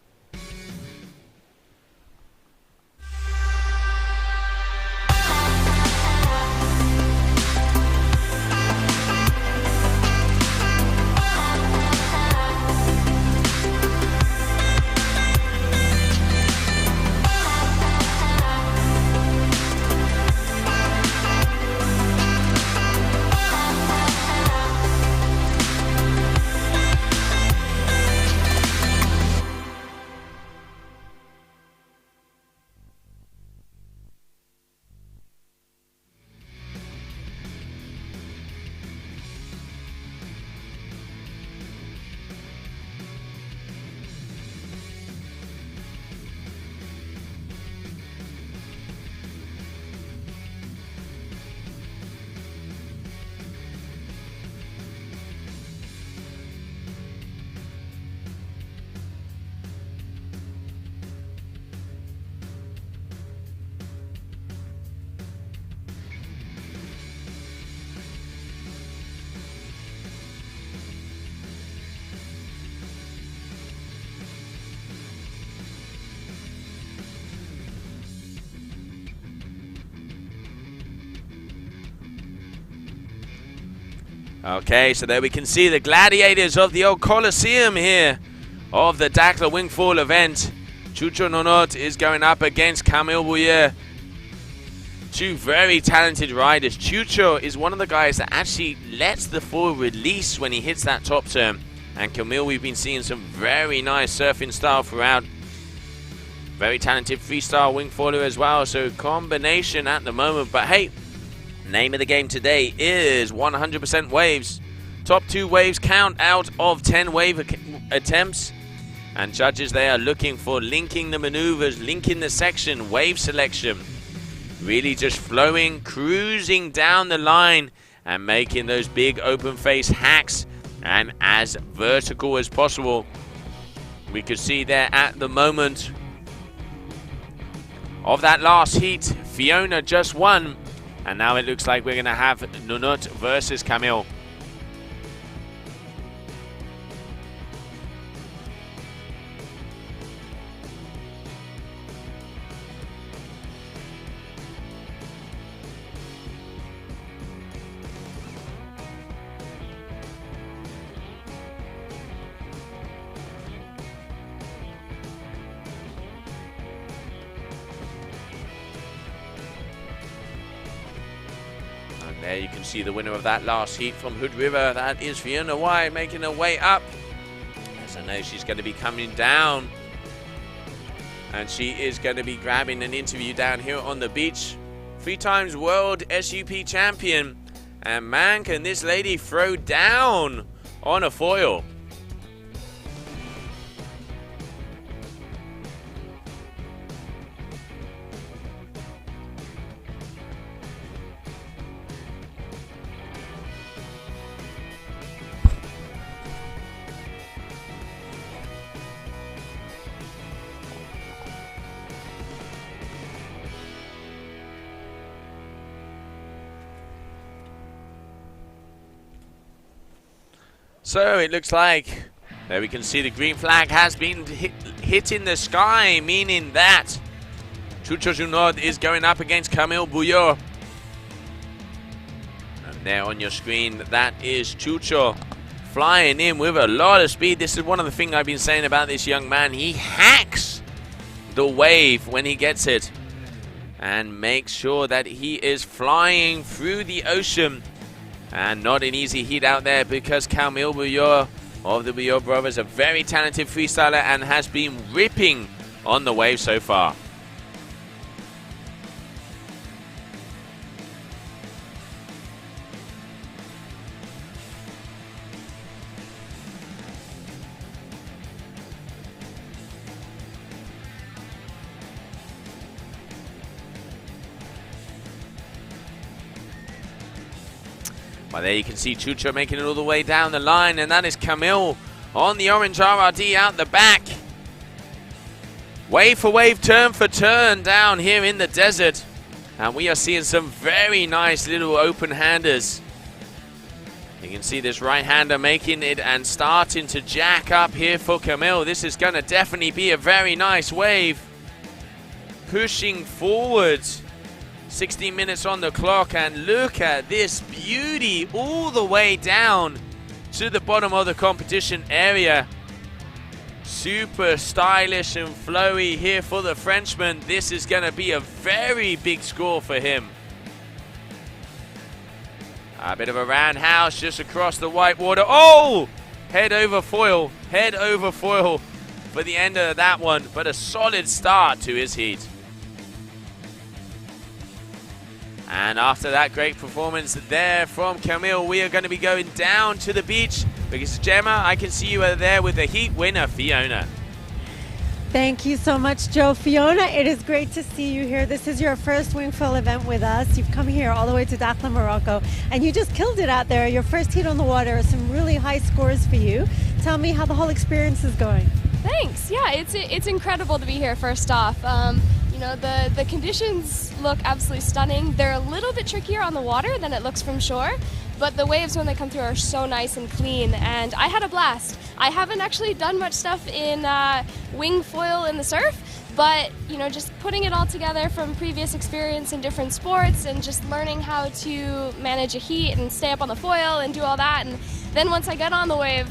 Okay, so there we can see the gladiators of the old Colosseum here of the Dakar Wingfoil event. Chucho Nonot is going up against Camille Bouyer. Two very talented riders. Chucho is one of the guys that actually lets the foil release when he hits that top turn. And Camille, we've been seeing some very nice surfing style throughout. Very talented freestyle wingfoiler as well. So combination at the moment. But hey, name of the game today is 100% waves. Top 2 waves count out of 10 wave attempts. And judges, they are looking for linking the maneuvers, linking the section, wave selection. Really just flowing, cruising down the line and making those big open face hacks and as vertical as possible. We could see there at the moment of that last heat, Fiona just won. And now it looks like we're going to have Nunut versus Camille. There you can see the winner of that last heat from Hood River. That is Fiona Wyde making her way up. As I know she's going to be coming down. And she is going to be grabbing an interview down here on the beach. 3 times world SUP champion. And man, can this lady throw down on a foil. So it looks like there we can see the green flag has been hit in the sky, meaning that Chucho Junod is going up against Camille Bouyer. And there on your screen, that is Chucho flying in with a lot of speed. This is one of the things I've been saying about this young man. He hacks the wave when he gets it and makes sure that he is flying through the ocean. And not an easy heat out there because Camille Bouyer of the Bouyer brothers, a very talented freestyler, and has been ripping on the wave so far. Well, there you can see Chucho making it all the way down the line, and that is Camille on the orange RRD out the back. Wave for wave, turn for turn down here in the desert. And we are seeing some very nice little open-handers. You can see this right-hander making it and starting to jack up here for Camille. This is going to definitely be a very nice wave. Pushing forward. 16 minutes on the clock, and look at this beauty all the way down to the bottom of the competition area. Super stylish and flowy here for the Frenchman. This is going to be a very big score for him. A bit of a roundhouse just across the white water. Oh! Head over foil for the end of that one, but a solid start to his heat. And after that great performance there from Camille, we are going to be going down to the beach because Gemma, I can see you are there with the heat winner, Fiona. Thank you so much, Joe. Fiona, it is great to see you here. This is your first Wingfoil event with us. You've come here all the way to Dakhla, Morocco, and you just killed it out there. Your first heat on the water, some really high scores for you. Tell me how the whole experience is going. Thanks. Yeah, it's incredible to be here, first off. You know, the conditions look absolutely stunning. They're a little bit trickier on the water than it looks from shore, but the waves when they come through are so nice and clean, and I had a blast. I haven't actually done much stuff in Wingfoil in the surf, but you know, just putting it all together from previous experience in different sports and just learning how to manage a heat and stay up on the foil and do all that, and then once I get on the wave,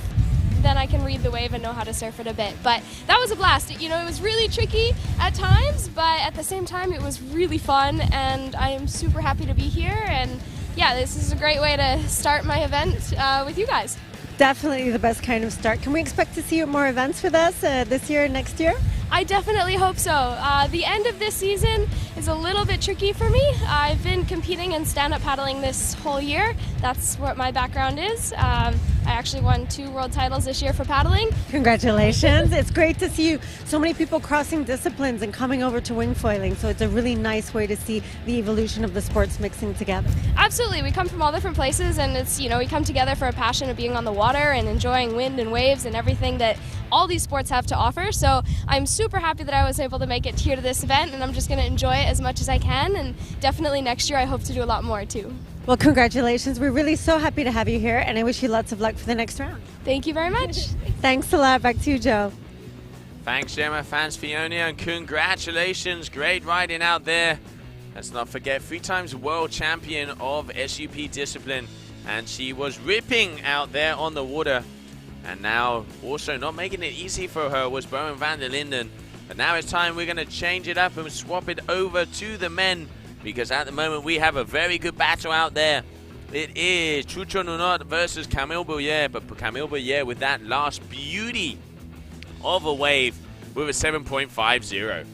then I can read the wave and know how to surf it a bit. But that was a blast. You know, it was really tricky at times, but at the same time, it was really fun, and I am super happy to be here. And yeah, this is a great way to start my event with you guys. Definitely the best kind of start. Can we expect to see you at more events with us this year and next year? I definitely hope so. The end of this season is a little bit tricky for me. I've been competing in stand-up paddling this whole year. That's what my background is. I actually won 2 world titles this year for paddling. Congratulations. It's great to see you. So many people crossing disciplines and coming over to wingfoiling. So it's a really nice way to see the evolution of the sports mixing together. Absolutely. We come from all different places, and it's, you know, we come together for a passion of being on the water and enjoying wind and waves and everything that all these sports have to offer. So I'm super happy that I was able to make it here to this event, and I'm just going to enjoy it as much as I can, and definitely next year I hope to do a lot more too. Well, congratulations. We're really so happy to have you here, and I wish you lots of luck for the next round. Thank you very much. Thanks a lot. Back to you, Joe. Thanks, Gemma. Thanks, Fiona, and congratulations. Great riding out there. Let's not forget, 3 times world champion of SUP discipline, and she was ripping out there on the water. And now, also not making it easy for her was Bowien Vander Linden. But now it's time we're going to change it up and swap it over to the men, because at the moment we have a very good battle out there. It is Chucho Nunot versus Camille Bouyer, but Camille Bouyer with that last beauty of a wave with a 7.50.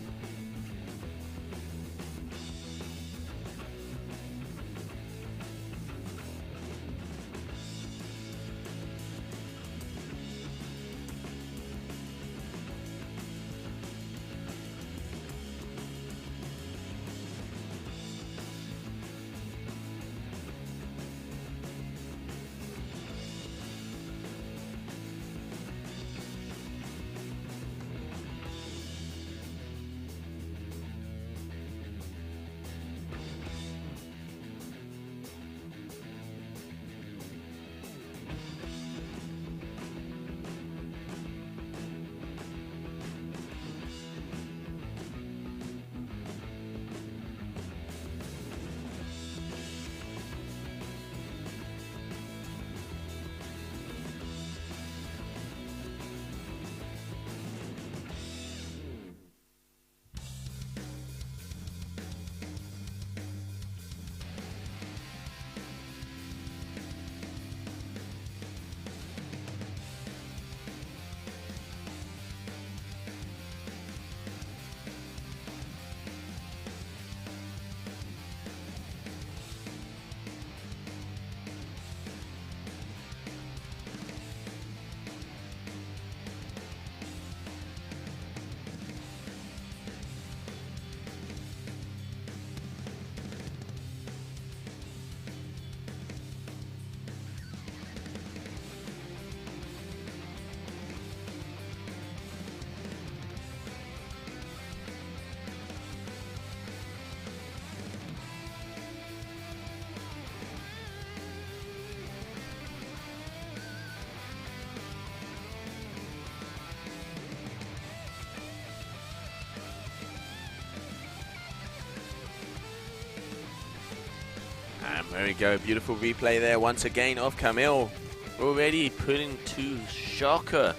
There we go, beautiful replay there once again of Camille. Already putting 2 shocker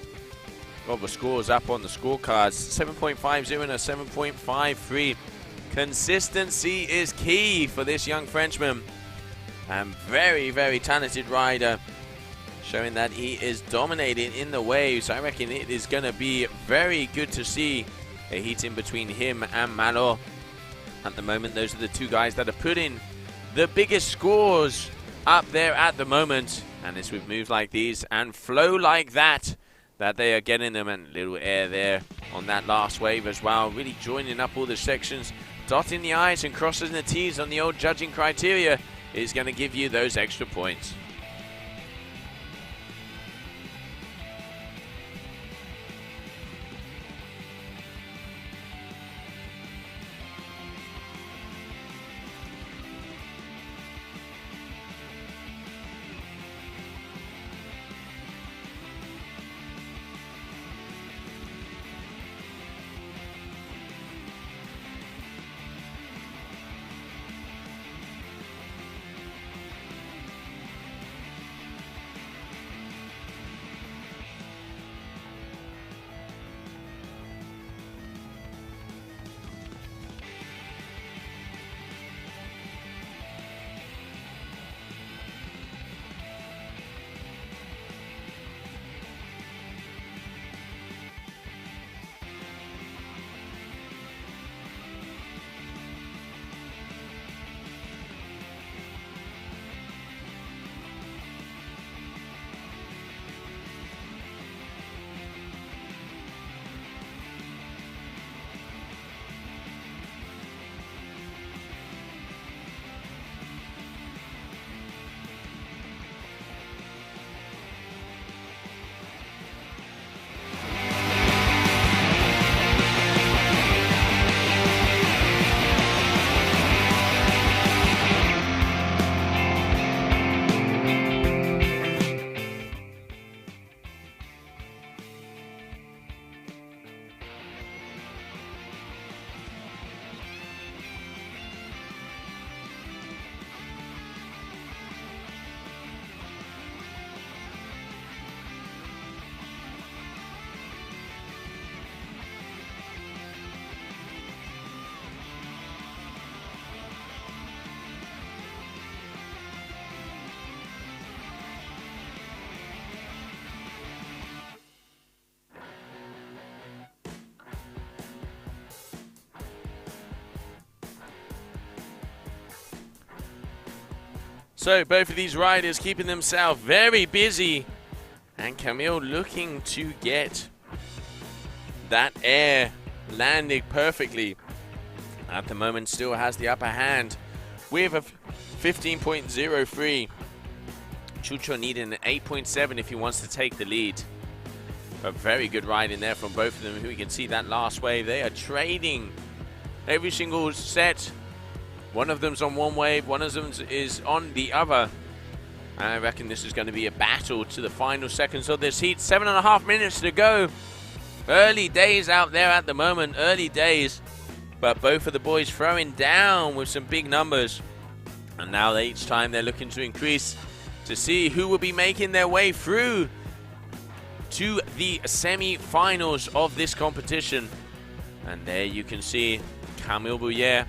of the scores up on the scorecards. 7.50 and a 7.53. Consistency is key for this young Frenchman. And very, very talented rider. Showing that he is dominating in the waves. I reckon it is going to be very good to see a heat in between him and Malo. At the moment, those are the 2 guys that are putting the biggest scores up there at the moment. And it's with moves like these and flow like that they are getting them. And little air there on that last wave as well. Really joining up all the sections. Dotting the I's and crossing the T's on the old judging criteria is going to give you those extra points. So both of these riders keeping themselves very busy. And Camille looking to get that air landing perfectly. At the moment still has the upper hand with a 15.03. Chucho needing an 8.7 if he wants to take the lead. A very good ride in there from both of them. Who we can see that last wave. They are trading every single set. One of them's on one wave, one of them is on the other. And I reckon this is going to be a battle to the final seconds of this heat. 7.5 minutes to go. Early days out there at the moment, early days. But both of the boys throwing down with some big numbers. And now each time they're looking to increase to see who will be making their way through to the semi-finals of this competition. And there you can see Camille Bouyer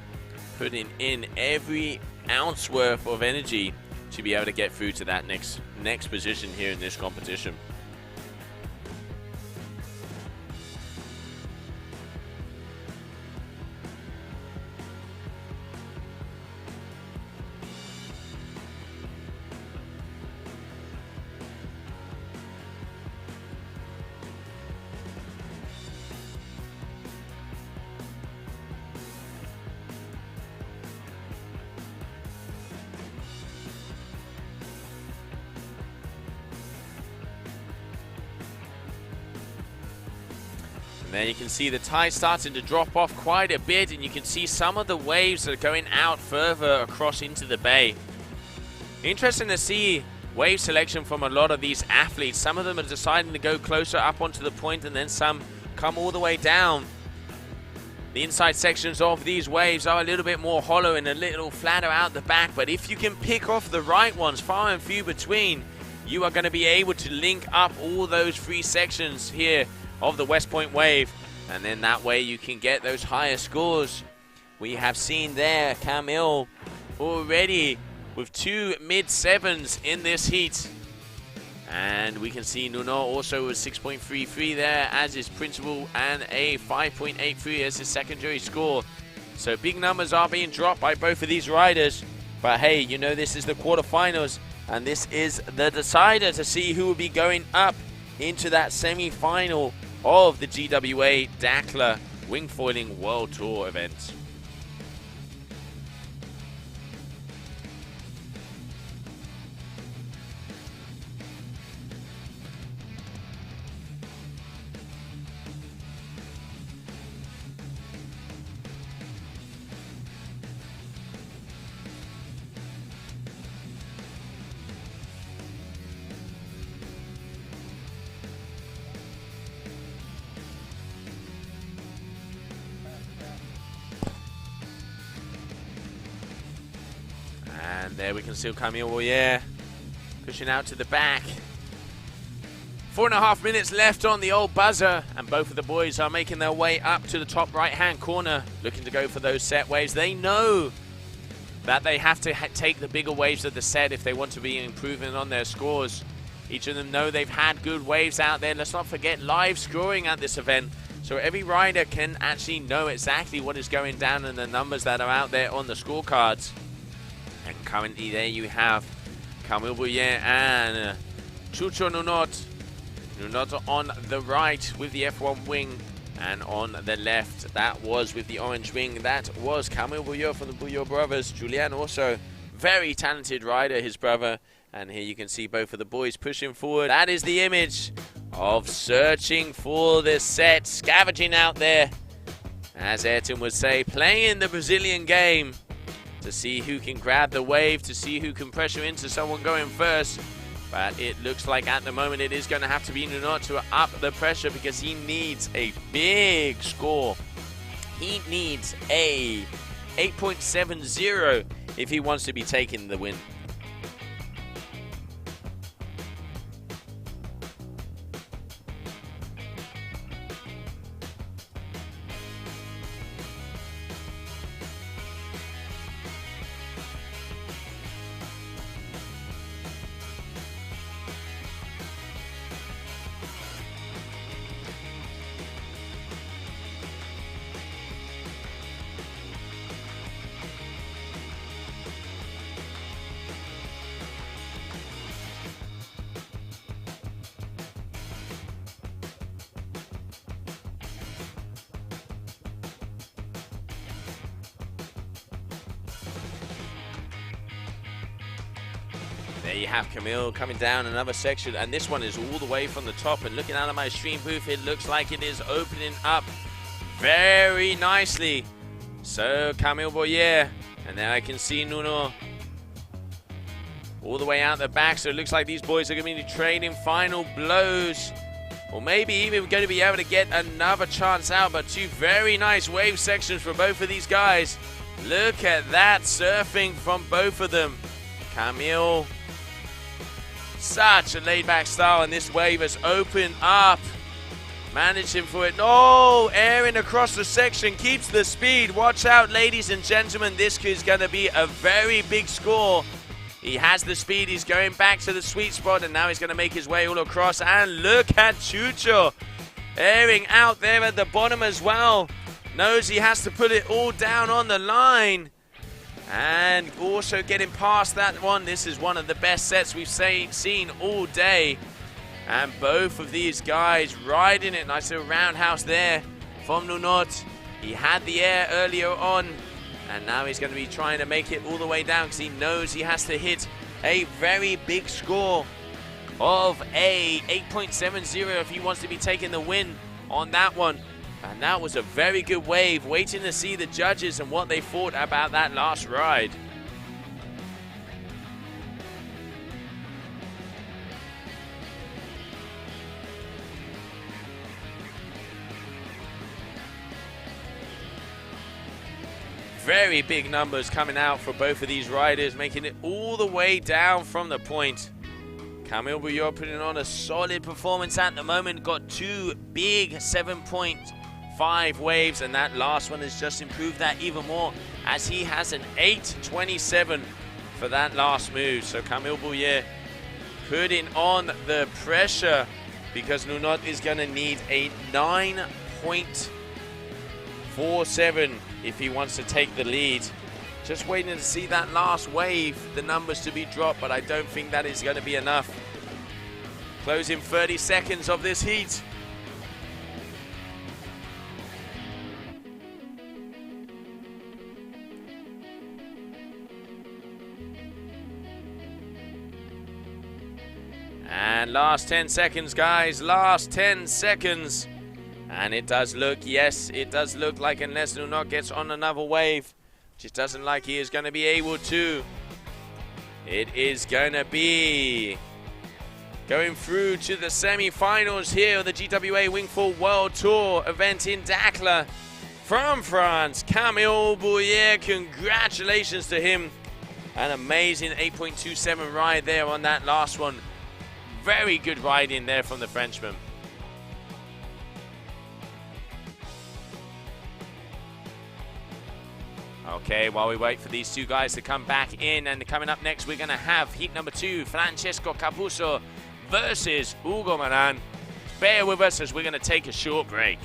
putting in every ounce worth of energy to be able to get through to that next position here in this competition. And there you can see the tide starting to drop off quite a bit, and you can see some of the waves that are going out further across into the bay. Interesting to see wave selection from a lot of these athletes. Some of them are deciding to go closer up onto the point, and then some come all the way down. The inside sections of these waves are a little bit more hollow and a little flatter out the back, but if you can pick off the right ones, far and few between, you are going to be able to link up all those three sections here of the West Point wave, and then that way you can get those higher scores. We have seen there Camille already with 2 mid-7s in this heat. And we can see Nuno also with 6.33 there as his principal and a 5.83 as his secondary score. So big numbers are being dropped by both of these riders. But hey, you know this is the quarterfinals and this is the decider to see who will be going up into that semi-final of the GWA Dakla Wingfoiling World Tour event. And there we can see Camille Bouyer pushing out to the back. 4.5 minutes left on the old buzzer, and both of the boys are making their way up to the top right-hand corner, looking to go for those set waves. They know that they have to take the bigger waves of the set if they want to be improving on their scores. Each of them know they've had good waves out there. Let's not forget live scoring at this event, so every rider can actually know exactly what is going down and the numbers that are out there on the scorecards. And currently there you have Camille Bouyer and Chucho Nunot. Nunot on the right with the F1 wing, and on the left, that was with the orange wing. That was Camille Bouyer from the Bouyer brothers. Julien also, very talented rider, his brother. And here you can see both of the boys pushing forward. That is the image of searching for the set, scavenging out there, as Ayrton would say, playing the Brazilian game to see who can grab the wave, to see who can pressure into someone going first. But it looks like at the moment it is going to have to be Nunot to up the pressure, because he needs a big score. He needs a 8.70 if he wants to be taking the win. There you have Camille coming down another section, and this one is all the way from the top. And looking out of my stream booth, it looks like it is opening up very nicely. So Camille Bouyer, and then I can see Nuno all the way out the back. So it looks like these boys are going to be trading final blows, or maybe even going to be able to get another chance out. But two very nice wave sections for both of these guys. Look at that surfing from both of them. Camille, such a laid-back style, and this wave has opened up. Managing for it. Oh, airing across the section, keeps the speed. Watch out, ladies and gentlemen. This is going to be a very big score. He has the speed. He's going back to the sweet spot, and now he's going to make his way all across. And look at Chucho airing out there at the bottom as well. Knows he has to put it all down on the line. And also getting past that one. This is one of the best sets we've seen all day. And both of these guys riding it. Nice little roundhouse there from Nunot. He had the air earlier on, and now he's going to be trying to make it all the way down, because he knows he has to hit a very big score of a 8.70 if he wants to be taking the win on that one. And that was a very good wave. Waiting to see the judges and what they thought about that last ride. Very big numbers coming out for both of these riders, making it all the way down from the point. Camille Bouyer putting on a solid performance at the moment. Got 2 big 7.5 waves, and that last one has just improved that even more, as he has an 8.27 for that last move. So Camille Bouyer putting on the pressure, because Novotna is going to need a 9.47 if he wants to take the lead. Just waiting to see that last wave, the numbers to be dropped, but I don't think that is going to be enough. Closing 30 seconds of this heat. And last 10 seconds, guys. Last 10 seconds. And it does look, yes, it does look like unless Novotna gets on another wave, just doesn't like he is going to be able to. It is going to be going through to the semi-finals here of the GWA Wingfoil World Tour event in Dakar from France. Camille Bouyer, congratulations to him. An amazing 8.27 ride there on that last one. Very good riding there from the Frenchman. Okay, while we wait for these two guys to come back in, and coming up next, we're going to have heat number 2, Francesco Capuzzo versus Hugo Marin. Bear with us as we're going to take a short break.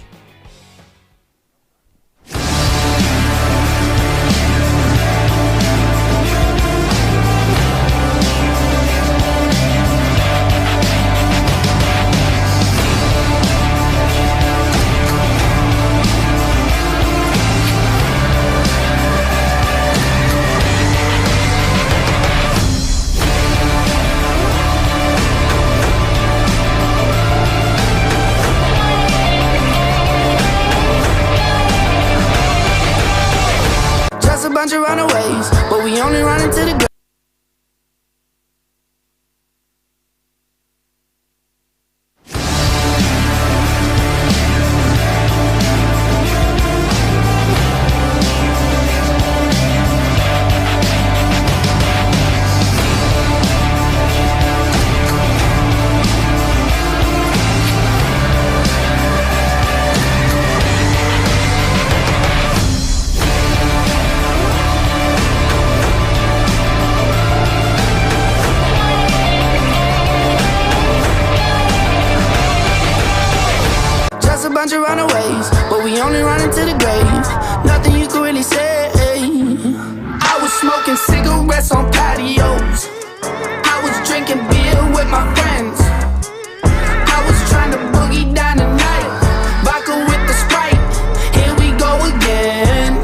Bunch of runaways, but we only run into the ground. Bunch of runaways, but we only run into the grave. Nothing you can really say. I was smoking cigarettes on patios. I was drinking beer with my friends. I was trying to boogie down the night. Vodka with the Sprite. Here we go again.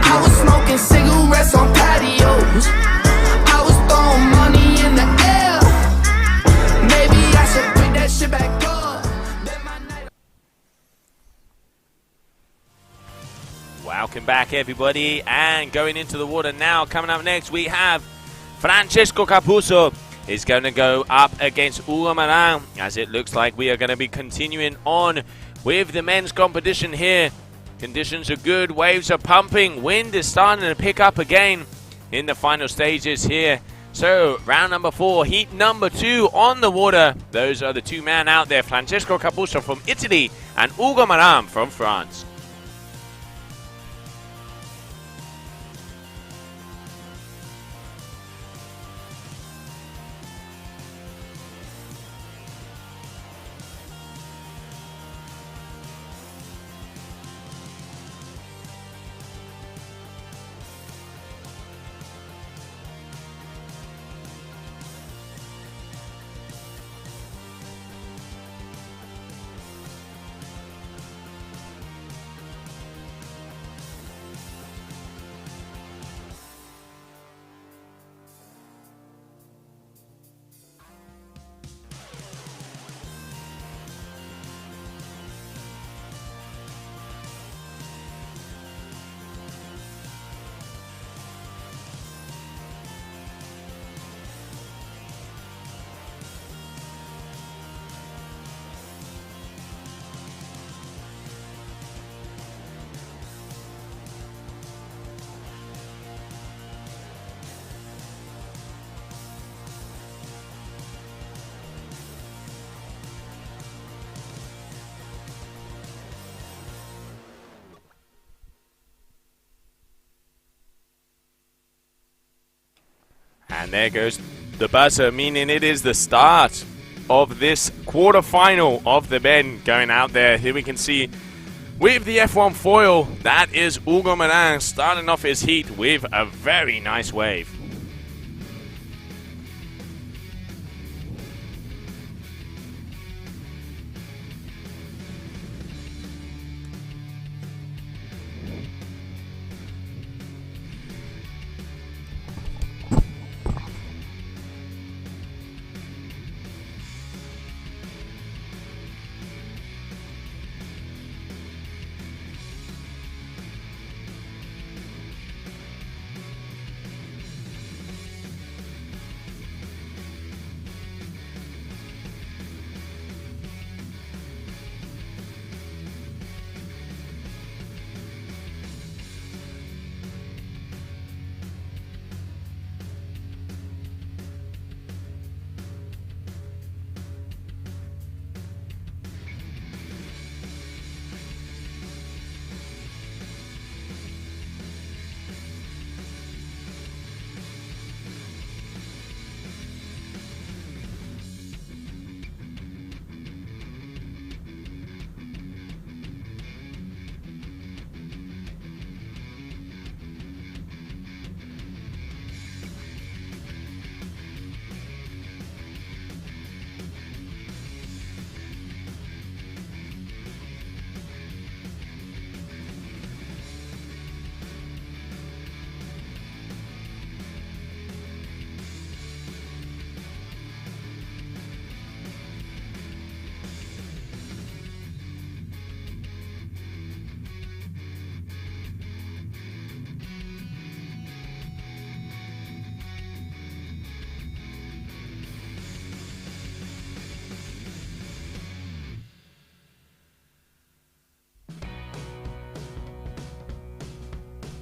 I was smoking cigarettes on patios. I was throwing money in the air. Maybe I should bring that shit back up. Welcome back, everybody, and going into the water now. Coming up next, we have Francesco Capuzzo is going to go up against Hugo Marin, as it looks like we are going to be continuing on with the men's competition here. Conditions are good, waves are pumping, wind is starting to pick up again in the final stages here. So, round number 4, heat number 2 on the water. Those are the two men out there, Francesco Capuzzo from Italy and Hugo Marin from France. And there goes the buzzer, meaning it is the start of this quarterfinal of the men going out there. Here we can see with the F1 foil, that is Hugo Marin starting off his heat with a very nice wave.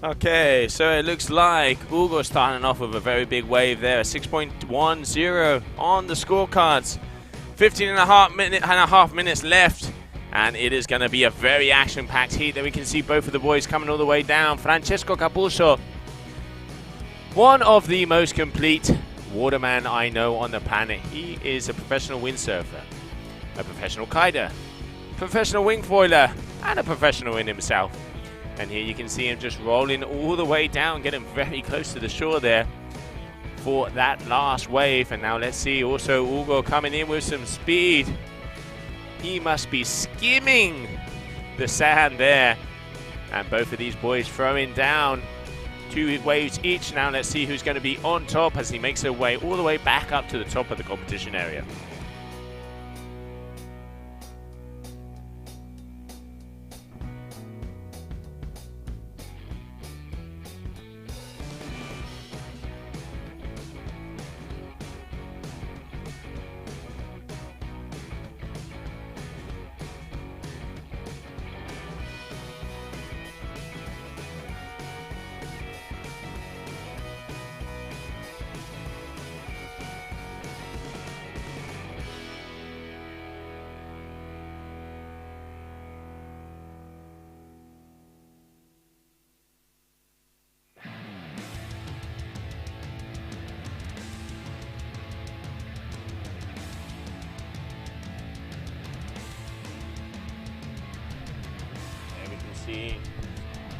Okay, so it looks like Hugo starting off with a very big wave there, 6.10 on the scorecards. 15 and a half minutes left, and it is going to be a very action-packed heat. There we can see both of the boys coming all the way down. Francesco Capuzzo, one of the most complete waterman I know on the planet. He is a professional windsurfer, a professional kiter, professional wingfoiler, and a professional in himself. And here you can see him just rolling all the way down, getting very close to the shore there for that last wave. And now let's see also Hugo coming in with some speed. He must be skimming the sand there. And both of these boys throwing down 2 waves each. Now let's see who's going to be on top as he makes their way all the way back up to the top of the competition area.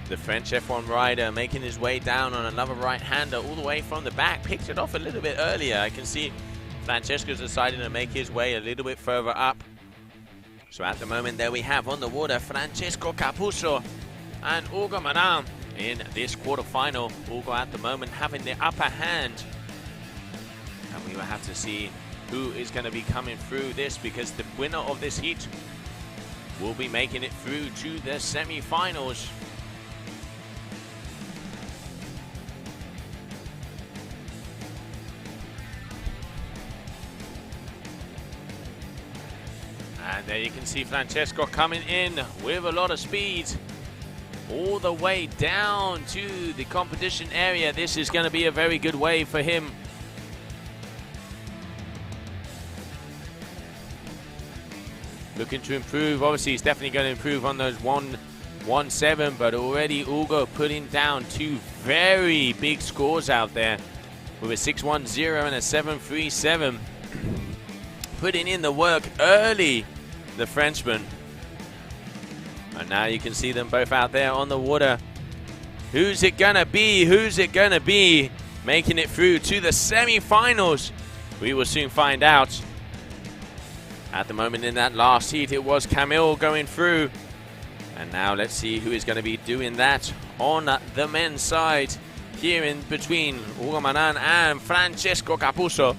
The French F1 rider making his way down on another right-hander all the way from the back. Picked it off a little bit earlier. I can see Francesco's deciding to make his way a little bit further up. So at the moment there we have on the water Francesco Capuzzo and Hugo Marin in this quarterfinal. Hugo at the moment having the upper hand. And we will have to see who is going to be coming through this, because the winner of this heat will be making it through to the semi-finals. And there you can see Francesco coming in with a lot of speed all the way down to the competition area. This is going to be a very good wave for him. Looking to improve. Obviously, he's definitely going to improve on those 1.17, but already Hugo putting down 2 very big scores out there with a 6.10 and a 7.37. Putting in the work early, the Frenchman. And now you can see them both out there on the water. Who's it gonna be? Who's it gonna be? Making it through to the semi-finals. We will soon find out. At the moment in that last heat, it was Camille going through. And now let's see who is going to be doing that on the men's side. Here in between Hugo Marin and Francesco Capuzzo.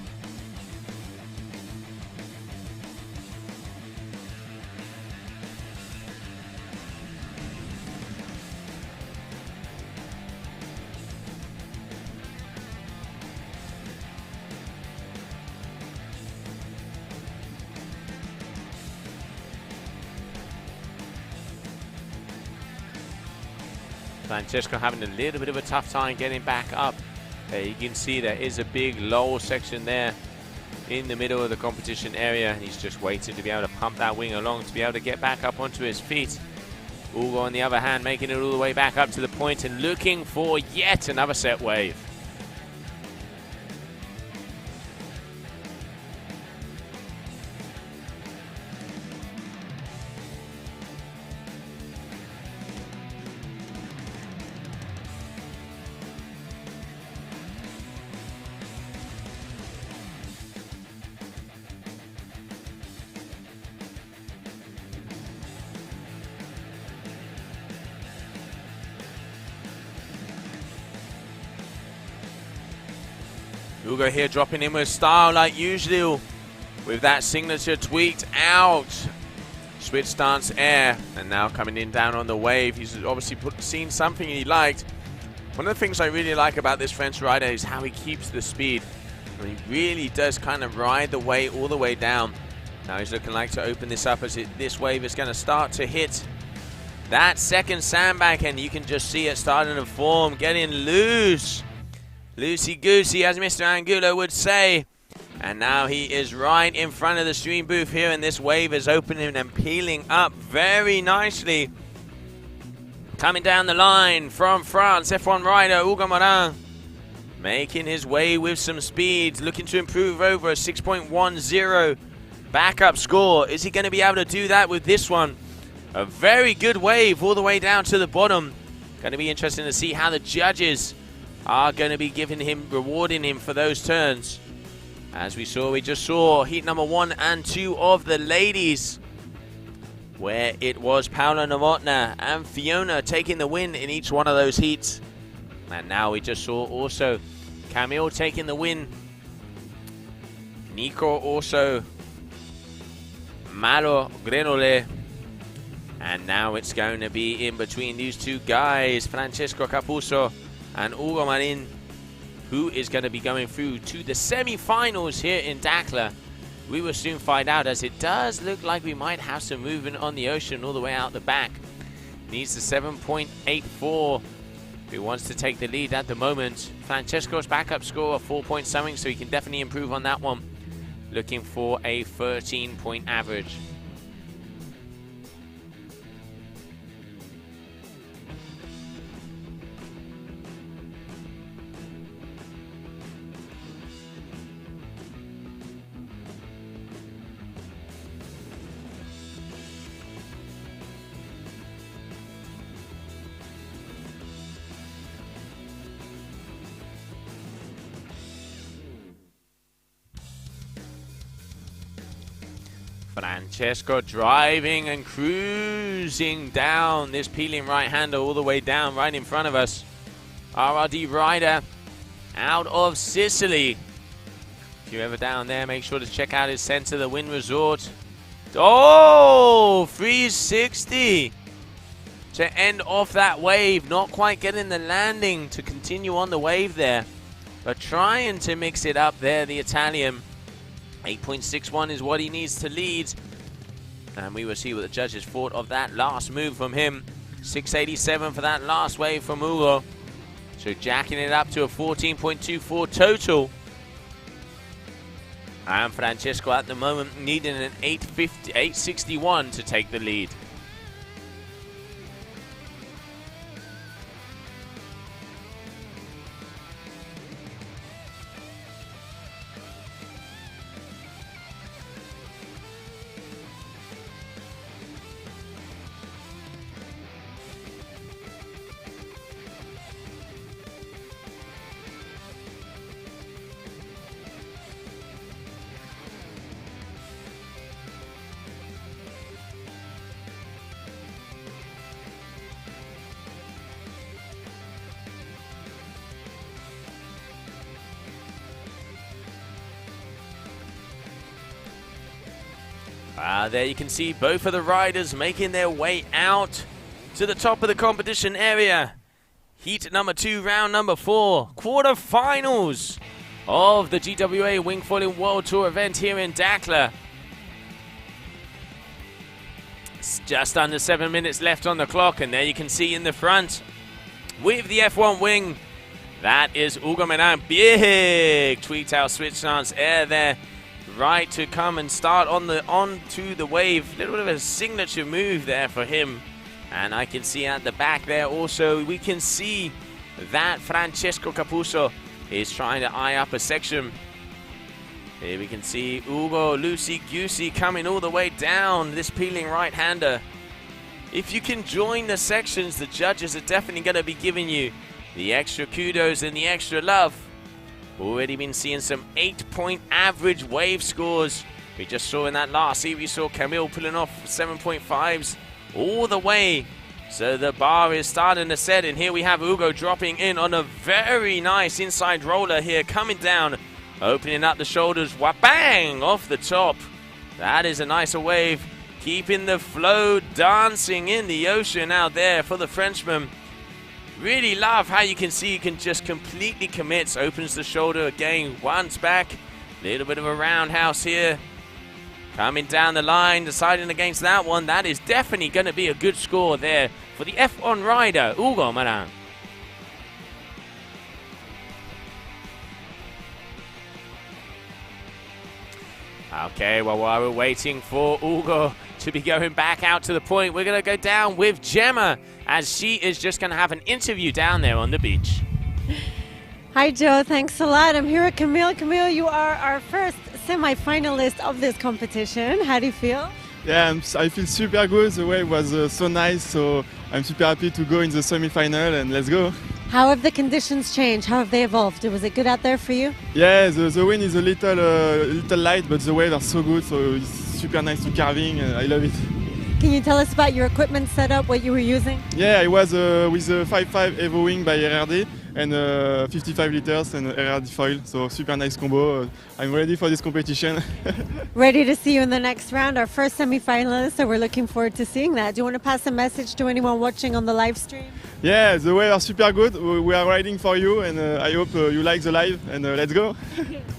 Francesco having a little bit of a tough time getting back up. You can see there is a big low section there in the middle of the competition area, and he's just waiting to be able to pump that wing along to be able to get back up onto his feet. Hugo, on the other hand, making it all the way back up to the point and looking for yet another set wave. Hugo here dropping in with style like usual, with that signature tweaked out. Switch stance air, and now coming in down on the wave. He's obviously seen something he liked. One of the things I really like about this French rider is how he keeps the speed. I mean, he really does kind of ride the wave all the way down. Now he's looking like to open this up as this wave is going to start to hit that second sandbank, and you can just see it starting to form, getting loose. Loosey-goosey, as Mr. Angulo would say. And now he is right in front of the stream booth here, and this wave is opening and peeling up very nicely. Coming down the line from France, F1 rider Hugo Marin, making his way with some speed, looking to improve over a 6.10 backup score. Is he going to be able to do that with this one? A very good wave all the way down to the bottom. Going to be interesting to see how the judges are going to be giving him, rewarding him for those turns. As we just saw heat number 1 and 2 of the ladies, where it was Paula, Novotna and Fiona taking the win in each one of those heats. And now we just saw also Camille taking the win. Nico also. Malo Grenole. And now it's going to be in between these two guys, Francesco Capuzzo and Hugo Marin, who is going to be going through to the semi-finals here in Dakar. We will soon find out, as it does look like we might have some movement on the ocean all the way out the back. Needs the 7.84. He wants to take the lead at the moment. Francesco's backup score of 4 point something, so he can definitely improve on that one. Looking for a 13-point average. Francesco driving and cruising down this peeling right-hander all the way down right in front of us. RRD rider out of Sicily. If you're ever down there, make sure to check out his Center the Wind Resort. Oh, 360 to end off that wave. Not quite getting the landing to continue on the wave there, but trying to mix it up there, the Italian. 8.61 is what he needs to lead. And we will see what the judges thought of that last move from him. 6.87 for that last wave from Hugo. So jacking it up to a 14.24 total. And Francesco at the moment needing an 8.61 to take the lead. There you can see both of the riders making their way out to the top of the competition area. Heat number 2, round number 4, quarterfinals of the GWA Wingfoiling World Tour event here in Dakar. It's just under 7 minutes left on the clock, and there you can see in the front with the F1 wing, that is Hugo Marin. Big tweaked out switch stance air there, right to come and start onto the wave. Little bit of a signature move there for him. And I can see at the back there also, we can see that Francesco Capuzzo is trying to eye up a section. Here we can see Hugo loosey-goosey coming all the way down, this peeling right-hander. If you can join the sections, the judges are definitely going to be giving you the extra kudos and the extra love. Already been seeing some 8-point average wave scores. We just saw in that last heat, we saw Camille pulling off 7.5s all the way. So the bar is starting to set, and here we have Hugo dropping in on a very nice inside roller here, coming down, opening up the shoulders, wha-bang, off the top. That is a nicer wave, keeping the flow dancing in the ocean out there for the Frenchman. Really love how you can see he can just completely commits, opens the shoulder again, once back, little bit of a roundhouse here. Coming down the line, deciding against that one. That is definitely going to be a good score there for the F1 rider, Hugo Marin. Okay, well, while we're waiting for Hugo to be going back out to the point, we're going to go down with Gemma, as she is just going to have an interview down there on the beach. Hi, Joe. Thanks a lot. I'm here with Camille. Camille, you are our first semi-finalist of this competition. How do you feel? Yeah, I feel super good. The wave was so nice, so I'm super happy to go in the semi-final, and let's go. How have the conditions changed? How have they evolved? Was it good out there for you? Yeah, the wind is a little light, but the waves are so good, so it's super nice to carving, and I love it. Can you tell us about your equipment setup, what you were using? Yeah, I was with a 5.5 Evo wing by RRD and 55 liters and RRD foil, so super nice combo. I'm ready for this competition. Ready to see you in the next round, our first semi-finalist, so we're looking forward to seeing that. Do you want to pass a message to anyone watching on the live stream? Yeah, the waves are super good. We are riding for you, and I hope you like the live, and let's go.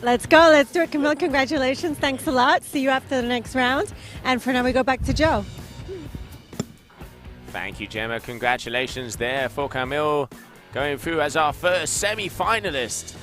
Let's go, let's do it. Camille, congratulations, thanks a lot. See you after the next round. And for now, we go back to Joe. Thank you, Gemma. Congratulations there for Camille, going through as our first semi-finalist.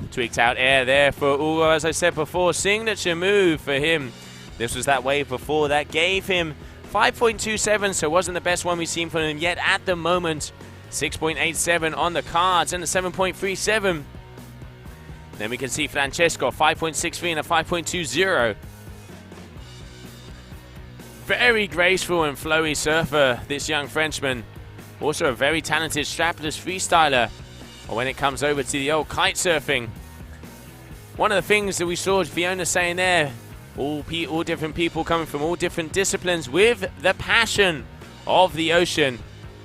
Tweaked out air there for Hugo, as I said before, signature move for him. This was that wave before that gave him 5.27, so it wasn't the best one we've seen from him yet at the moment. 6.87 on the cards and a 7.37. Then we can see Francesco, 5.63 and a 5.20. Very graceful and flowy surfer, this young Frenchman. Also a very talented strapless freestyler when it comes over to the old kite surfing. One of the things that we saw Fiona saying there, all different people coming from all different disciplines with the passion of the ocean.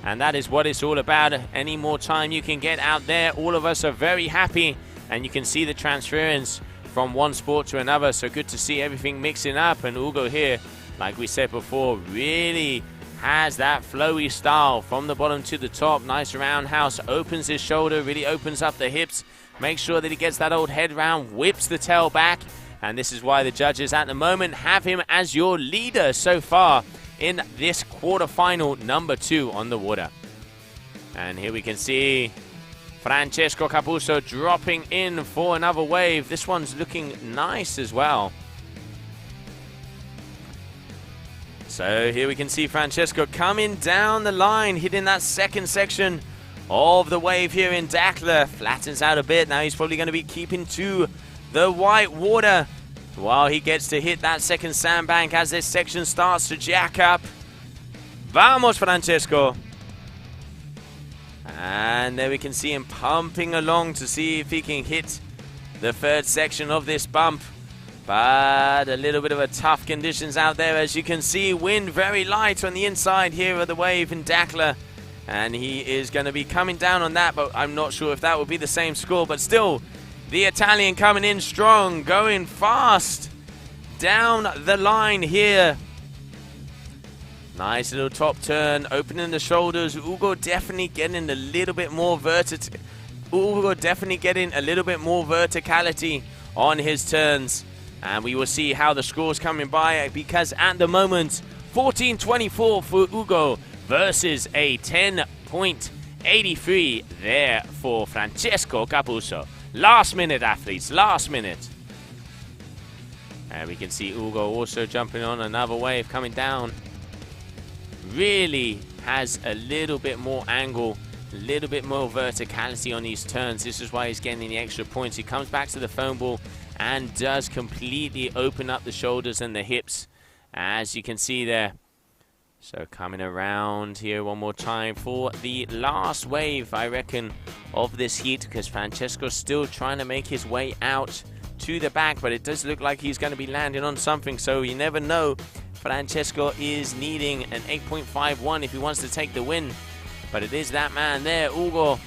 And that is what it's all about. Any more time you can get out there, all of us are very happy. And you can see the transference from one sport to another. So good to see everything mixing up. And Hugo here, like we said before, really has that flowy style from the bottom to the top. Nice roundhouse, opens his shoulder, really opens up the hips. Make sure that he gets that old head round, whips the tail back. And this is why the judges at the moment have him as your leader so far in this quarterfinal number 2 on the water. And here we can see Francesco Capuzzo dropping in for another wave. This one's looking nice as well. So here we can see Francesco coming down the line, hitting that second section of the wave here in Dakla. Flattens out a bit. Now he's probably going to be keeping to the white water while he gets to hit that second sandbank as this section starts to jack up. Vamos, Francesco. And there we can see him pumping along to see if he can hit the third section of this bump. But a little bit of a tough conditions out there. As you can see, wind very light on the inside here of the wave in Dakla. And he is going to be coming down on that, but I'm not sure if that will be the same score. But still, the Italian coming in strong, going fast down the line here. Nice little top turn, opening the shoulders. Hugo definitely getting a little bit more verticality on his turns. And we will see how the score's coming by, because at the moment, 14.24 for Hugo versus a 10.83 there for Francesco Capuzzo. Last minute, athletes, last minute. And we can see Hugo also jumping on another wave coming down. Really has a little bit more angle, a little bit more verticality on these turns. This is why he's getting the extra points. He comes back to the foam ball and does completely open up the shoulders and the hips, as you can see there. So coming around here one more time for the last wave, I reckon, of this heat, because Francesco's still trying to make his way out to the back, but it does look like he's going to be landing on something, so you never know. Francesco is needing an 8.51 if he wants to take the win, but it is that man there, Hugo,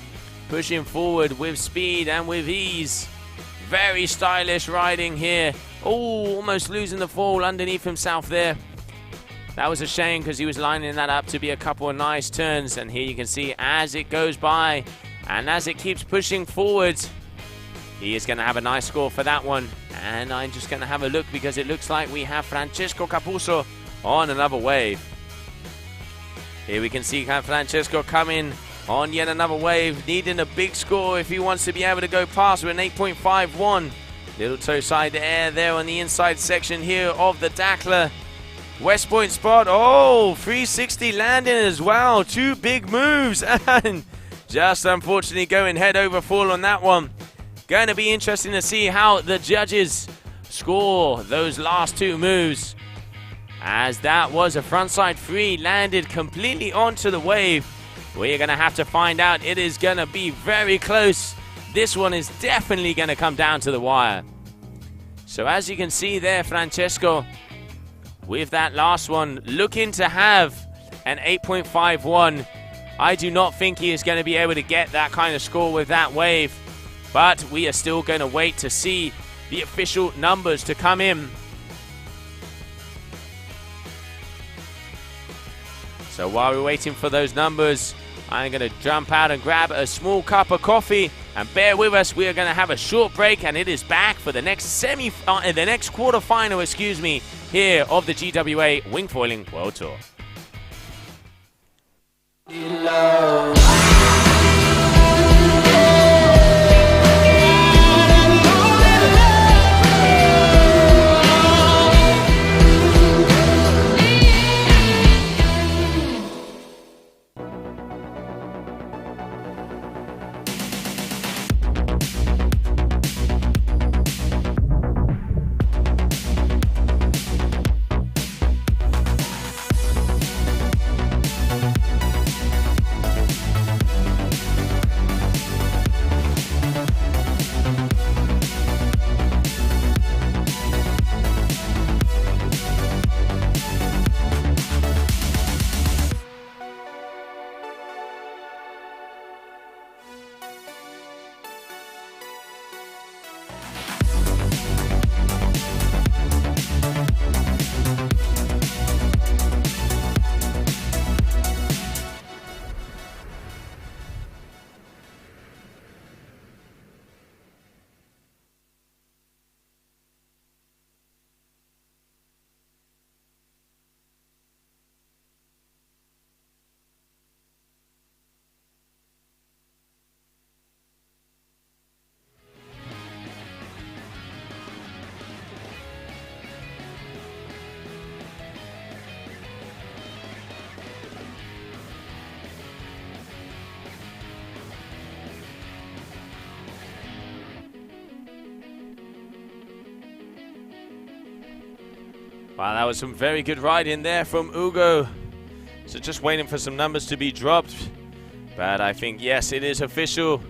pushing forward with speed and with ease. Very stylish riding here. Oh, almost losing the fall underneath himself there. That was a shame, because he was lining that up to be a couple of nice turns. And here you can see as it goes by and as it keeps pushing forward, he is going to have a nice score for that one. And I'm just going to have a look, because it looks like we have Francesco Capuzzo on another wave. Here we can see Francesco coming on yet another wave, needing a big score if he wants to be able to go past with an 8.51. Little toe side to air there on the inside section here of the Dakla West Point spot. Oh, 360 landing as well. Two big moves, and just unfortunately going head over fall on that one. Going to be interesting to see how the judges score those last two moves, as that was a frontside free, landed completely onto the wave. We're going to have to find out. It is going to be very close. This one is definitely going to come down to the wire. So as you can see there, Francesco, with that last one, looking to have an 8.51. I do not think he is going to be able to get that kind of score with that wave. But we are still going to wait to see the official numbers to come in. So while we're waiting for those numbers, I'm going to jump out and grab a small cup of coffee, and bear with us. We are going to have a short break, and it is back for the next quarterfinal, here of the GWA Wingfoiling World Tour. Wow, that was some very good riding there from Hugo. So just waiting for some numbers to be dropped. But I think, yes, it is official.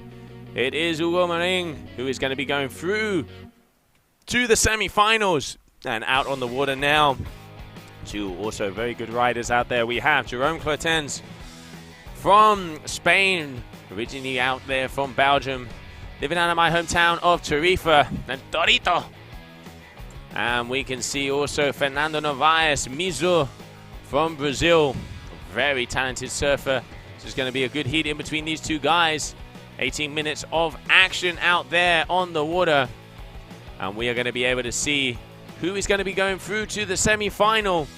It is Hugo Marin who is going to be going through to the semi-finals. And out on the water now. Two also very good riders out there. We have Jerome Clotens from Spain, originally out there from Belgium, living out of my hometown of Tarifa and Torito. And we can see also Fernando Novaes Mizo from Brazil, a very talented surfer. This is going to be a good heat in between these two guys. 18 minutes of action out there on the water. And we are going to be able to see who is going to be going through to the semi-final.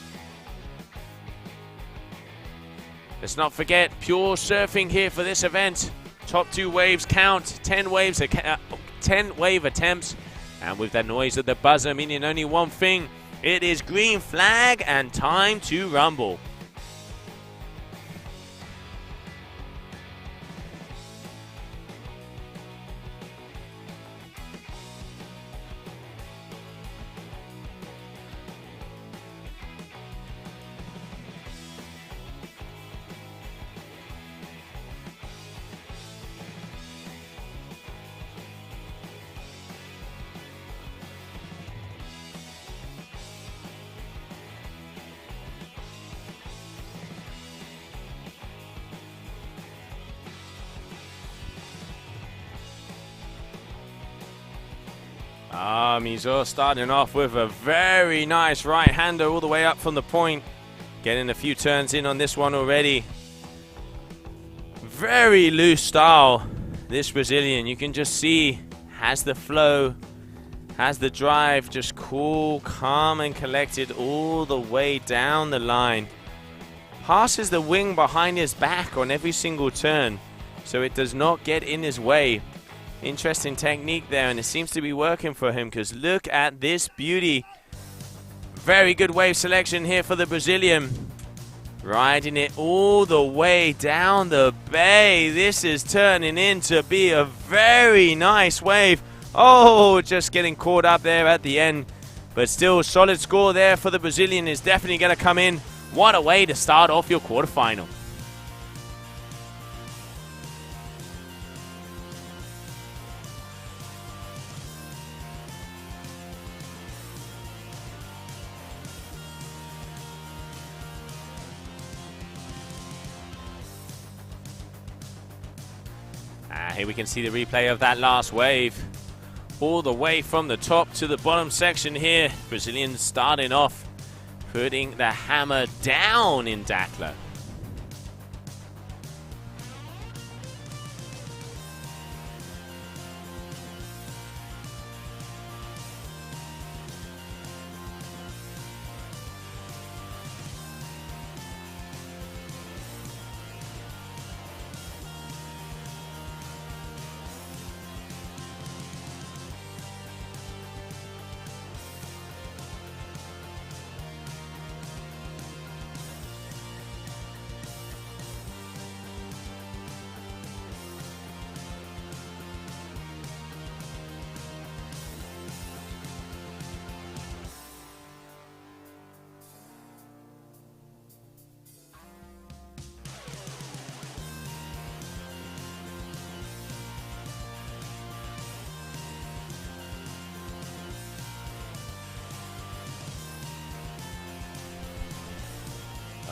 Let's not forget, pure surfing here for this event. Top 2 waves count, 10 wave attempts. And with that noise of the buzzer meaning only one thing, it is green flag and time to rumble. Mizo starting off with a very nice right-hander all the way up from the point. Getting a few turns in on this one already. Very loose style, this Brazilian. You can just see, has the flow, has the drive, just cool, calm and collected all the way down the line. Passes the wing behind his back on every single turn, so it does not get in his way. Interesting technique there, and it seems to be working for him, because look at this beauty. Very good wave selection here for the Brazilian. Riding it all the way down the bay. This is turning in to be a very nice wave. Oh, just getting caught up there at the end. But still, solid score there for the Brazilian is definitely going to come in. What a way to start off your quarterfinal. Here we can see the replay of that last wave. All the way from the top to the bottom section here. Brazilians starting off, putting the hammer down in Dakla.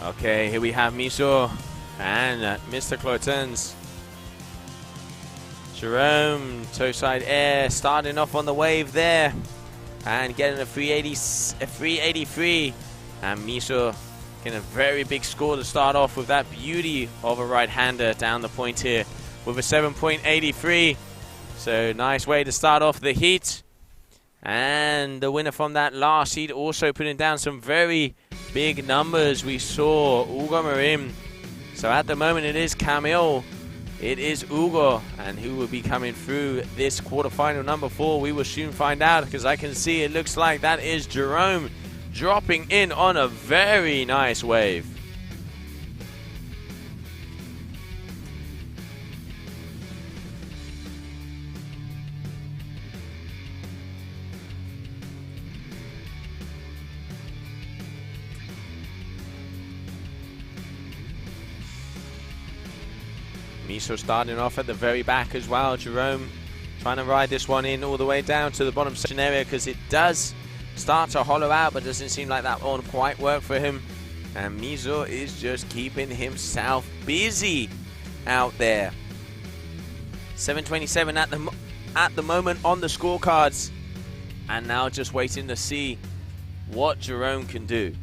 Okay, here we have Miso and Mr. Clotens. Jerome, toe side air, starting off on the wave there. And getting a 383. And Miso getting a very big score to start off with that beauty of a right-hander down the point here with a 7.83. So nice way to start off the heat. And the winner from that last heat also putting down some very big numbers. We saw Hugo Marin. So at the moment it is Camille, it is Hugo, and who will be coming through this quarterfinal number 4, we will soon find out, because I can see it looks like that is Jerome dropping in on a very nice wave. Miso starting off at the very back as well. Jerome trying to ride this one in all the way down to the bottom section area because it does start to hollow out, but doesn't seem like that won't quite work for him. And Miso is just keeping himself busy out there. 7:27 at the moment on the scorecards, and now just waiting to see what Jerome can do.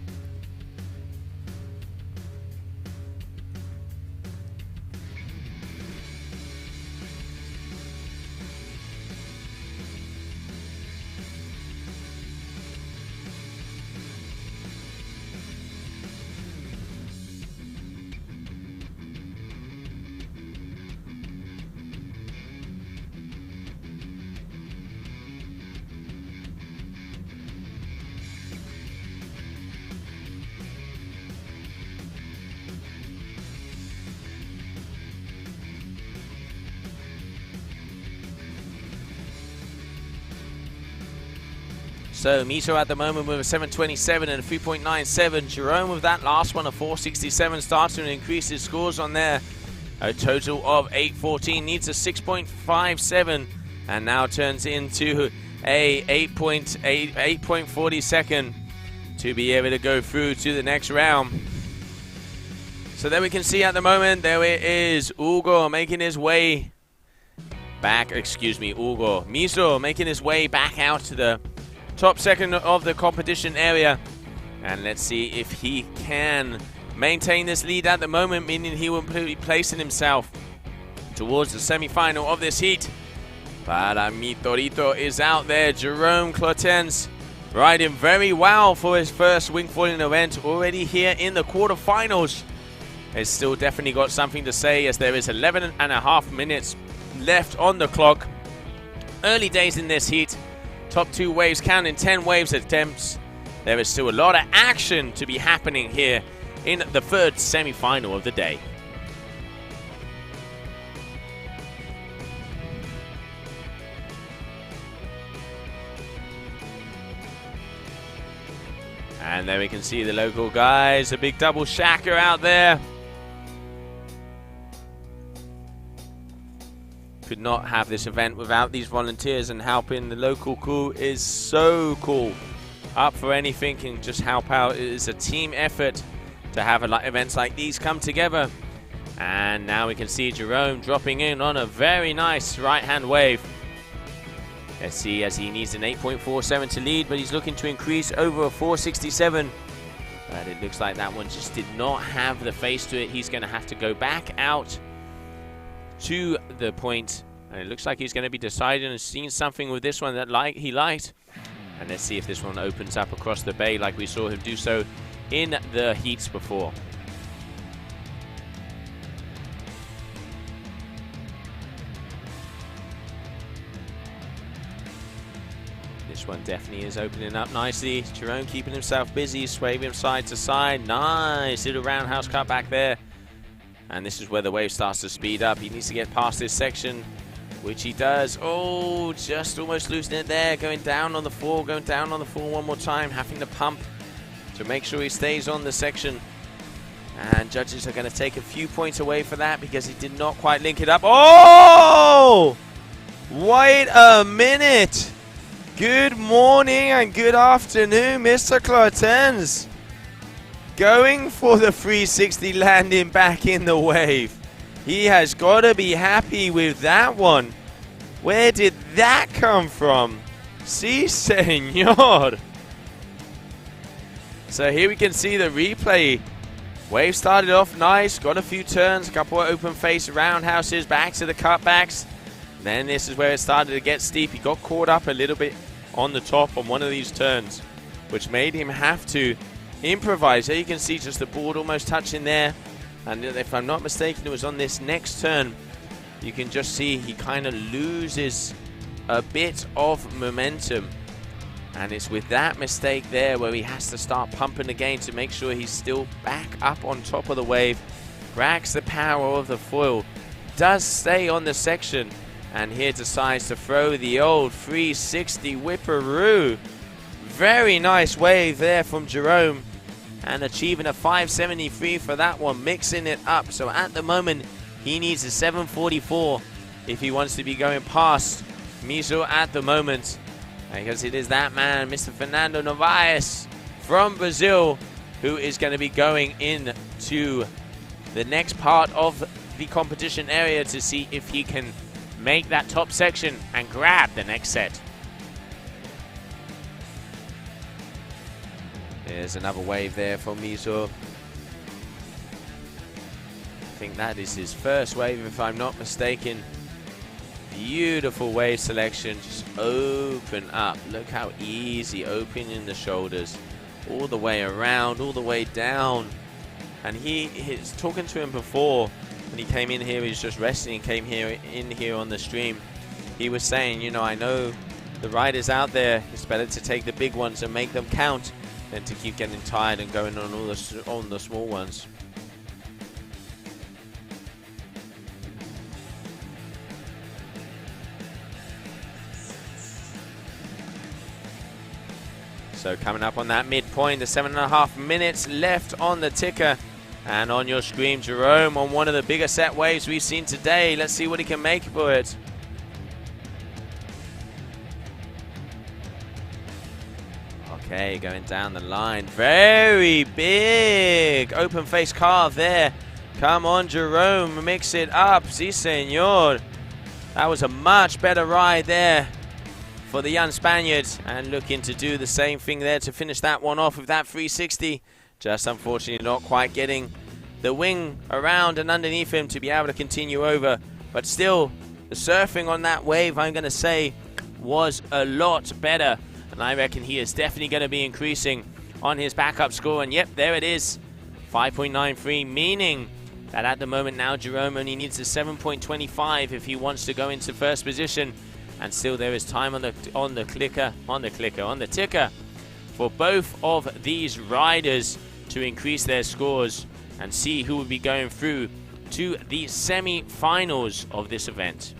So Miso at the moment with a 7:27 and a 3.97. Jerome with that last one, a 4.67, starts to increase his scores on there. A total of 8.14, needs a 6.57, and now turns into a 8.40 second to be able to go through to the next round. So there we can see at the moment, there it is, Hugo making his way back, Hugo. Miso making his way back out to the top second of the competition area, and let's see if he can maintain this lead at the moment, meaning he will be placing himself towards the semi-final of this heat. Para mi Torito is out there. Jerome Clotens riding very well for his first wingfoiling event, already here in the quarterfinals. It's still definitely got something to say, as there is 11.5 minutes left on the clock. Early days in this heat. Top 2 waves counting 10 waves attempts. There is still a lot of action to be happening here in the third semi-final of the day. And there we can see the local guys, a big double shaker out there. Could not have this event without these volunteers, and helping the local crew is so cool. Up for anything and just help out. It is a team effort to have events like these come together. And now we can see Jerome dropping in on a very nice right-hand wave. Let's see, as he needs an 8.47 to lead, but he's looking to increase over a 4.67. But it looks like that one just did not have the face to it. He's going to have to go back out to the point, and it looks like he's going to be deciding and seeing something with this one that he liked. And let's see if this one opens up across the bay like we saw him do so in the heats before. This one definitely is opening up nicely. Jerome keeping himself busy, swaying side to side. Nice little roundhouse cut back there. And this is where the wave starts to speed up. He needs to get past this section, which he does. Oh, just almost losing it there. Going down on the fall, one more time. Having to pump to make sure he stays on the section. And judges are going to take a few points away for that because he did not quite link it up. Oh! Wait a minute. Good morning and good afternoon, Mr. Clotens. Going for the 360 landing back in the wave. He has got to be happy with that one. Where did that come from? Si, senor. So here we can see the replay. Wave started off nice, got a few turns, a couple of open face roundhouses, back to the cutbacks. Then this is where it started to get steep. He got caught up a little bit on the top on one of these turns, which made him have to improvise. There you can see just the board almost touching there, and if I'm not mistaken, it was on this next turn. You can just see he kind of loses a bit of momentum, and it's with that mistake there where he has to start pumping again to make sure he's still back up on top of the wave. Racks the power of the foil, does stay on the section, and here decides to throw the old 360 whipperoo. Very nice wave there from Jerome, and achieving a 573 for that one, mixing it up. So at the moment, He needs a 7:44 if he wants to be going past Miso at the moment. Because it is that man, Mr. Fernando Novaes from Brazil, who is going to be going into the next part of the competition area to see if he can make that top section and grab the next set. There's another wave there for Miso. I think that is his first wave, if I'm not mistaken. Beautiful wave selection. Just open up. Look how easy opening the shoulders. All the way around, all the way down. And he's talking to him before when he came in here. He was just resting and came in here on the stream. He was saying, you know, I know the riders out there, it's better to take the big ones and make them count than to keep getting tired and going on all the small ones. So coming up on that midpoint, the 7.5 minutes left on the ticker. And on your screen, Jerome on one of the bigger set waves we've seen today. Let's see what he can make for it. Okay, going down the line. Very big open face carve there. Come on, Jerome, mix it up. Si, senor. That was a much better ride there for the young Spaniard, and looking to do the same thing there to finish that one off with that 360. Just unfortunately not quite getting the wing around and underneath him to be able to continue over. But still, the surfing on that wave, I'm going to say, was a lot better. And I reckon he is definitely going to be increasing on his backup score. And yep, there it is. 5.93, meaning that at the moment now, Jerome only needs a 7.25 if he wants to go into first position. And still there is time on the ticker for both of these riders to increase their scores and see who will be going through to the semi-finals of this event.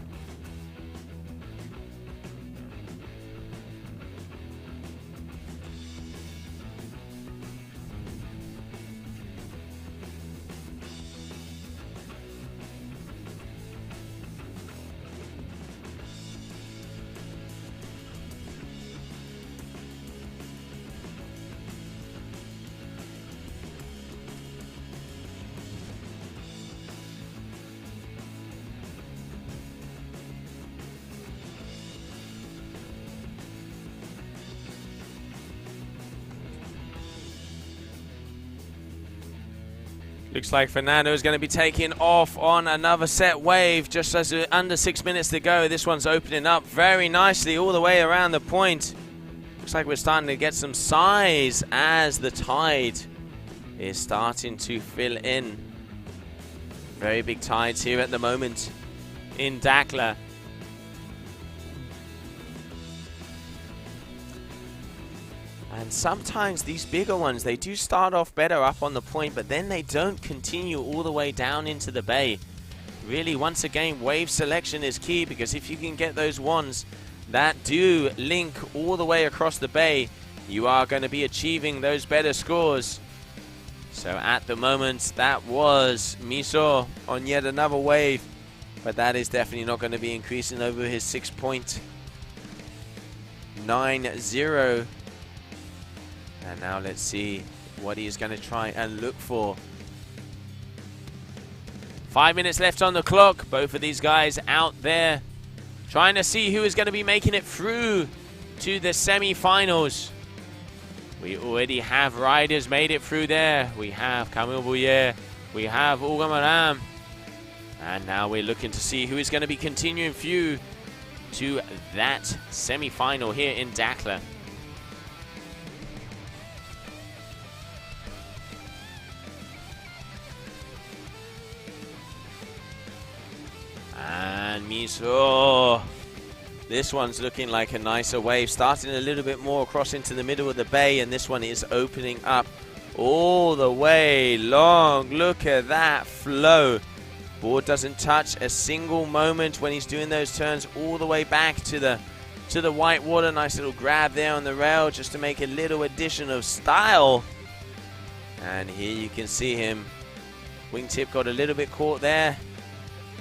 Looks like Fernando is going to be taking off on another set wave just as under 6 minutes to go. This one's opening up very nicely all the way around the point. Looks like we're starting to get some size as the tide is starting to fill in. Very big tides here at the moment in Dakla. And sometimes these bigger ones, they do start off better up on the point, but then they don't continue all the way down into the bay. Really, once again, wave selection is key, because if you can get those ones that do link all the way across the bay, you are going to be achieving those better scores. So at the moment, that was Miso on yet another wave, but that is definitely not going to be increasing over his 6.90. And now let's see what he's going to try and look for. 5 minutes left on the clock. Both of these guys out there trying to see who is going to be making it through to the semi-finals. We already have riders made it through there. We have Camille Bouyer. We have Hugo Marin. And now we're looking to see who is going to be continuing through to that semi-final here in Dakla. And Miso, this one's looking like a nicer wave, starting a little bit more across into the middle of the bay, and this one is opening up all the way long. Look at that flow. Board doesn't touch a single moment when he's doing those turns all the way back to the white water. Nice little grab there on the rail just to make a little addition of style. And here you can see him. Wingtip got a little bit caught there.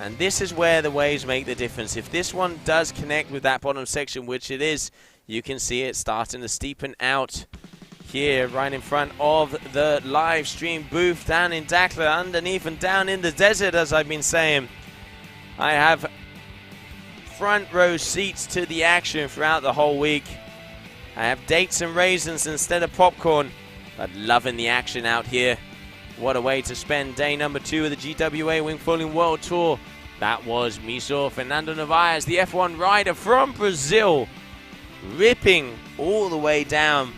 And this is where the waves make the difference. If this one does connect with that bottom section, which it is, you can see it starting to steepen out here right in front of the live stream booth down in Dakhla, underneath and down in the desert, as I've been saying. I have front row seats to the action throughout the whole week. I have dates and raisins instead of popcorn, but loving the action out here. What a way to spend day number 2 of the GWA Wingfoiling World Tour. That was Fernando Narvaez, the F1 rider from Brazil, ripping all the way down.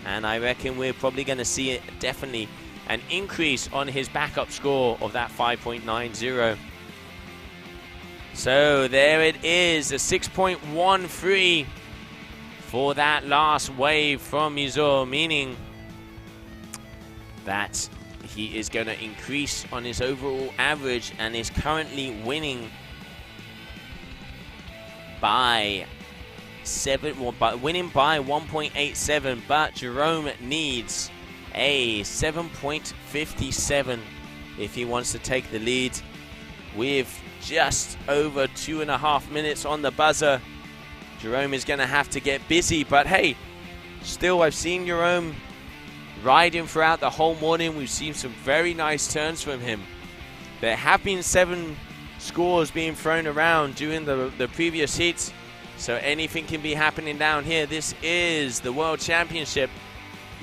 And I reckon we're probably going to see definitely an increase on his backup score of that 5.90. So there it is, a 6.13 for that last wave from Mizo, meaning that he is going to increase on his overall average and is currently winning by 1.87, but Jerome needs a 7.57 if he wants to take the lead with just over 2.5 minutes on the buzzer. Jerome is going to have to get busy, but hey, still I've seen Jerome riding throughout the whole morning. We've seen some very nice turns from him. There have been 7 scores being thrown around during the previous heats, so anything can be happening down here. This is the World Championship.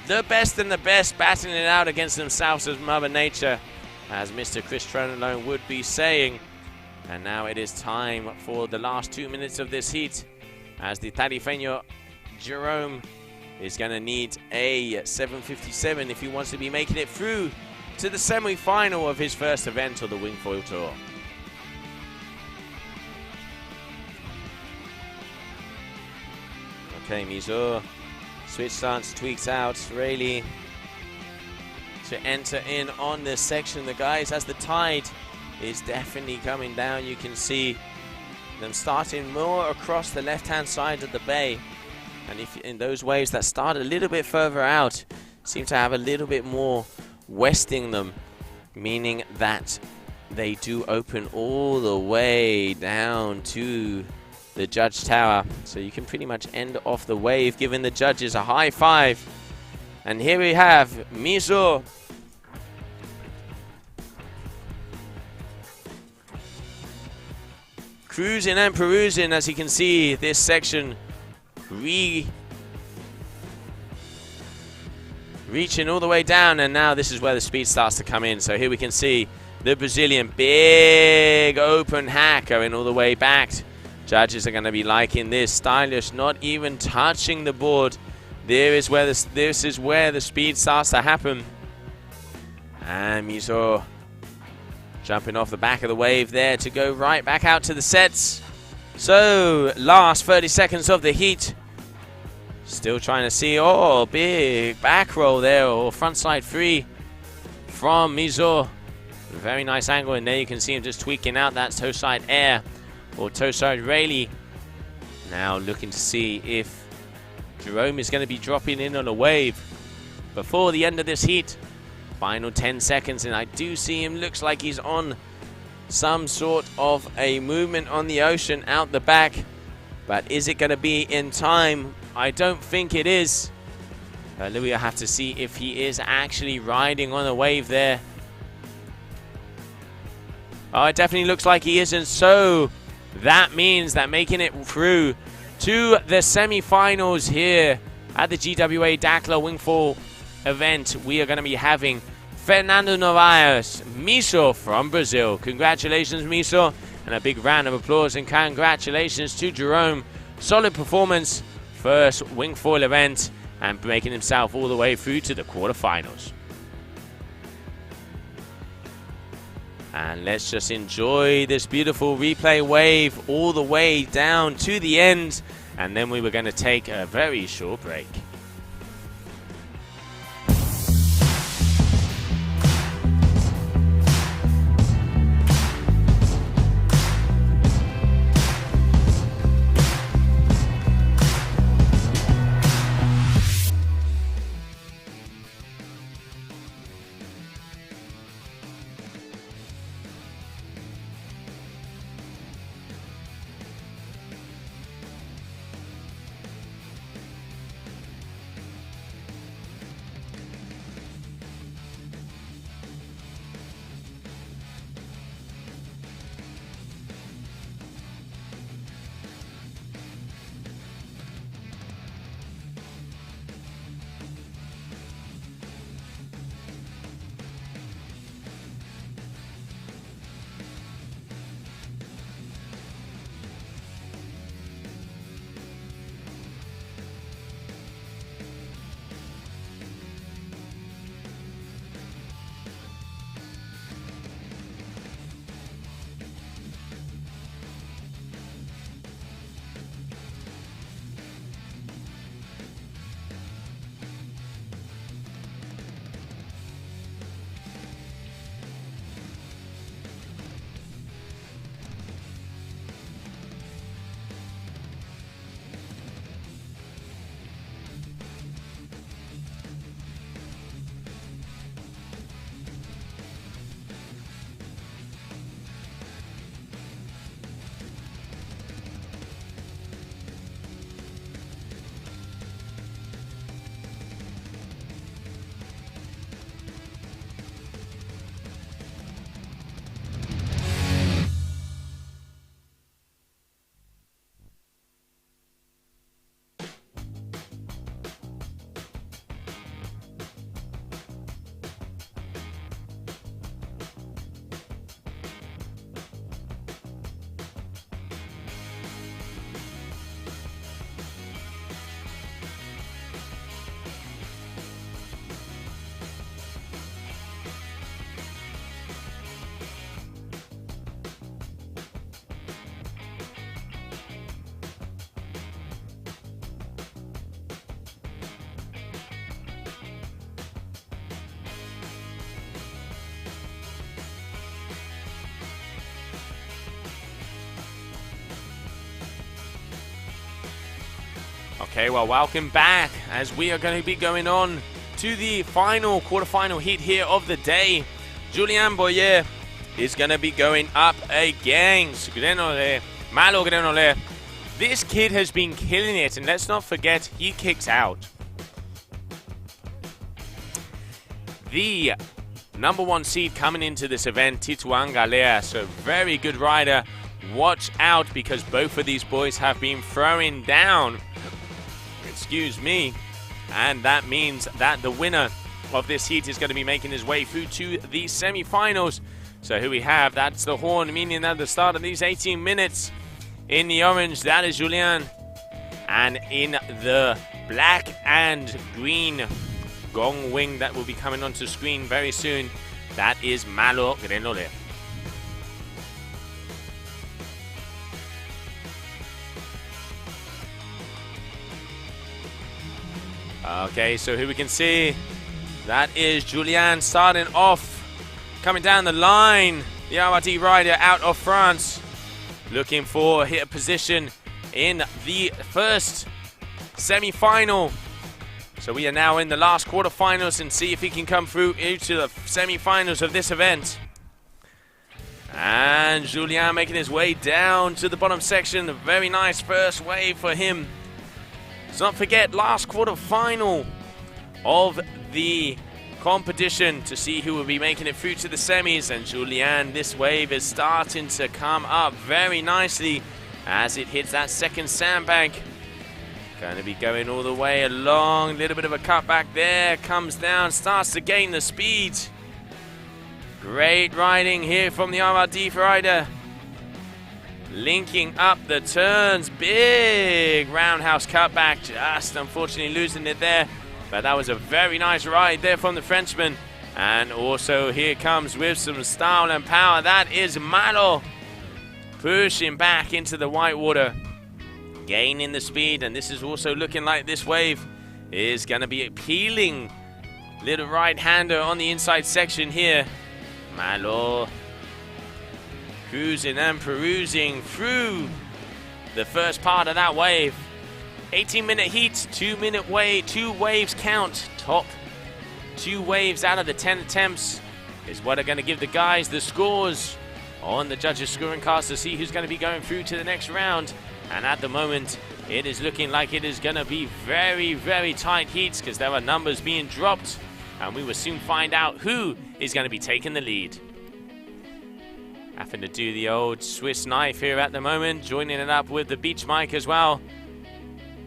The best and the best battling it out against themselves as Mother Nature, as Mr. Chris Tronolone would be saying. And now it is time for the last 2 minutes of this heat, as the Tarifeño Jerome is going to need a 7.57 if he wants to be making it through to the semi-final of his first event of the Wingfoil Tour. Okay, Mizo, switch stance, tweaks out, really to enter in on this section. The guys, as the tide is definitely coming down, you can see them starting more across the left-hand side of the bay. And if in those waves that start a little bit further out, seem to have a little bit more westing them, meaning that they do open all the way down to the judge tower. So you can pretty much end off the wave, giving the judges a high five. And here we have Mizo cruising and perusing, as you can see this section reaching all the way down, and now this is where the speed starts to come in. So here we can see the Brazilian big open hack going all the way back. Judges are going to be liking this. Stylish, not even touching the board. This is where the speed starts to happen. And Mizo jumping off the back of the wave there to go right back out to the sets. So last 30 seconds of the heat. Still trying to see, oh, big back roll there, or front side 3 from Mizo. Very nice angle, and there you can see him just tweaking out that toe side air, or toe side rayleigh. Now looking to see if Jerome is going to be dropping in on a wave before the end of this heat. Final 10 seconds, and I do see him, looks like he's on some sort of a movement on the ocean out the back. But is it going to be in time? I don't think it is. We'll have to see if he is actually riding on a wave there. Oh, it definitely looks like he isn't. So that means that making it through to the semi-finals here at the GWA Dakhla Wingfoil event, we are going to be having Fernando Narvaez, Mizo from Brazil. Congratulations, Mizo, and a big round of applause and congratulations to Jerome. Solid performance, first Wingfoil event, and making himself all the way through to the quarterfinals. And let's just enjoy this beautiful replay wave all the way down to the end, and then we were going to take a very short break. Okay, well, welcome back as we are going to be going on to the final quarterfinal heat here of the day. Julien Bouyer is going to be going up against Malo Grenoble. This kid has been killing it, and let's not forget he kicks out. The number 1 seed coming into this event, Tituan Galea, so very good rider. Watch out because both of these boys have been throwing down. Excuse me. And that means that the winner of this heat is going to be making his way through to the semi-finals. So who we have, that's the horn, meaning at the start of these 18 minutes. In the orange, that is Julien. And in the black and green gong wing that will be coming onto screen very soon, that is Malo Grenoble. Okay, so here we can see that is Julien starting off, coming down the line. The RRD rider out of France, looking for a position in the first semi-final. So we are now in the last quarterfinals and see if he can come through into the semi-finals of this event. And Julien making his way down to the bottom section. A very nice first wave for him. Let's not forget, last quarterfinal of the competition to see who will be making it through to the semis. And Julien, this wave is starting to come up very nicely as it hits that second sandbank. Going to be going all the way along. A little bit of a cutback there. Comes down, starts to gain the speed. Great riding here from the RRD rider. Linking up the turns. Big roundhouse cutback. Just unfortunately losing it there. But that was a very nice ride there from the Frenchman. And also here comes with some style and power. That is Malo. Pushing back into the whitewater. Gaining the speed. And this is also looking like this wave is going to be appealing. Little right-hander on the inside section here. Malo cruising and perusing through the first part of that wave. 18-minute heat, 2-minute wave, 2 waves count. Top 2 waves out of the 10 attempts is what are going to give the guys the scores on the judges' scoring cast to see who's going to be going through to the next round. And at the moment, it is looking like it is going to be very, very tight heats because there are numbers being dropped. And we will soon find out who is going to be taking the lead. Having to do the old Swiss knife here at the moment, joining it up with the beach mic as well.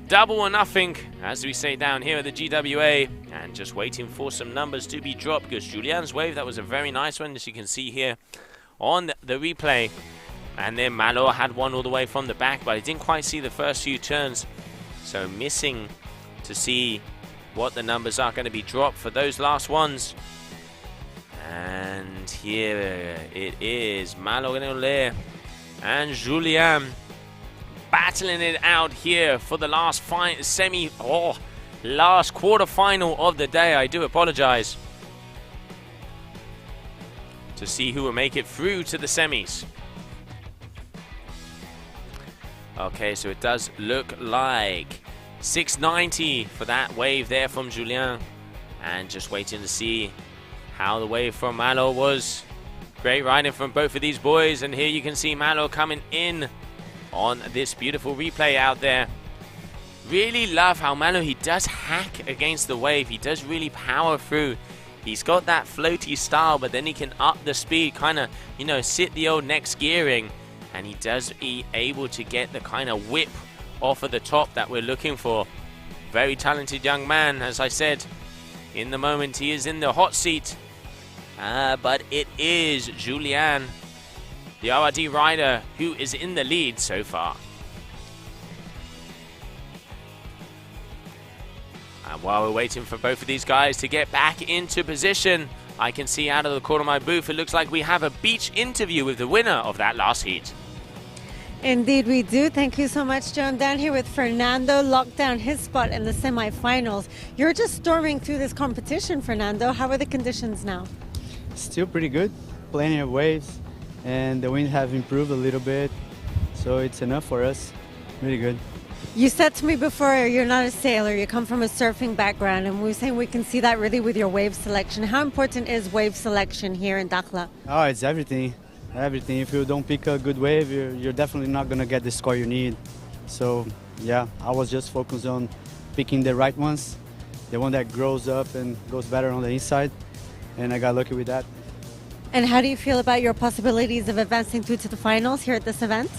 Double or nothing, as we say down here at the GWA, and just waiting for some numbers to be dropped because Julien's wave, that was a very nice one, as you can see here on the replay. And then Malo had one all the way from the back, but I didn't quite see the first few turns, so missing to see what the numbers are going to be dropped for those last ones. And here it is, Malo Grenoble and Julien battling it out here for the last last quarter-final of the day. I do apologize. To see who will make it through to the semis. Okay, so it does look like 690 for that wave there from Julien. And just waiting to see how the wave from Malo was. Great riding from both of these boys. And here you can see Malo coming in on this beautiful replay out there. Really love how Malo, he does hack against the wave. He does really power through. He's got that floaty style, but then he can up the speed, kind of, you know, sit the old next gearing. And he does be able to get the kind of whip off of the top that we're looking for. Very talented young man, as I said. In the moment, he is in the hot seat. But it is Julien, the RRD rider, who is in the lead so far. And while we're waiting for both of these guys to get back into position, I can see out of the corner of my booth, it looks like we have a beach interview with the winner of that last heat. Indeed we do. Thank you so much, Joe. I'm down here with Fernando, locked down his spot in the semifinals. You're just storming through this competition, Fernando. How are the conditions now? Still pretty good. Plenty of waves, and the wind have improved a little bit, so it's enough for us. Really good. You said to me before you're not a sailor, you come from a surfing background, and we were saying we can see that really with your wave selection. How important is wave selection here in Dakhla? Oh, it's everything. Everything. If you don't pick a good wave, you're definitely not going to get the score you need. So, yeah, I was just focused on picking the right ones, the one that grows up and goes better on the inside, and I got lucky with that. And how do you feel about your possibilities of advancing through to the finals here at this event?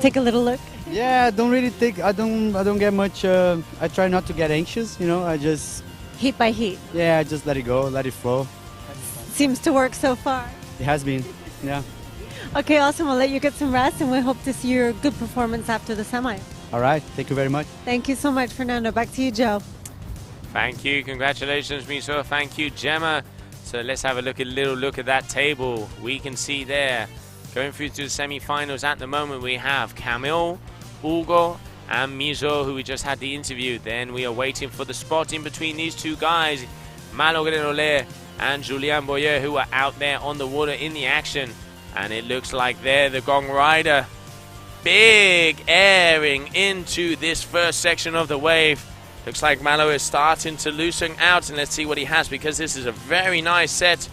Take a little look. Yeah, I don't really think, I don't get much, I try not to get anxious, you know, I just... Heat by heat. Yeah, I just let it go, let it flow. Seems to work so far. It has been, yeah. Okay, awesome. We'll let you get some rest, and we hope to see your good performance after the semi. All right, thank you very much. Thank you so much, Fernando. Back to you, Joe. Thank you. Congratulations, Miso. Thank you, Gemma. So let's have a little look at that table. We can see there, going through to the semi-finals at the moment, we have Camille, Hugo, and Miso, who we just had the interview. Then we are waiting for the spot in between these two guys, Malo Grenole and Julien Bouyer, who are out there on the water in the action. And it looks like they're the Gong Rider. Big airing into this first section of the wave. Looks like Malo is starting to loosen out, and let's see what he has, because this is a very nice set,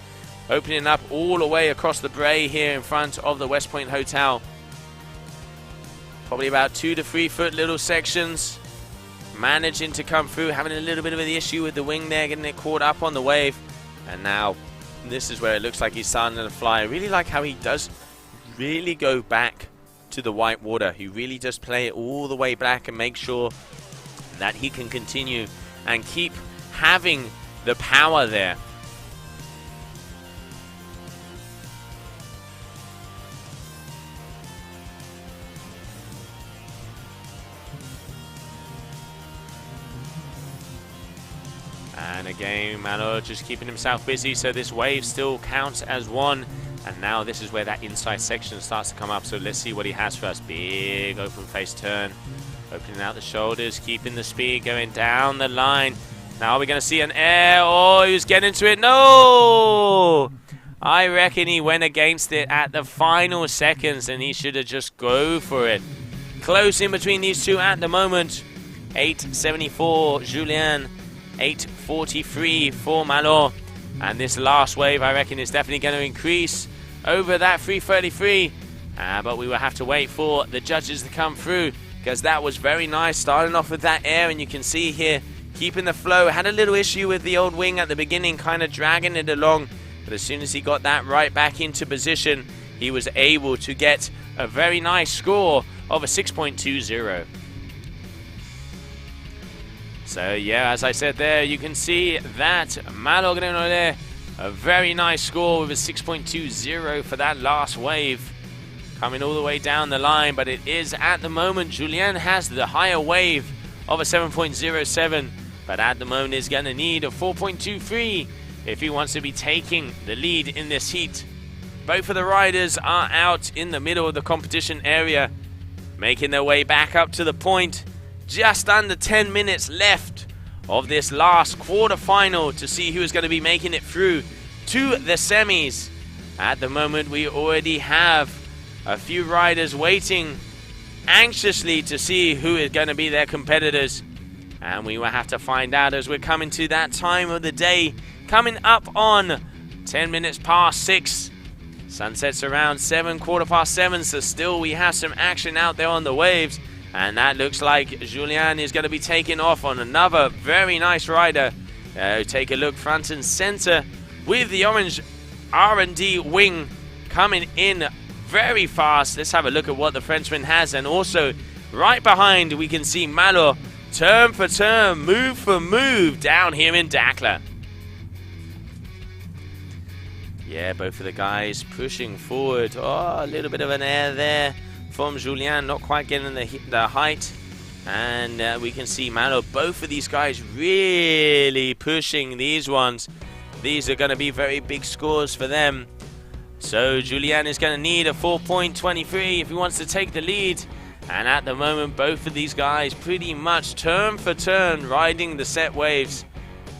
opening up all the way across the Bray here in front of the West Point Hotel. Probably about 2 to 3 foot little sections, managing to come through, having a little bit of an issue with the wing there, getting it caught up on the wave. And now this is where it looks like he's starting to fly. I really like how he does really go back to the white water. He really does play it all the way back and make sure that he can continue and keep having the power there. And again, Malo just keeping himself busy, so this wave still counts as one. And now this is where that inside section starts to come up, so let's see what he has for us. Big open face turn, opening out the shoulders, keeping the speed, going down the line. Now we're going to see an air. Oh, he was getting into it. No! I reckon he went against it at the final seconds, and he should have just go for it. Close in between these two at the moment. 8.74 Julien, 8.43 for Malo. And this last wave, I reckon, is definitely going to increase over that 3.33. But we will have to wait for the judges to come through, because that was very nice, starting off with that air. And you can see here, keeping the flow. Had a little issue with the old wing at the beginning, kind of dragging it along. But as soon as he got that right back into position, he was able to get a very nice score of a 6.20. So yeah, as I said there, you can see that Malo Grenole, a very nice score with a 6.20 for that last wave. Coming all the way down the line, but it is at the moment, Julien has the higher wave of a 7.07, but at the moment is going to need a 4.23 if he wants to be taking the lead in this heat. Both of the riders are out in the middle of the competition area, making their way back up to the point. Just under 10 minutes left of this last quarter-final to see who is going to be making it through to the semis. At the moment, we already have a few riders waiting anxiously to see who is going to be their competitors. And we will have to find out as we're coming to that time of the day, coming up on 10 minutes past 6. Sunset's around 7, quarter past 7, so still we have some action out there on the waves. And that looks like Julien is going to be taking off on another very nice rider. Take a look front and center with the orange R&D wing coming in very fast. Let's have a look at what the Frenchman has. And also right behind we can see Malo turn for turn, move for move down here in Dakhla. Yeah, both of the guys pushing forward. Oh, a little bit of an air there from Julien, not quite getting the height. And we can see Malo, both of these guys really pushing these ones. These are going to be very big scores for them. So Julien is going to need a 4.23 if he wants to take the lead. And at the moment, both of these guys pretty much turn for turn riding the set waves.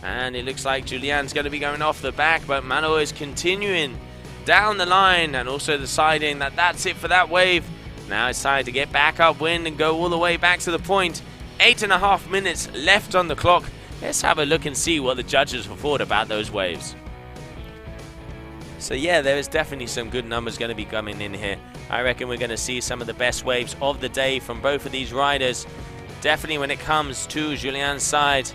And it looks like Julien's going to be going off the back, but Malo is continuing down the line and also deciding that that's it for that wave. Now it's time to get back upwind and go all the way back to the point. 8.5 minutes left on the clock. Let's have a look and see what the judges have thought about those waves. So yeah, there is definitely some good numbers going to be coming in here. I reckon we're going to see some of the best waves of the day from both of these riders. Definitely when it comes to Julien's side.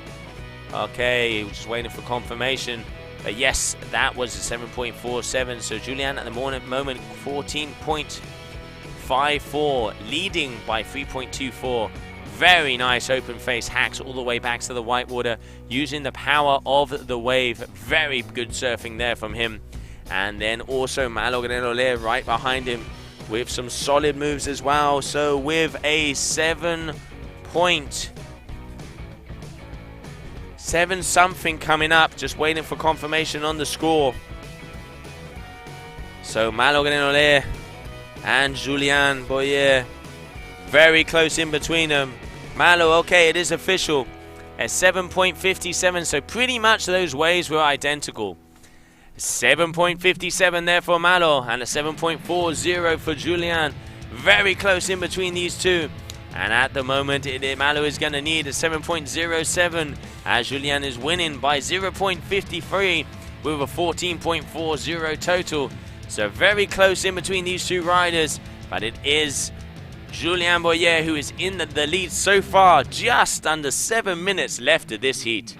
Okay, just waiting for confirmation. But yes, that was a 7.47. So Julien at the moment 14.54, leading by 3.24. Very nice open face hacks all the way back to the whitewater using the power of the wave. Very good surfing there from him. And then also Malo Grenole right behind him with some solid moves as well. So with a 7.7 something coming up, just waiting for confirmation on the score. So Malo Grenole and Julien Bouyer very close in between them. Malo, okay, it is official at 7.57, so pretty much those waves were identical. 7.57 there for Malo and a 7.40 for Julien. Very close in between these two. And at the moment, Malo is going to need a 7.07 as Julien is winning by 0.53 with a 14.40 total. So very close in between these two riders, but it is Julien Bouyer who is in the lead so far, just under 7 minutes left of this heat.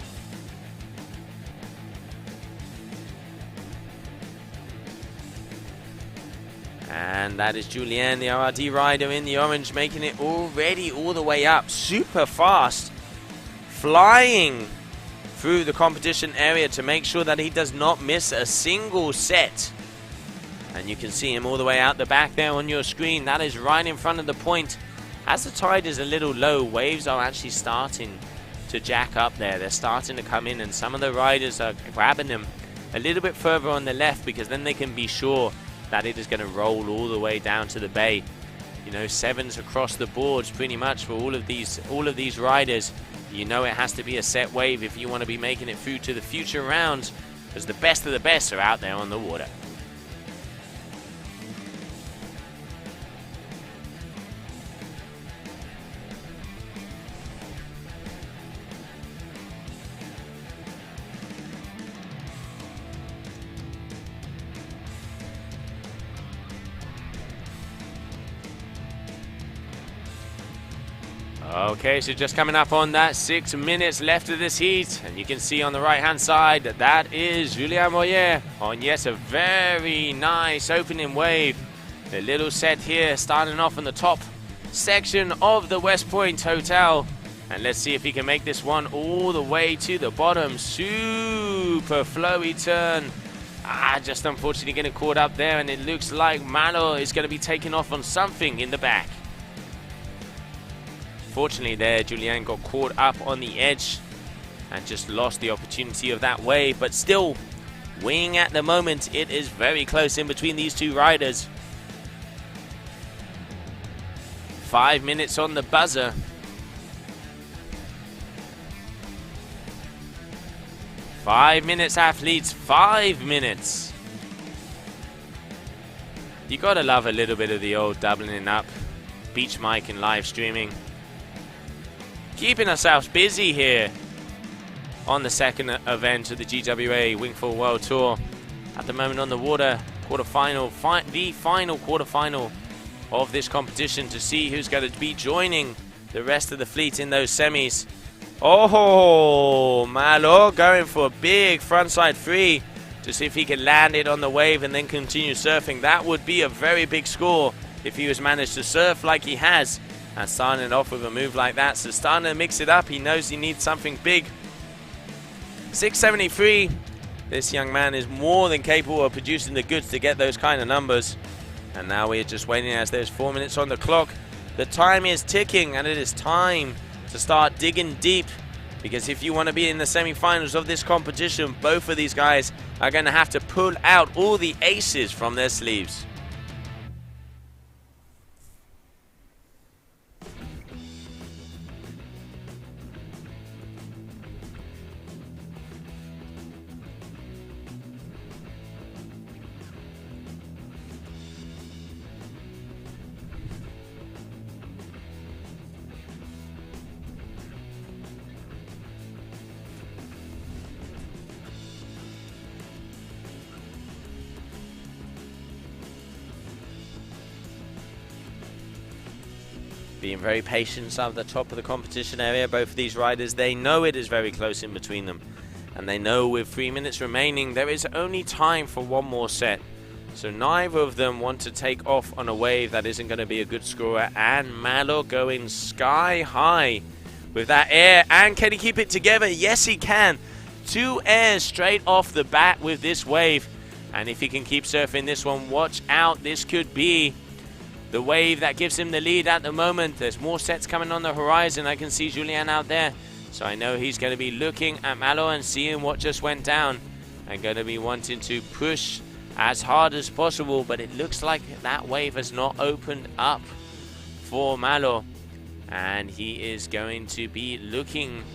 And that is Julien, the RRD rider in the orange, making it already all the way up. Super fast. Flying through the competition area to make sure that he does not miss a single set. And you can see him all the way out the back there on your screen. That is right in front of the point. As the tide is a little low, waves are actually starting to jack up there. They're starting to come in, and some of the riders are grabbing them a little bit further on the left because then they can be sure that it is going to roll all the way down to the bay. You know, sevens across the boards pretty much for all of these riders. You know it has to be a set wave if you want to be making it through to the future rounds, because the best of the best are out there on the water. Okay, so just coming up on that 6 minutes left of this heat, and you can see on the right hand side that that is Julien Bouyer on yet a very nice opening wave. The little set here starting off in the top section of the West Point Hotel, and let's see if he can make this one all the way to the bottom. Super flowy turn. Just unfortunately getting caught up there, and it looks like Malo is going to be taking off on something in the back. Fortunately there, Julien got caught up on the edge and just lost the opportunity of that wave, but still winging at the moment. It is very close in between these two riders. 5 minutes on the buzzer. Five minutes, athletes, 5 minutes. You gotta love a little bit of the old doubling up, beach mic and live streaming. Keeping ourselves busy here on the second event of the GWA Wingfoil World Tour. At the moment on the water, quarterfinal, the final quarterfinal of this competition to see who's going to be joining the rest of the fleet in those semis. Oh, Malo going for a big frontside free to see if he can land it on the wave and then continue surfing. That would be a very big score if he was managed to surf like he has. And starting it off with a move like that. So starting to mix it up. He knows he needs something big. 673. This young man is more than capable of producing the goods to get those kind of numbers. And now we're just waiting as there's 4 minutes on the clock. The time is ticking, and it is time to start digging deep. Because if you want to be in the semi-finals of this competition, both of these guys are going to have to pull out all the aces from their sleeves. being very patient at the top of the competition area. Both of these riders, they know it is very close in between them. And they know with 3 minutes remaining, there is only time for one more set. So neither of them want to take off on a wave that isn't going to be a good scorer. And Malo going sky high with that air. And can he keep it together? Yes, he can. 2 airs straight off the bat with this wave. And if he can keep surfing this one, watch out. This could be the wave that gives him the lead at the moment. There's more sets coming on the horizon. I can see Julien out there. So I know he's going to be looking at Malo and seeing what just went down. And going to be wanting to push as hard as possible. But it looks like that wave has not opened up for Malo. And he is going to be looking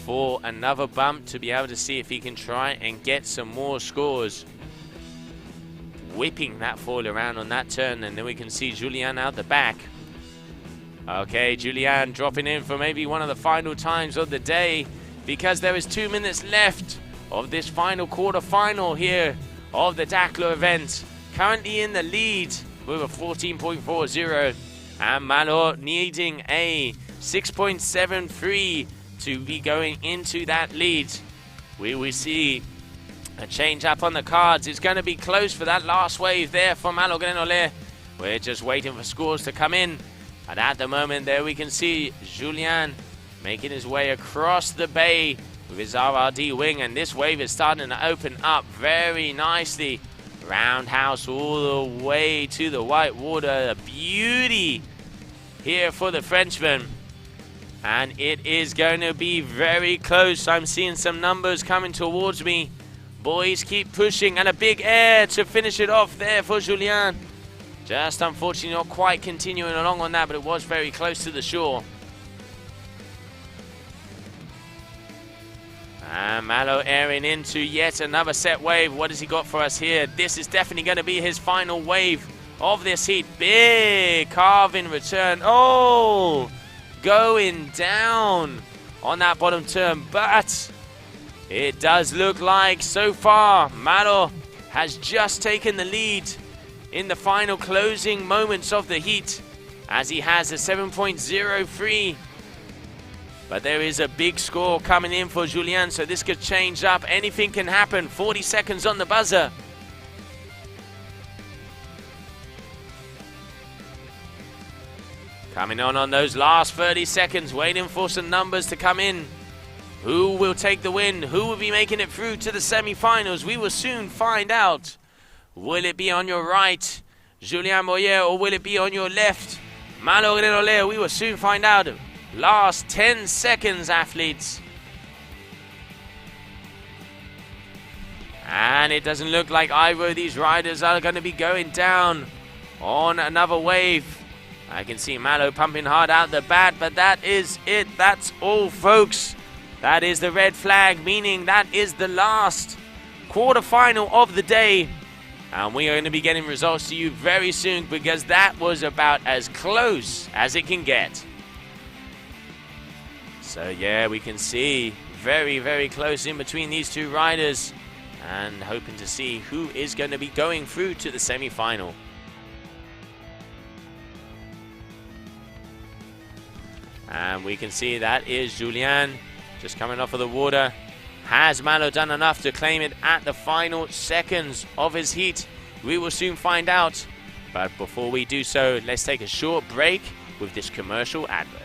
for another bump to be able to see if he can try and get some more scores. Whipping that foil around on that turn, and then we can see Julien out the back. Okay, Julien dropping in for maybe one of the final times of the day, because there is 2 minutes left of this final quarter-final here of the Dakar event. Currently in the lead with a 14.40, and Malo needing a 6.73 to be going into that lead. We will see a change up on the cards. It's going to be close for that last wave there for Malo Grenouille. We're just waiting for scores to come in. And at the moment there we can see Julien making his way across the bay with his RRD wing. And this wave is starting to open up very nicely. Roundhouse all the way to the white water. A beauty here for the Frenchman. And it is going to be very close. I'm seeing some numbers coming towards me. Boys keep pushing, and a big air to finish it off there for Julien. Just unfortunately not quite continuing along on that, but it was very close to the shore. And Malo airing into yet another set wave. What has he got for us here? This is definitely going to be his final wave of this heat. Big carve in return. Oh, going down on that bottom turn, but it does look like so far Malo has just taken the lead in the final closing moments of the heat, as he has a 7.03. But there is a big score coming in for Julien, so this could change up. Anything can happen. 40 seconds on the buzzer. Coming on those last 30 seconds, waiting for some numbers to come in. Who will take the win? Who will be making it through to the semi-finals? We will soon find out. Will it be on your right, Julien Bouyer, or will it be on your left, Malo Grenouille? We will soon find out. Last 10 seconds, athletes. And it doesn't look like either of these riders are going to be going down on another wave. I can see Malo pumping hard out the bat, but that is it. That's all, folks. That is the red flag, meaning that is the last quarterfinal of the day. And we are going to be getting results to you very soon, because that was about as close as it can get. So yeah, we can see very, very close in between these two riders, and hoping to see who is going to be going through to the semi-final. And we can see that is Julien just coming off of the water. Has Malo done enough to claim it at the final seconds of his heat? We will soon find out. But before we do so, let's take a short break with this commercial advert.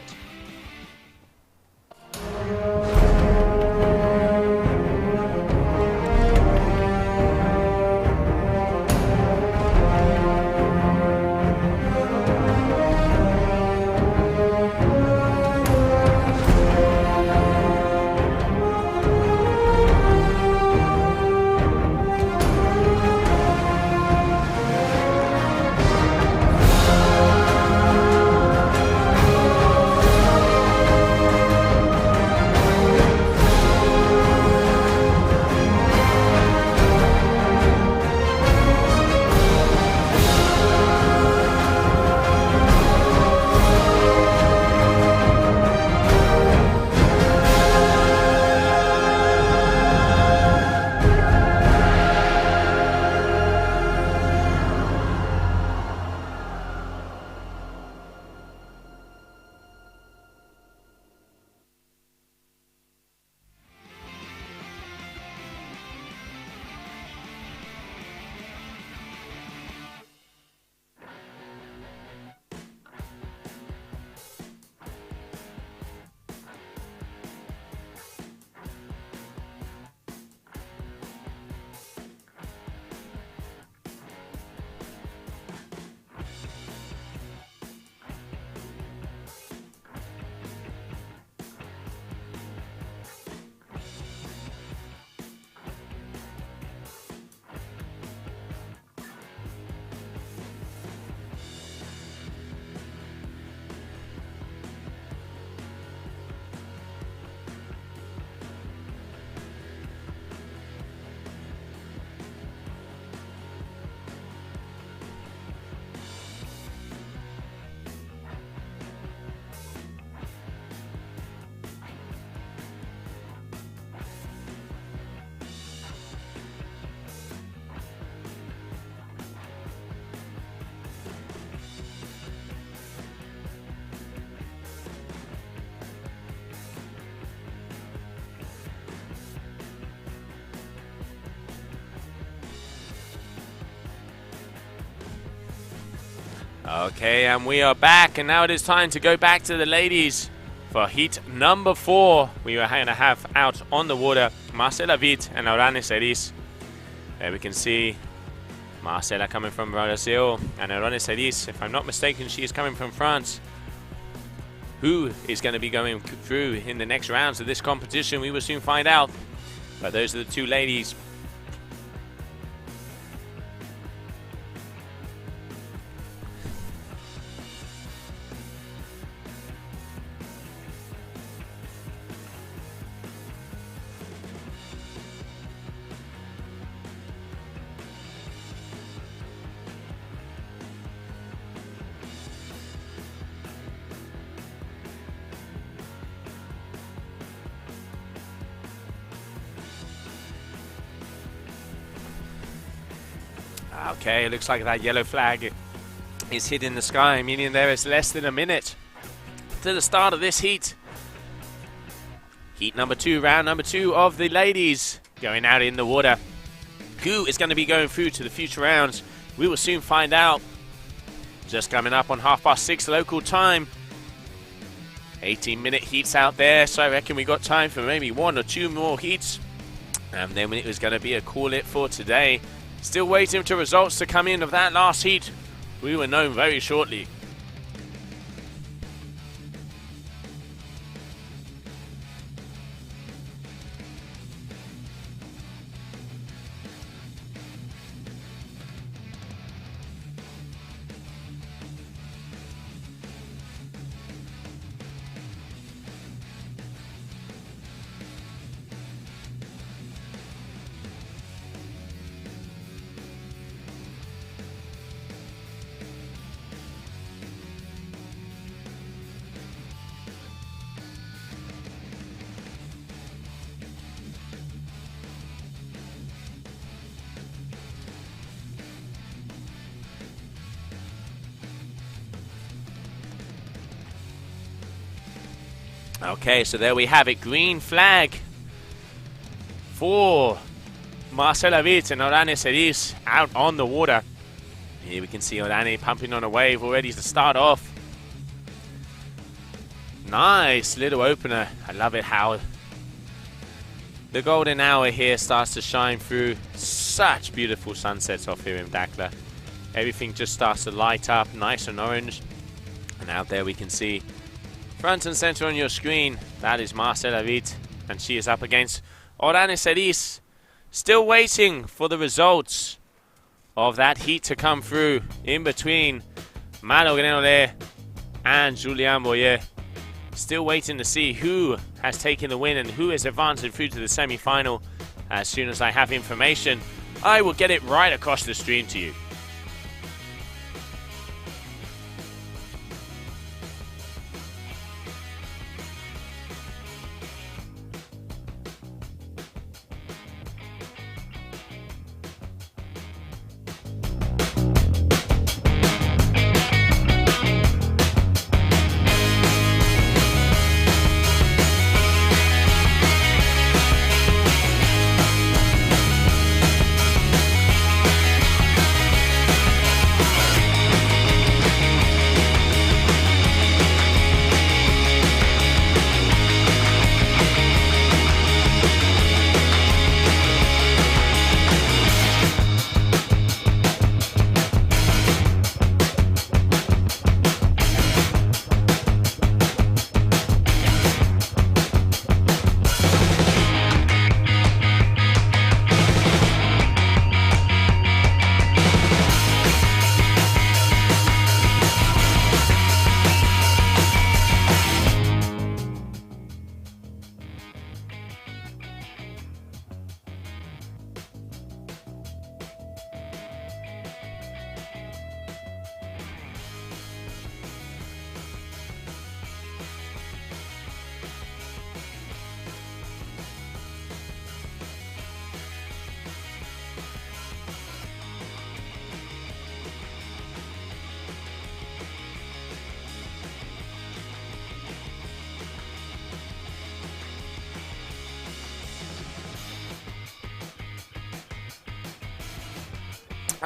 Okay, and we are back, and now it is time to go back to the ladies for heat number 4. We are going to have out on the water Marcela Wyde and Orane Cerise. There we can see Marcela coming from Brazil, and Orane Cerise, if I'm not mistaken, she is coming from France. Who is going to be going through in the next rounds of this competition, we will soon find out. But those are the two ladies. Okay, it looks like that yellow flag is hit in the sky, meaning there is less than a minute to the start of this heat. Heat number 2, round number 2 of the ladies going out in the water. Who is going to be going through to the future rounds? We will soon find out. Just coming up on 6:30 local time. 18-minute heats out there, so I reckon we got time for maybe 1 or 2 more heats. And then it was going to be a call it for today. Still waiting for results to come in of that last heat. We will know very shortly. Okay, so there we have it. Green flag for Marcela Wyde and Orane Cerise out on the water. Here we can see Orane pumping on a wave already to start off. Nice little opener. I love it how the golden hour here starts to shine through. Such beautiful sunsets off here in Dakhla. Everything just starts to light up nice and orange. And out there we can see front and center on your screen, that is Marcela Wyde, and she is up against Orane Cerise. Still waiting for the results of that heat to come through in between Malo and Julien Bouyer. Still waiting to see who has taken the win and who is advancing through to the semi-final. As soon as I have information, I will get it right across the stream to you.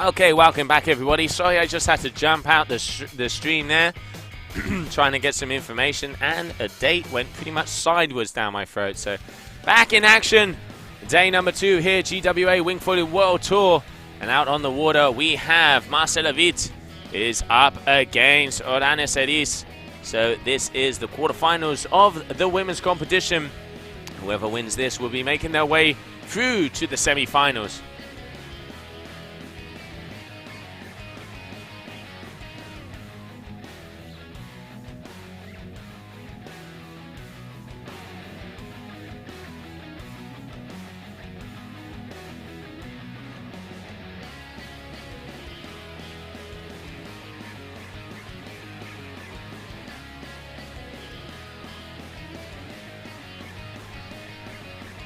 Okay, welcome back, everybody. Sorry, I just had to jump out the stream there, trying to get some information, and a date went pretty much sideways down my throat. So, back in action. Day number 2 here, GWA Wingfoil World Tour. And out on the water, we have Marcela Witt is up against Orane Cerise. So, this is the quarterfinals of the women's competition. Whoever wins this will be making their way through to the semi-finals.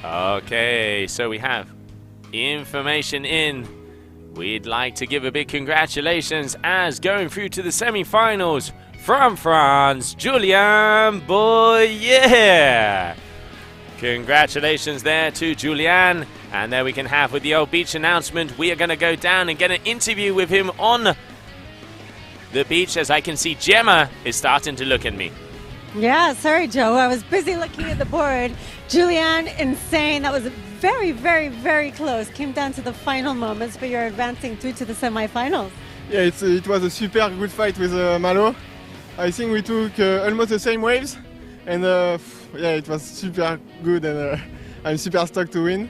Okay, so we have information in. We'd like to give a big congratulations as going through to the semi-finals from France, Julien Bouyer. Congratulations there to Julien. And there we can have with the old beach announcement. We are going to go down and get an interview with him on the beach, as I can see Gemma is starting to look at me. Yeah, sorry, Joe. I was busy looking at the board. Julien, insane. That was very, very, very close. Came down to the final moments, but you're advancing through to the semifinals. Yeah, it was a super good fight with Malo. I think we took almost the same waves, and yeah, it was super good, and I'm super stoked to win.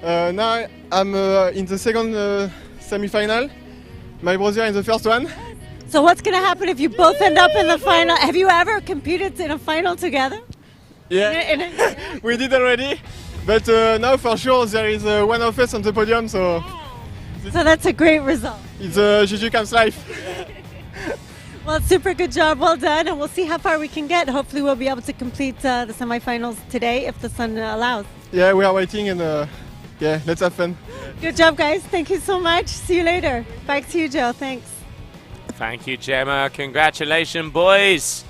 Now I'm in the second semi-final. My brother in the first one. So what's going to happen if you both end up in the final? Have you ever competed in a final together? Yeah, we did already. But now for sure there is one of us on the podium, so... So that's a great result. It's Juju Camp's life. Well, super good job, well done, and we'll see how far we can get. Hopefully we'll be able to complete the semifinals today if the sun allows. Yeah, we are waiting, and yeah, let's have fun. Good job, guys. Thank you so much. See you later. Back to you, Joe. Thanks. Thank you, Gemma. Congratulations, boys.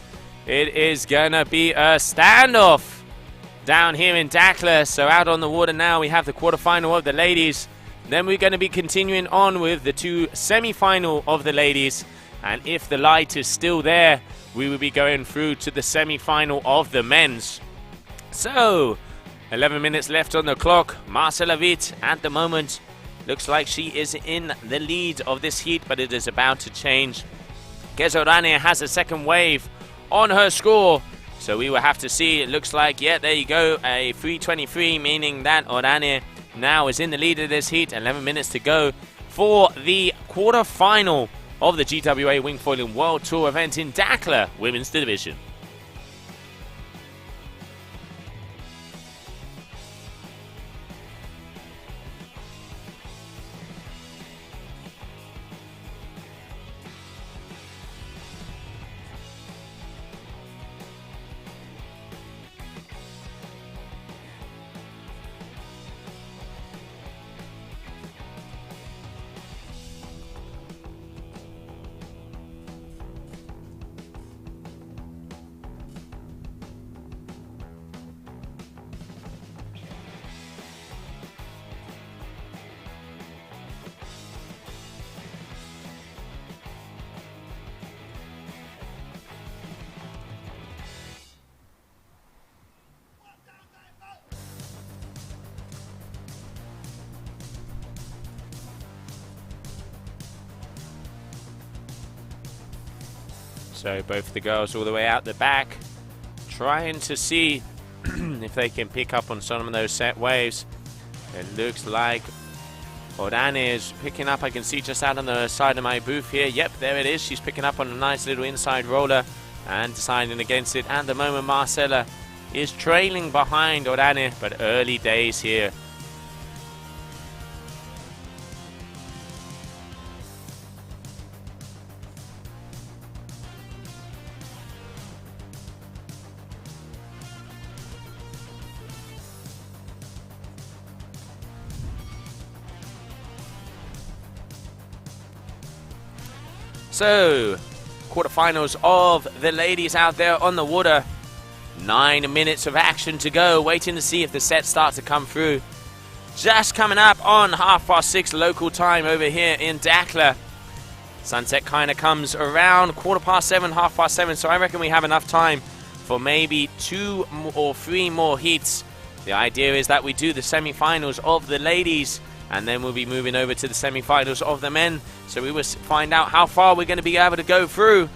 It is going to be a standoff down here in Dakar. So out on the water now, we have the quarterfinal of the ladies. Then we're going to be continuing on with the 2 semi-final of the ladies. And if the light is still there, we will be going through to the semi-final of the men's. So, 11 minutes left on the clock. Marcela Witt at the moment looks like she is in the lead of this heat, but it is about to change. Orane has a second wave on her score, so we will have to see. It looks like, yeah, there you go, a 3:23, meaning that Orane now is in the lead of this heat. 11 minutes to go for the quarter-final of the GWA Wingfoiling World Tour event in Dakar Women's Division. So both the girls all the way out the back, trying to see if they can pick up on some of those set waves. It looks like Orane is picking up. I can see just out on the side of my booth here. Yep, there it is. She's picking up on a nice little inside roller and deciding against it. At the moment, Marcela is trailing behind Orane, but early days here. So, quarterfinals of the ladies out there on the water. 9 minutes of action to go, waiting to see if the sets start to come through. just coming up on 6:30 local time over here in Dakla. Sunset kind of comes around 7:15, 7:30, so I reckon we have enough time for maybe 2 or 3 more heats. The idea is that we do the semi-finals of the ladies, and then we'll be moving over to the semi-finals of the men. So we will find out how far we're going to be able to go through.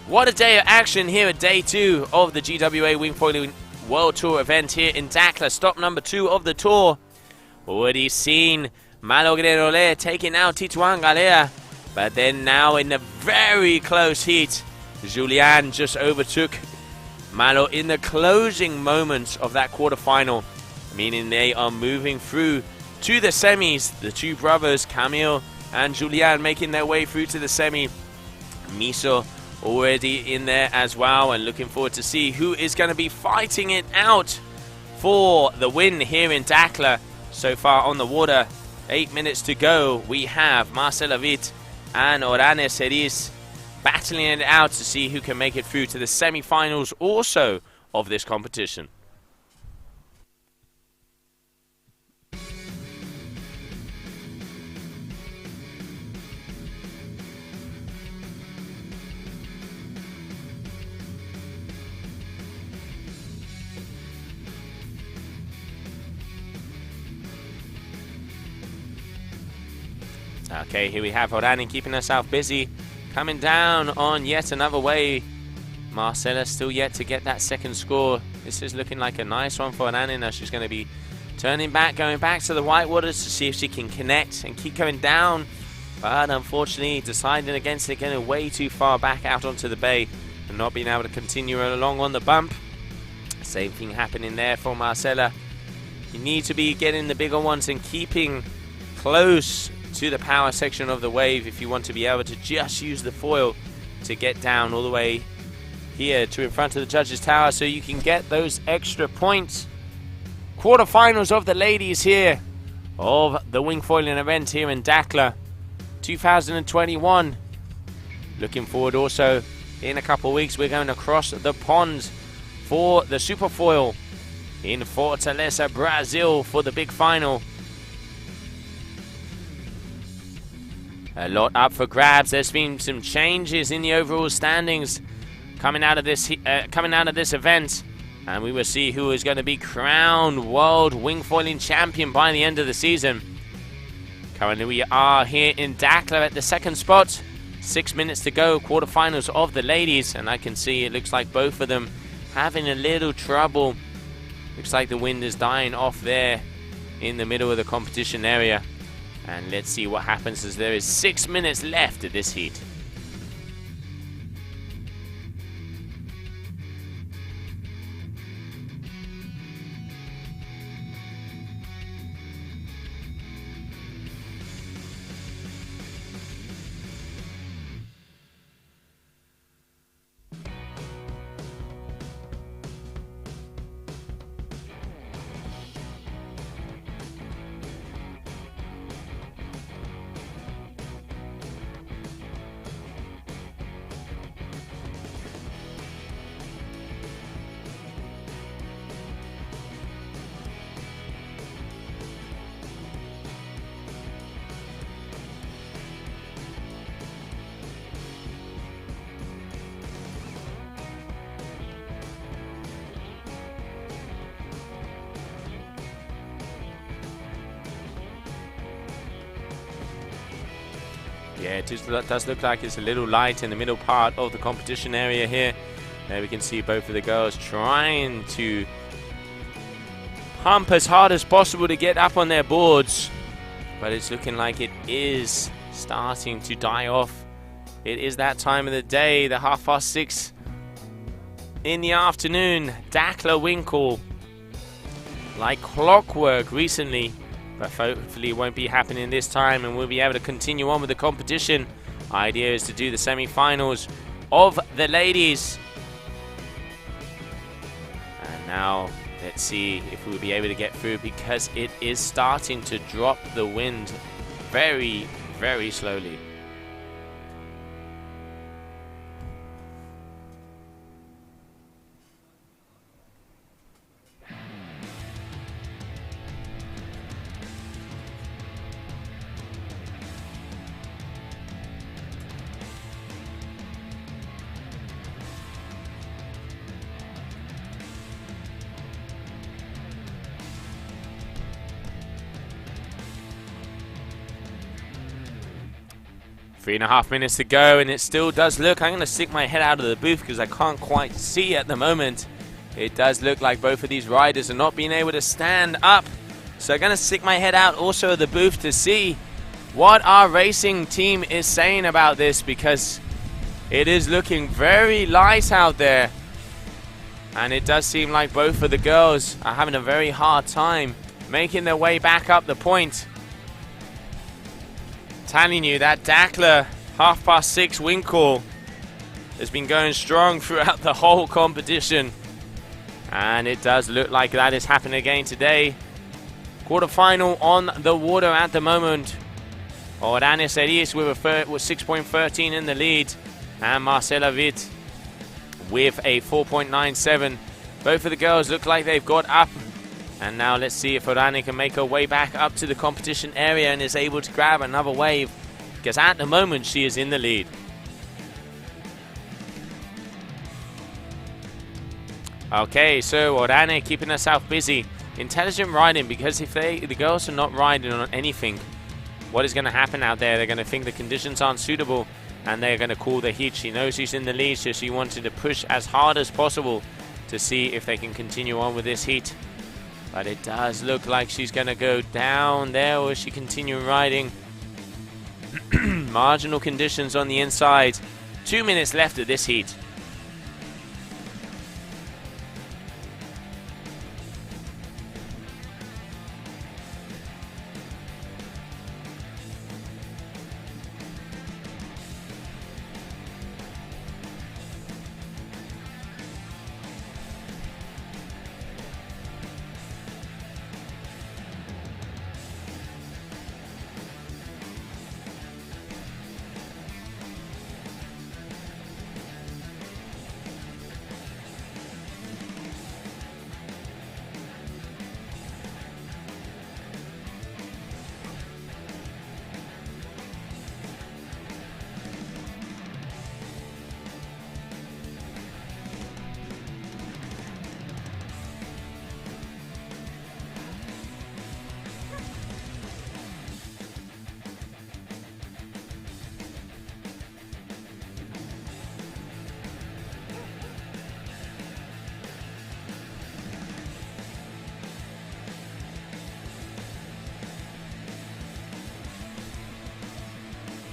What a day of action here at day 2 of the GWA Wingfoiling World Tour event here in Dakla. Stop number 2 of the tour. Already seen Malo Grenole taking out Tituan Galea. But then now in a very close heat, Julien just overtook Malo in the closing moments of that quarterfinal, meaning they are moving through to the semis. The two brothers, Camille and Julien, making their way through to the semi. Miso already in there as well, and looking forward to see who is going to be fighting it out for the win here in Dakla. So far on the water, 8 minutes to go. We have Marcela Witt and Orane Cerise battling it out to see who can make it through to the semi-finals also of this competition. Okay, here we have Orane keeping herself busy, coming down on yet another wave. Marcela still yet to get that second score. This is looking like a nice one for Orane. Now she's going to be turning back, going back to the white waters to see if she can connect and keep going down. But unfortunately, deciding against it, getting way too far back out onto the bay and not being able to continue along on the bump. Same thing happening there for Marcela. You need to be getting the bigger ones and keeping close to the power section of the wave if you want to be able to just use the foil to get down all the way here to in front of the judges' tower so you can get those extra points. Quarterfinals of the ladies here of the Wingfoiling event here in Dakla 2021. Looking forward also, in a couple of weeks we're going across the pond for the Superfoil in Fortaleza, Brazil for the big final. A lot up for grabs. There's been some changes in the overall standings coming out of this event, and we will see who is going to be crowned World Wingfoiling Champion by the end of the season. Currently, we are here in Dakla at the second spot. 6 minutes to go. Quarterfinals of the ladies, and I can see it looks like both of them having a little trouble. Looks like the wind is dying off there in the middle of the competition area. And let's see what happens as there is 6 minutes left of this heat. Yeah, it does look like it's a little light in the middle part of the competition area here. There we can see both of the girls trying to pump as hard as possible to get up on their boards. But it's looking like it is starting to die off. It is that time of the day, the 6:30 in the afternoon. Dakla Winkle, like clockwork recently. But hopefully it won't be happening this time, and we'll be able to continue on with the competition. Idea is to do the semi-finals of the ladies. And now let's see if we'll be able to get through, because it is starting to drop the wind very, very slowly. 3.5 minutes to go, and it still does look, I'm going to stick my head out of the booth because I can't quite see at the moment. It does look like both of these riders are not being able to stand up. So I'm going to stick my head out also of the booth to see what our racing team is saying about this, because it is looking very light out there. And it does seem like both of the girls are having a very hard time making their way back up the point. Telling you that Dakler 6:30 wing call has been going strong throughout the whole competition. And it does look like that is happening again today. Quarterfinal on the water at the moment. Orane Cerise with 6.13 in the lead. And Marcela Witt with a 4.97. Both of the girls look like they've got up. And now let's see if Orane can make her way back up to the competition area and is able to grab another wave. Because at the moment she is in the lead. Okay, so Orane keeping herself busy. Intelligent riding, because if the girls are not riding on anything, what is going to happen out there? They're going to think the conditions aren't suitable and they're going to call the heat. She knows she's in the lead, so she wanted to push as hard as possible to see if they can continue on with this heat. But it does look like she's going to go down there, or is she continue riding? Marginal conditions on the inside. 2 minutes left of this heat.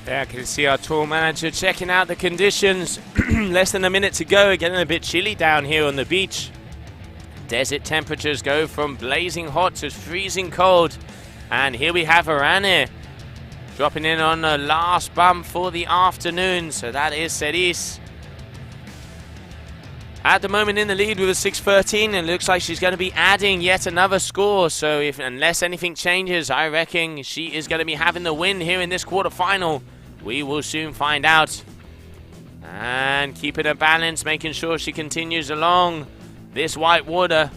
There I can see our tour manager checking out the conditions. Less than a minute to go, getting a bit chilly down here on the beach. Desert temperatures go from blazing hot to freezing cold. And here we have Orane dropping in on the last bump for the afternoon. So that is Cerise. At the moment in the lead with a 6:13, and looks like she's going to be adding yet another score. So unless anything changes, I reckon she is going to be having the win here in this quarterfinal. We will soon find out. And keeping her balance, making sure she continues along this white water.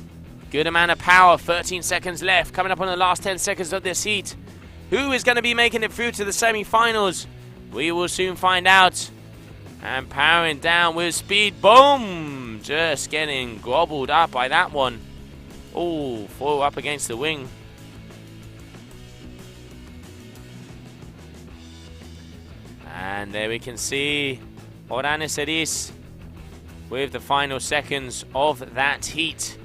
Good amount of power, 13 seconds left. Coming up on the last 10 seconds of this heat. Who is going to be making it through to the semi-finals? We will soon find out. And powering down with speed. Boom! Just getting gobbled up by that one. Oh, foil up against the wing. And there we can see Orane Cerise with the final seconds of that heat.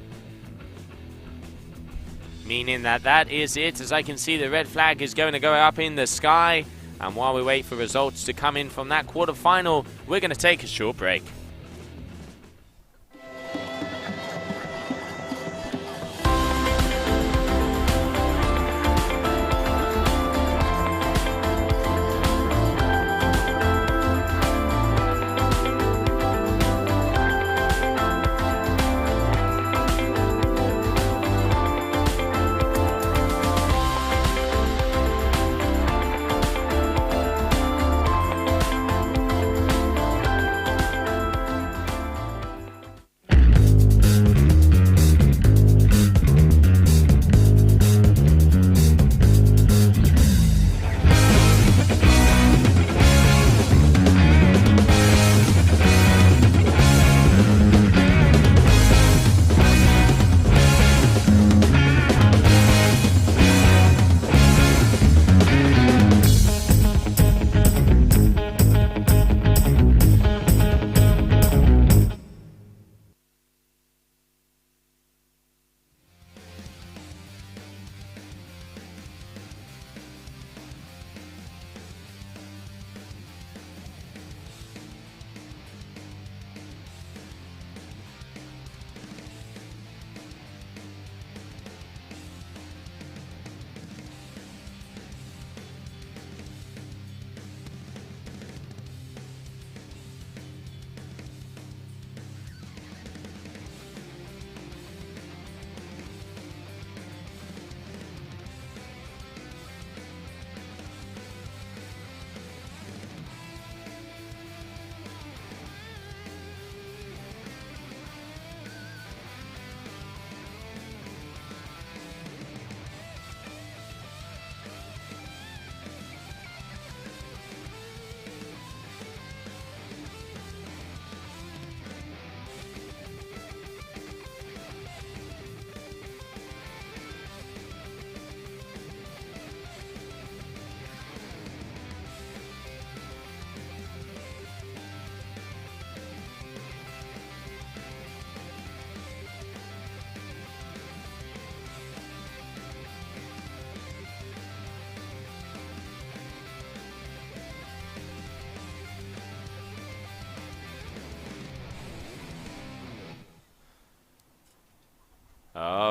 Meaning that is it. As I can see, the red flag is going to go up in the sky. And while we wait for results to come in from that quarterfinal, we're going to take a short break.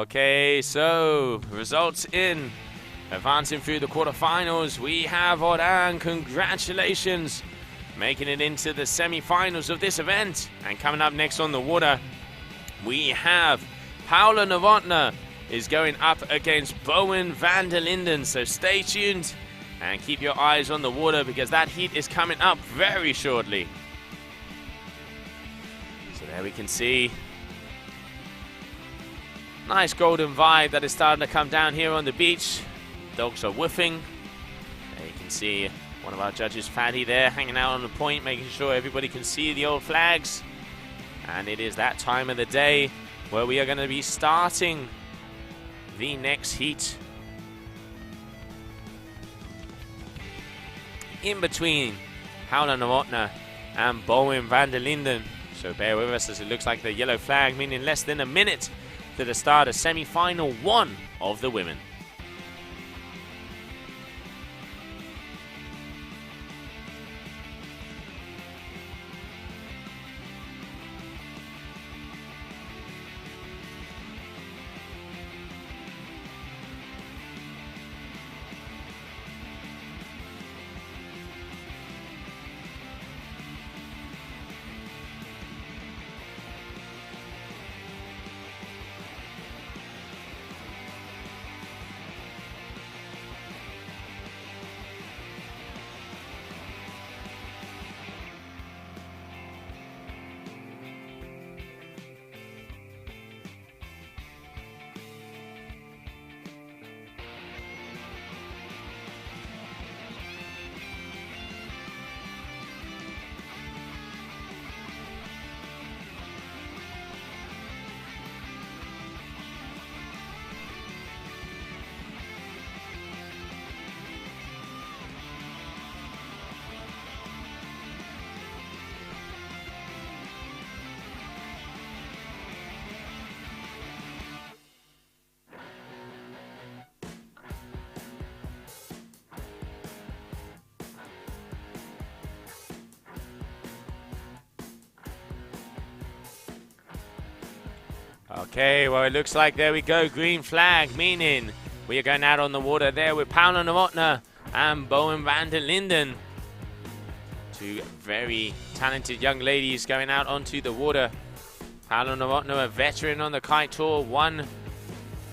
Okay, so results in. Advancing through the quarterfinals, we have Orane. Congratulations. Making it into the semi-finals of this event. And coming up next on the water, we have Paula Novotna is going up against Bowien Vander Linden. So stay tuned and keep your eyes on the water because that heat is coming up very shortly. So there we can see nice golden vibe that is starting to come down here on the beach. Dogs are woofing. There you can see one of our judges, Fatty, there hanging out on the point, making sure everybody can see the old flags. And it is that time of the day where we are going to be starting the next heat. In between Paula Novotna and Bowien Vander Linden. So bear with us as it looks like the yellow flag, meaning less than a minute to the start of semi-final 1 of the women. Okay, well, it looks like there we go. Green flag, meaning we are going out on the water there with Paula Novotna and Bowien Vander Linden. Two very talented young ladies going out onto the water. Paula Novotna, a veteran on the kite tour, won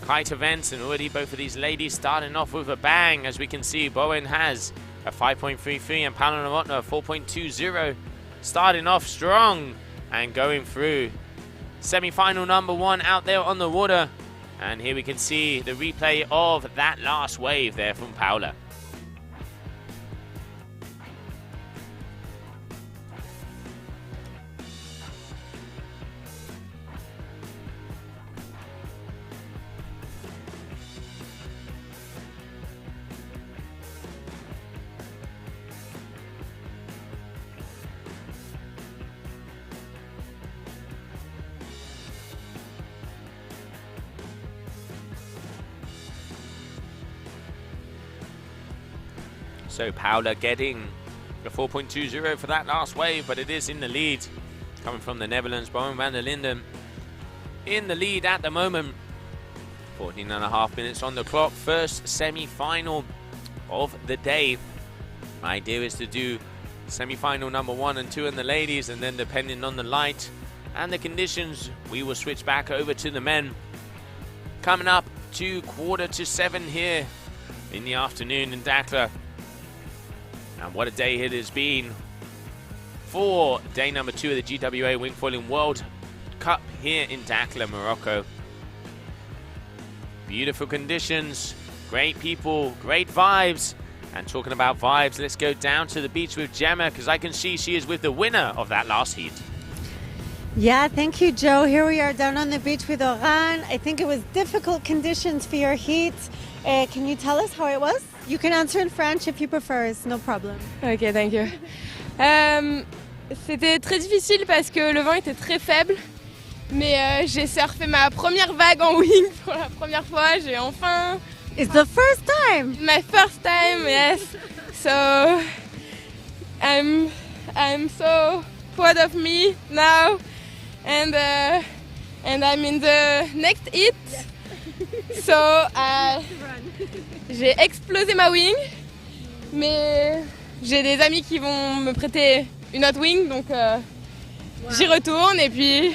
kite events, and already both of these ladies starting off with a bang. As we can see, Bowien has a 5.33 and Paula Novotna a 4.20. Starting off strong and going through. Semi-final number 1 out there on the water. And here we can see the replay of that last wave there from Paula. So Paula getting a 4.20 for that last wave, but it is in the lead. Coming from the Netherlands, Bowien Vander Linden in the lead at the moment. 14.5 minutes on the clock. First semi-final of the day. My idea is to do semi-final number 1 and 2 in the ladies, and then depending on the light and the conditions, we will switch back over to the men. Coming up to 6:45 here in the afternoon in Dakar. And what a day it has been for day number 2 of the GWA Wingfoiling World Cup here in Dakar, Morocco. Beautiful conditions, great people, great vibes. And talking about vibes, let's go down to the beach with Gemma, because I can see she is with the winner of that last heat. Yeah, thank you, Joe. Here we are down on the beach with Orane. I think it was difficult conditions for your heat. Can you tell us how it was? You can answer in French if you prefer, it's no problem. Ok, thank you. C'était très difficile parce que le vent était très faible, mais j'ai surfé ma première vague en wing pour la première fois. J'ai enfin. It's the first time. My first time, yes. So I'm so proud of me now, and I'm in the next heat. So, j'ai explosé ma wing, mais j'ai des amis qui vont me prêter une autre wing, donc j'y retourne et puis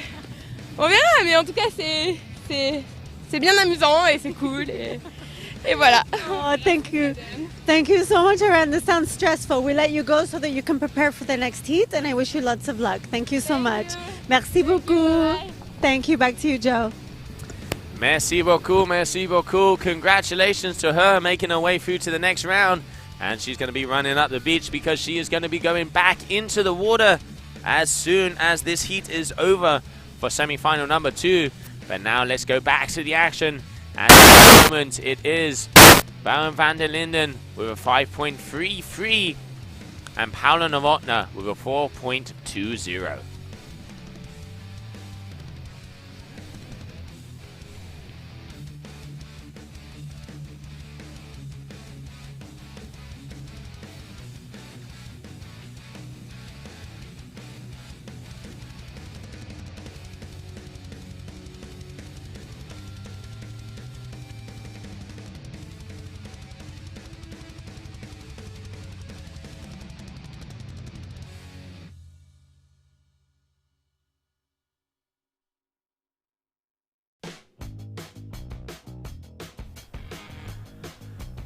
on verra. Mais en tout cas, c'est bien amusant et c'est cool et voilà. Oh, thank you. Thank you so much, Orane. This sounds stressful. We let you go so that you can prepare for the next heat, and I wish you lots of luck. Thank you so much. Merci beaucoup. Thank you. Back to you, Joe. Merci beaucoup, merci beaucoup. Congratulations to her making her way through to the next round. And she's going to be running up the beach because she is going to be going back into the water as soon as this heat is over for semi-final number 2. But now let's go back to the action. And at the moment it is Bowien van der Linden with a 5.33 and Paula Novotna with a 4.20.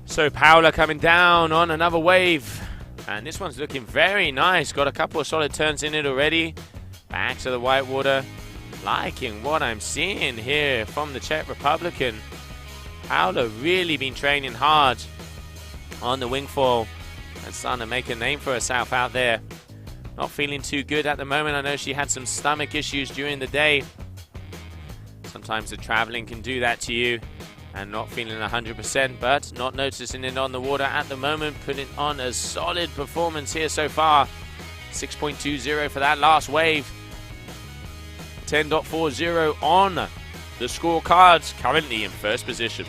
So Paula coming down on another wave. And this one's looking very nice. Got a couple of solid turns in it already. Back to the white water. Liking what I'm seeing here from the Czech Republic. And Paula really been training hard on the Wingfoil and starting to make a name for herself out there. Not feeling too good at the moment. I know she had some stomach issues during the day. Sometimes the traveling can do that to you. And not feeling 100%, but not noticing it on the water at the moment. Putting on a solid performance here so far. 6.20 for that last wave. 10.40 on the scorecards. Currently in first position.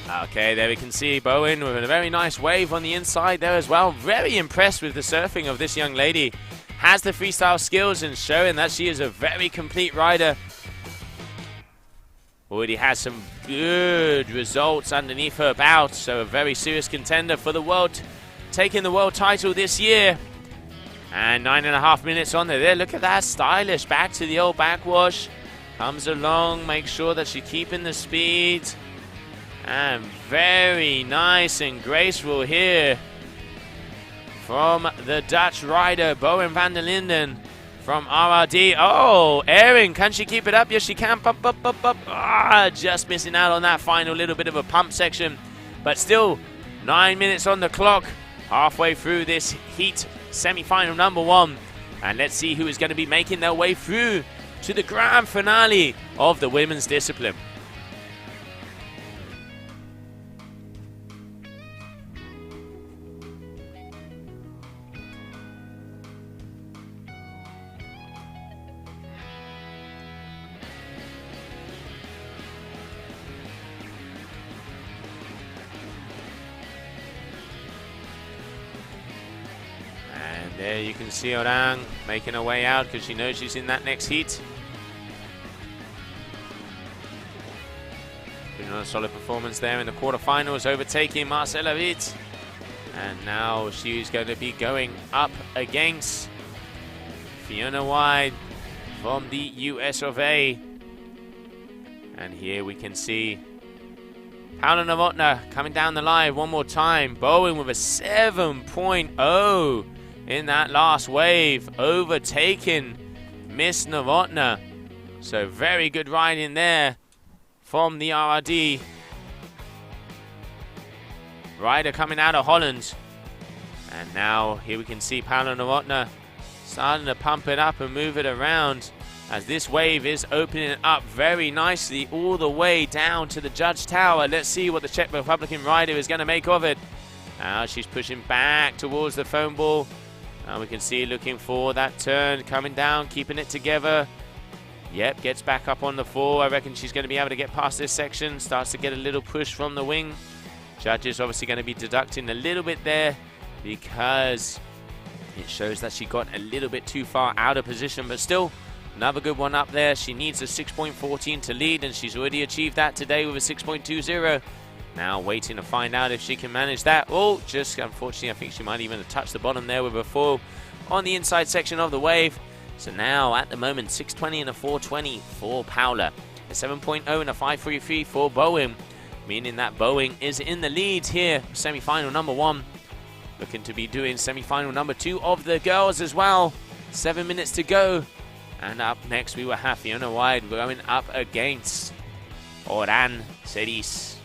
Okay, there we can see Bowien with a very nice wave on the inside there as well. Very impressed with the surfing of this young lady. Has the freestyle skills and showing that she is a very complete rider. Already has some good results underneath her belt, so a very serious contender for the world, taking the world title this year. And 9.5 minutes on there. Look at that, stylish, back to the old backwash. Comes along, makes sure that she's keeping the speed. And very nice and graceful here from the Dutch rider, Bowien van der Linden from RRD. Oh, Erin, can she keep it up? Yes, she can. Pump, up, up, up. Ah, just missing out on that final little bit of a pump section. But still, 9 minutes on the clock. Halfway through this heat, semi-final number 1. And let's see who is going to be making their way through to the grand finale of the women's discipline. There you can see Orane making her way out because she knows she's in that next heat. Putting on a solid performance there in the quarterfinals, overtaking Marcela Witt. And now she's going to be going up against Fiona Wyde from the US of A. And here we can see Paula Novotna coming down the line one more time. Bowien with a 7.0 in that last wave, overtaking Miss Novotna. So very good ride in there from the RRD. Rider coming out of Holland. And now here we can see Paula Novotna starting to pump it up and move it around as this wave is opening up very nicely all the way down to the judge tower. Let's see what the Czech Republican rider is going to make of it. Now she's pushing back towards the foam ball. Now we can see looking for that turn, coming down, keeping it together. Yep, gets back up on the 4. I reckon she's going to be able to get past this section. Starts to get a little push from the wing. Judges obviously going to be deducting a little bit there because it shows that she got a little bit too far out of position, but still another good one up there. She needs a 6.14 to lead, and she's already achieved that today with a 6.20. Now waiting to find out if she can manage that. Oh, just unfortunately, I think she might even have touched the bottom there with a 4 on the inside section of the wave. So now at the moment, 6.20 and a 4.20 for Paula. A 7.0 and a 5.33 for Bowien, meaning that Bowien is in the lead here. Semi-final number 1. Looking to be doing semi-final number 2 of the girls as well. 7 minutes to go. And up next we will have Fiona Wyde going up against Orane, Cerise.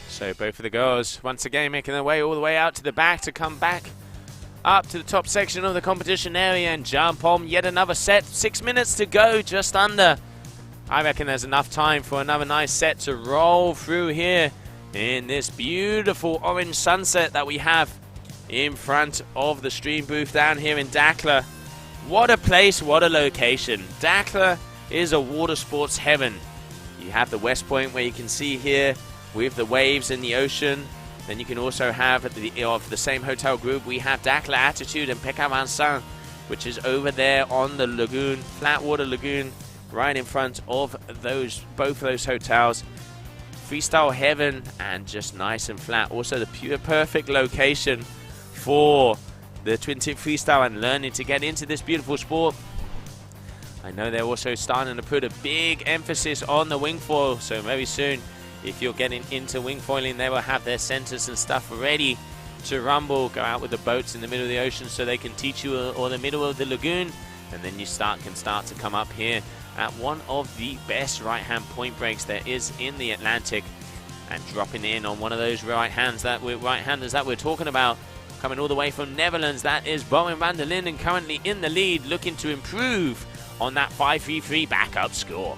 So both of the girls once again making their way all the way out to the back to come back up to the top section of the competition area and jump on yet another set. 6 minutes to go, just under. I reckon there's enough time for another nice set to roll through here in this beautiful orange sunset that we have in front of the stream booth down here in Dakla. What a place, what a location. Dakla is a water sports heaven. You have the West Point where you can see here with the waves in the ocean. Then you can also have at the same hotel group, we have Dakla Attitude and Pecca Vincent, which is over there on the lagoon, flat water lagoon, right in front of both of those hotels. Freestyle heaven and just nice and flat. Also the perfect location for the twin tip freestyle and learning to get into this beautiful sport. I know they're also starting to put a big emphasis on the wingfoil, so very soon if you're getting into wingfoiling, they will have their centers and stuff ready to rumble. Go out with the boats in the middle of the ocean so they can teach you, or the middle of the lagoon, and then you can start to come up here at one of the best right-hand point breaks there is in the Atlantic, and dropping in on one of those right-handers that we're talking about. Coming all the way from Netherlands, that is Bowien van der Linden, currently in the lead, looking to improve on that 5.33 backup score.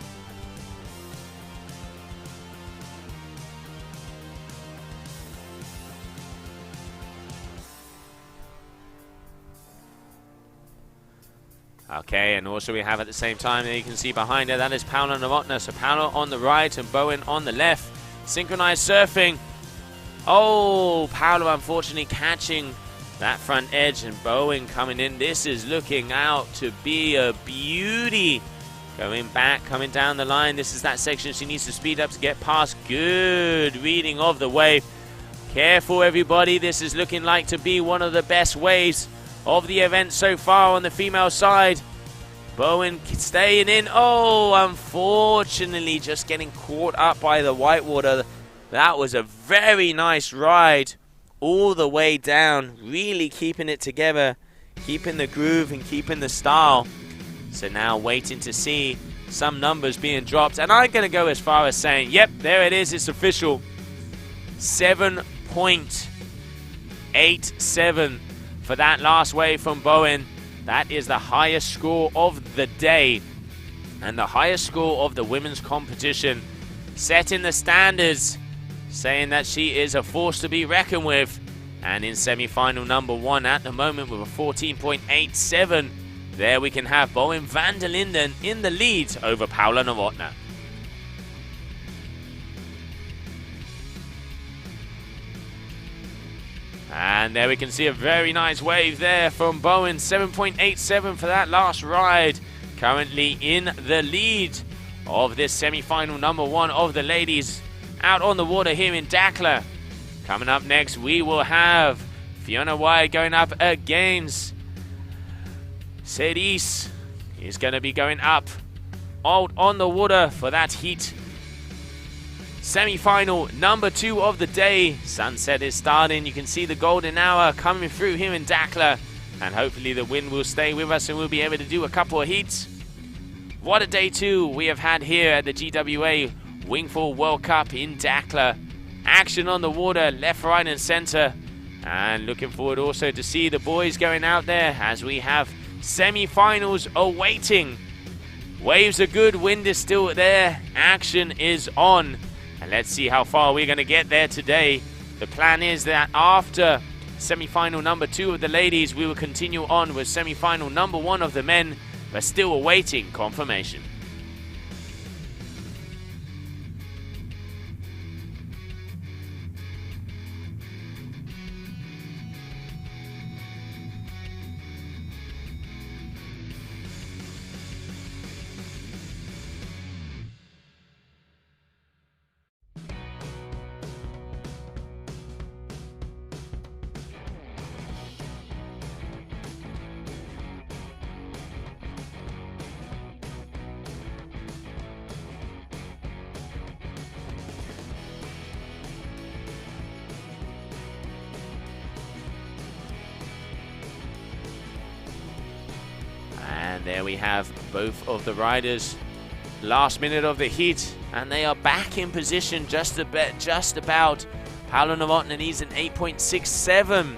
Okay, and also we have at the same time, there you can see behind her, that is Paula Novotna. So Paula on the right and Bowien on the left. Synchronized surfing. Oh, Paula unfortunately catching that front edge and Bowien coming in. This is looking out to be a beauty. Going back, coming down the line. This is that section she needs to speed up to get past. Good reading of the wave. Careful, everybody. This is looking like to be one of the best waves of the event so far on the female side. Bowien staying in. Oh, unfortunately just getting caught up by the whitewater. That was a very nice ride all the way down. Really keeping it together, keeping the groove and keeping the style. So now waiting to see some numbers being dropped. And I'm going to go as far as saying, yep, there it is. It's official. 7.87 for that last wave from Bowien. That is the highest score of the day and the highest score of the women's competition, setting the standards, saying that she is a force to be reckoned with. And in semi-final number 1 at the moment with a 14.87, there we can have Bowien van der Linden in the lead over Paula Novotna. And there we can see a very nice wave there from Bowien, 7.87 for that last ride. Currently in the lead of this semi-final number 1 of the ladies out on the water here in Dakla. Coming up next, we will have Fiona Wyde going up against Cerise. Is going to be going up out on the water for that heat. Semi-final number 2 of the day. Sunset is starting. You can see the golden hour coming through here in Dakla. And hopefully the wind will stay with us and we'll be able to do a couple of heats. What a day 2 we have had here at the GWA Wingfoil World Cup in Dakla. Action on the water, left, right and center. And looking forward also to see the boys going out there as we have semi-finals awaiting. Waves are good, wind is still there, action is on. And let's see how far we're going to get there today. The plan is that after semi-final number 2 of the ladies, we will continue on with semi-final number 1 of the men, but still awaiting confirmation. And there we have both of the riders last minute of the heat, and they are back in position just about. Paula Novotna needs an 8.67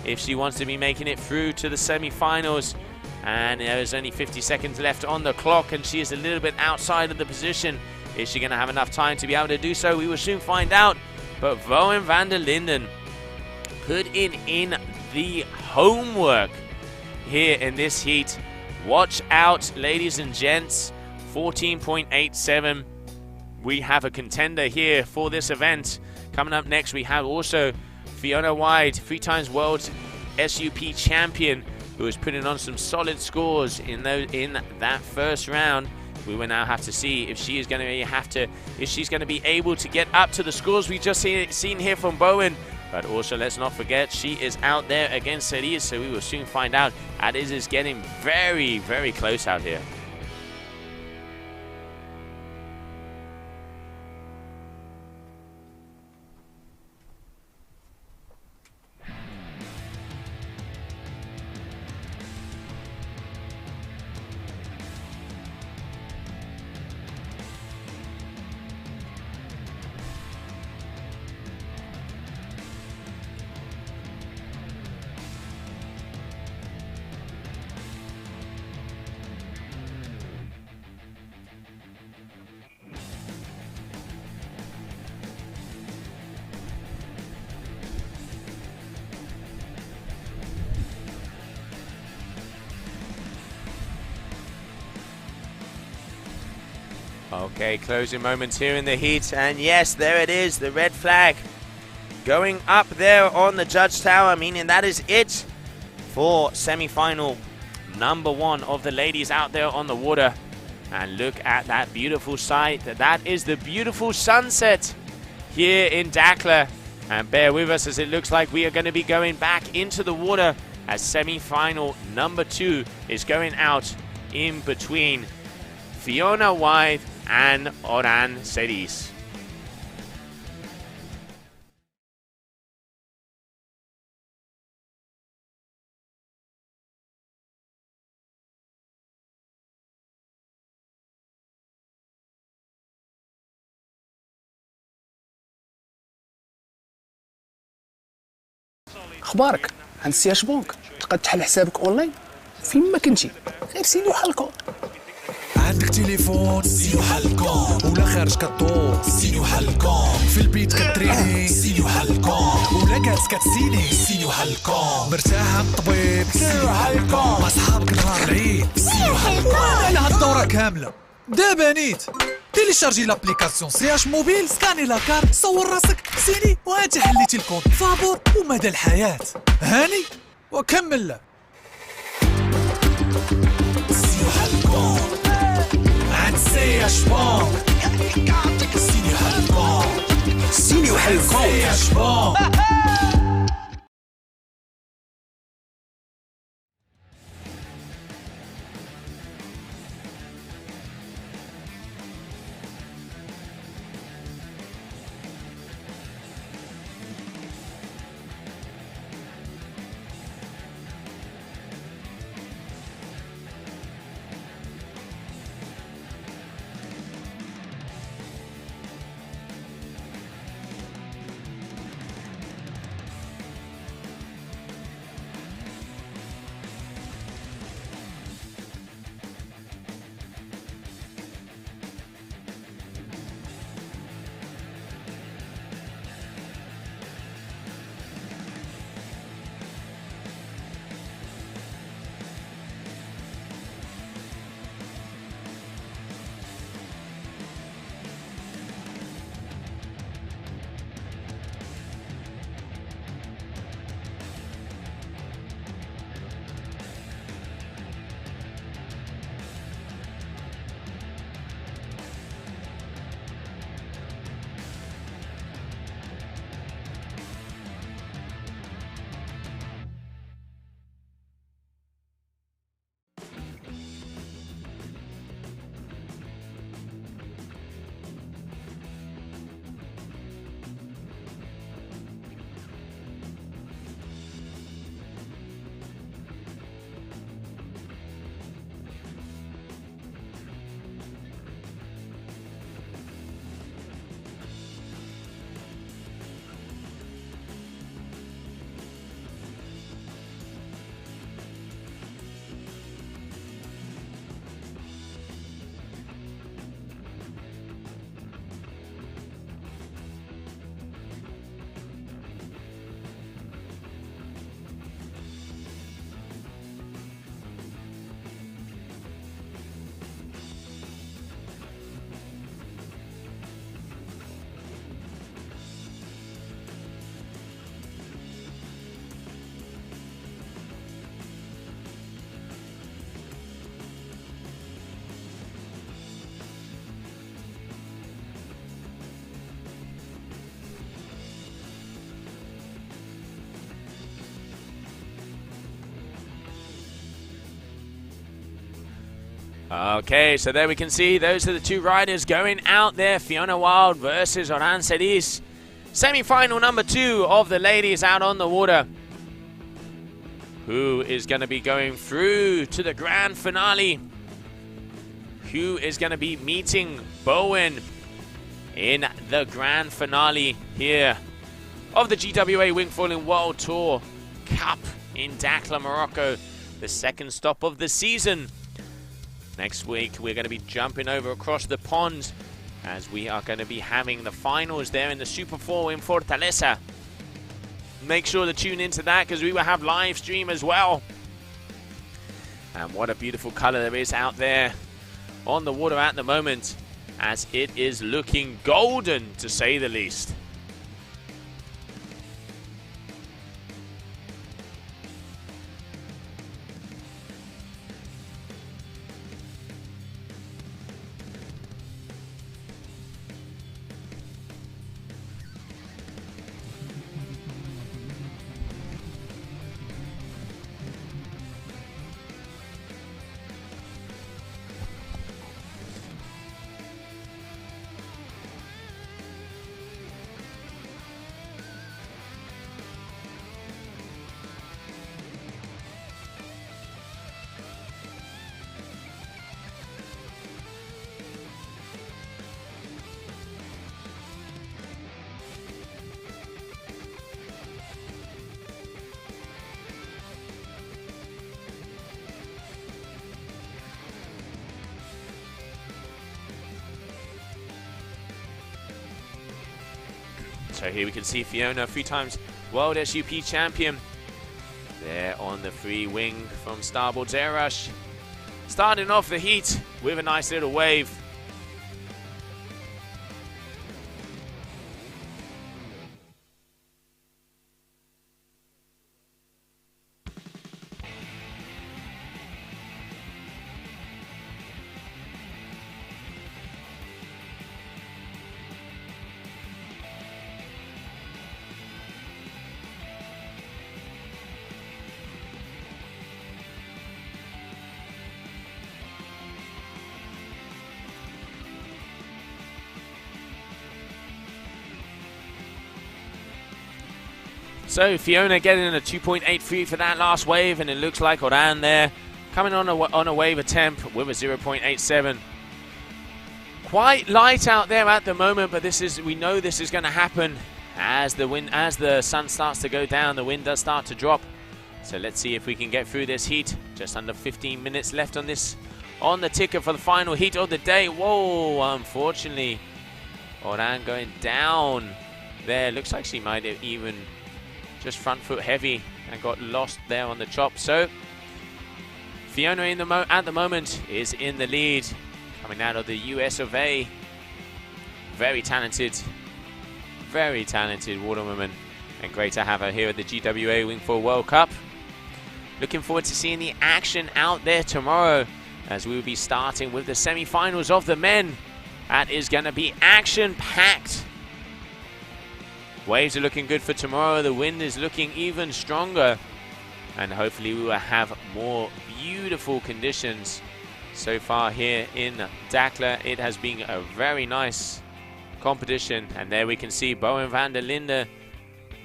if she wants to be making it through to the semi-finals. And there's only 50 seconds left on the clock, and she is a little bit outside of the position. Is she going to have enough time to be able to do so? We will soon find out. But Bowien van der Linden put in the homework here in this heat. Watch out, ladies and gents. 14.87. We have a contender here for this event. Coming up next, we have also Fiona Wyde, 3-time world SUP champion, who is putting on some solid scores in that first round. We will now have to see if she is going to if she's going to be able to get up to the scores we just seen here from Bowien. But also, let's not forget, she is out there against Cerise, so we will soon find out. And it is getting very, very close out here. Okay, closing moments here in the heat, and yes, there it is, the red flag going up there on the judge tower, meaning that is it for semi-final number 1 of the ladies out there on the water. And look at that beautiful sight. That is the beautiful sunset here in Dakla. And bear with us as it looks like we are going to be going back into the water as semi-final number 2 is going out in between Fiona Wyde and Orane Cerise. اخبارك عند سي اش بونك تقدر تحل حسابك اونلاين فين ما كنتي غير سيني حلقه. عندك تليفون سينو حلقة، ولا خارج كدور سينو حلقة، في البيت كتريني سينو حلقة، ولا جالس كتسيني سينو حلقة، مرتاح عند الطبيب سينو حلقة، مع صحابك نهار العيد سينو حلقة. على هالدورة كاملة دابا نيت تيليشارجي لابليكاسيون سي اش موبيل، سكاني لا كارت، صور راسك، سيني وانت حليتي الكونت فابور ومدى الحياة. هاني وكمل سينو حلقة عند سي اش بانك، سينو حلقة سيني حلقة سي اش بانك. Okay, so there we can see those are the two riders going out there. Fiona Wyde versus Orane Cerise. Semi-final number 2 of the ladies out on the water. Who is going to be going through to the grand finale? Who is going to be meeting Bowien in the grand finale here of the GWA Wingfoiling World Tour Cup in Dakhla, Morocco, the second stop of the season. Next week, we're going to be jumping over across the pond as we are going to be having the finals there in the Super 4 in Fortaleza. Make sure to tune into that because we will have live stream as well. And what a beautiful color there is out there on the water at the moment, as it is looking golden to say the least. So here we can see Fiona, 3 times World SUP champion. There on the free wing from starboard air rush. Starting off the heat with a nice little wave. So Fiona getting a 2.83 for that last wave, and it looks like Orane there coming on a wave attempt with a 0.87. Quite light out there at the moment, but we know this is going to happen as the sun starts to go down. The wind does start to drop. So let's see if we can get through this heat. Just under 15 minutes left on the ticket for the final heat of the day. Whoa, unfortunately, Orane going down there. Looks like she might have even just front foot heavy and got lost there on the chop. So Fiona at the moment is in the lead, coming out of the US of A. Very talented waterwoman, and great to have her here at the GWA Wingfoil World Cup. Looking forward to seeing the action out there tomorrow, as we will be starting with the semi-finals of the men. That is going to be action-packed. Waves are looking good for tomorrow. The wind is looking even stronger, and hopefully we will have more beautiful conditions. So far here in Dakar, it has been a very nice competition, and there we can see Bowien, Vander, Linden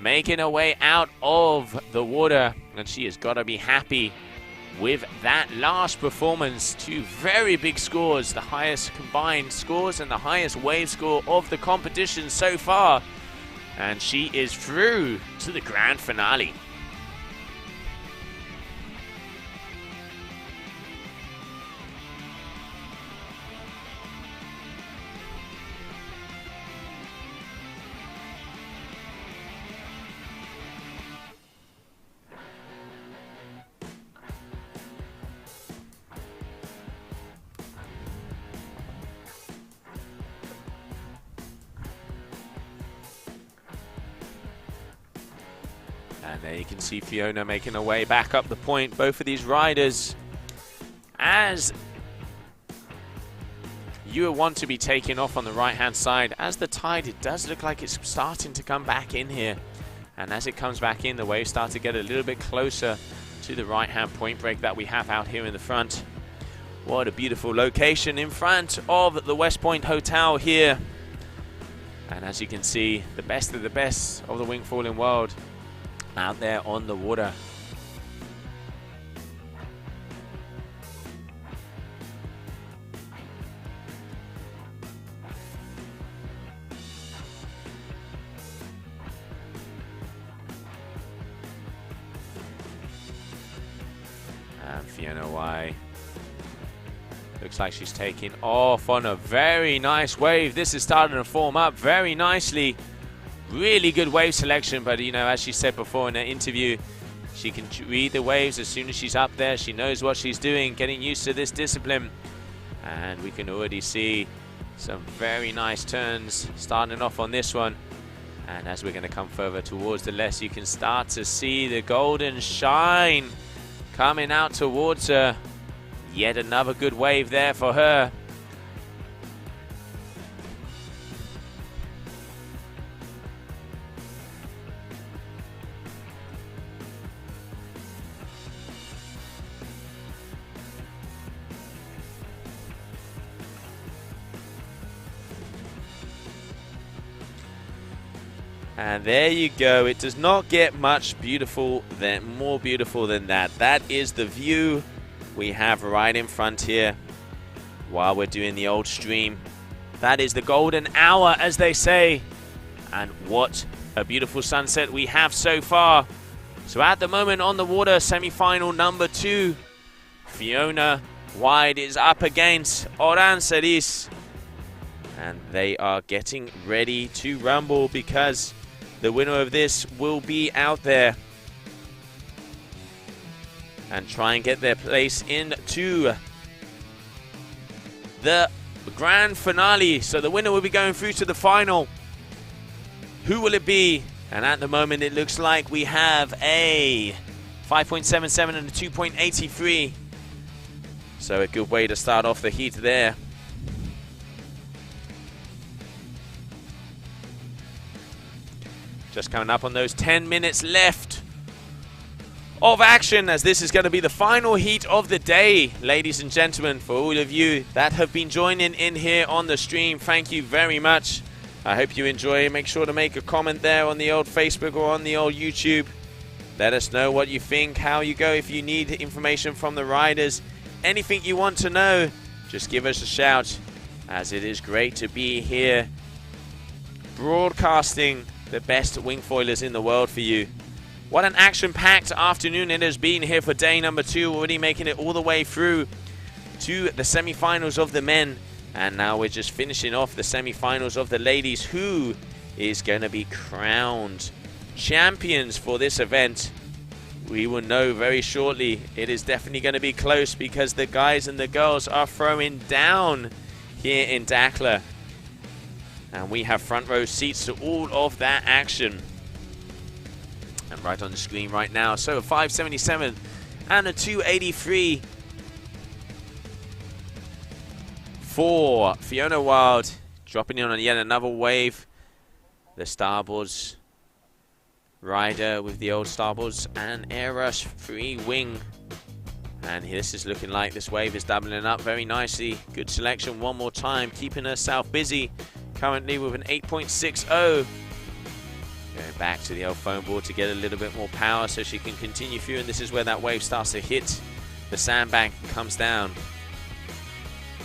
making her way out of the water, and she has got to be happy with that last performance. 2 very big scores, the highest combined scores and the highest wave score of the competition so far. And she is through to the grand finale. And there you can see Fiona making her way back up the point. Both of these riders, as you want to be taking off on the right-hand side. As the tide, it does look like it's starting to come back in here. And as it comes back in, the waves start to get a little bit closer to the right-hand point break that we have out here in the front. What a beautiful location in front of the West Point Hotel here. And as you can see, the best of the best of the wingfoiling world out there on the water. And Fiona Wyde looks like she's taking off on a very nice wave. This is starting to form up very nicely. Really good wave selection, but you know, as she said before in her interview, she can read the waves as soon as she's up there. She knows what she's doing, getting used to this discipline. And we can already see some very nice turns starting off on this one. And as we're going to come further towards the left, you can start to see the golden shine coming out towards her. Yet another good wave there for her. And there you go. It does not get much more beautiful than that. That is the view we have right in front here while we're doing the old stream. That is the golden hour, as they say. And what a beautiful sunset we have so far. So at the moment on the water, semi-final number 2, Fiona Wyde is up against Orane Cerise. And they are getting ready to rumble, because the winner of this will be out there and try and get their place into the grand finale. So the winner will be going through to the final. Who will it be? And at the moment, it looks like we have a 5.77 and a 2.83. So a good way to start off the heat there. Just coming up on those 10 minutes left of action, as this is going to be the final heat of the day, ladies and gentlemen. For all of you that have been joining in here on the stream, thank you very much. I hope you enjoy. Make sure to make a comment there on the old Facebook or on the old YouTube. Let us know what you think, how you go. If you need information from the riders, anything you want to know, just give us a shout, as it is great to be here broadcasting the best wingfoilers in the world for you. What an action-packed afternoon it has been here for day number 2, already making it all the way through to the semi-finals of the men. And now we're just finishing off the semi-finals of the ladies. Who is going to be crowned champions for this event? We will know very shortly. It is definitely going to be close, because the guys and the girls are throwing down here in Dakar. And we have front row seats to all of that action. And right on the screen right now. So a 577 and a 283 for Fiona Wyde. Dropping in on yet another wave. The starboards rider with the old starboards and air rush free wing. And this is looking like this wave is doubling up very nicely. Good selection one more time, keeping herself busy. Currently with an 8.60. Going back to the old foam board to get a little bit more power so she can continue through. And this is where that wave starts to hit the sandbank and comes down.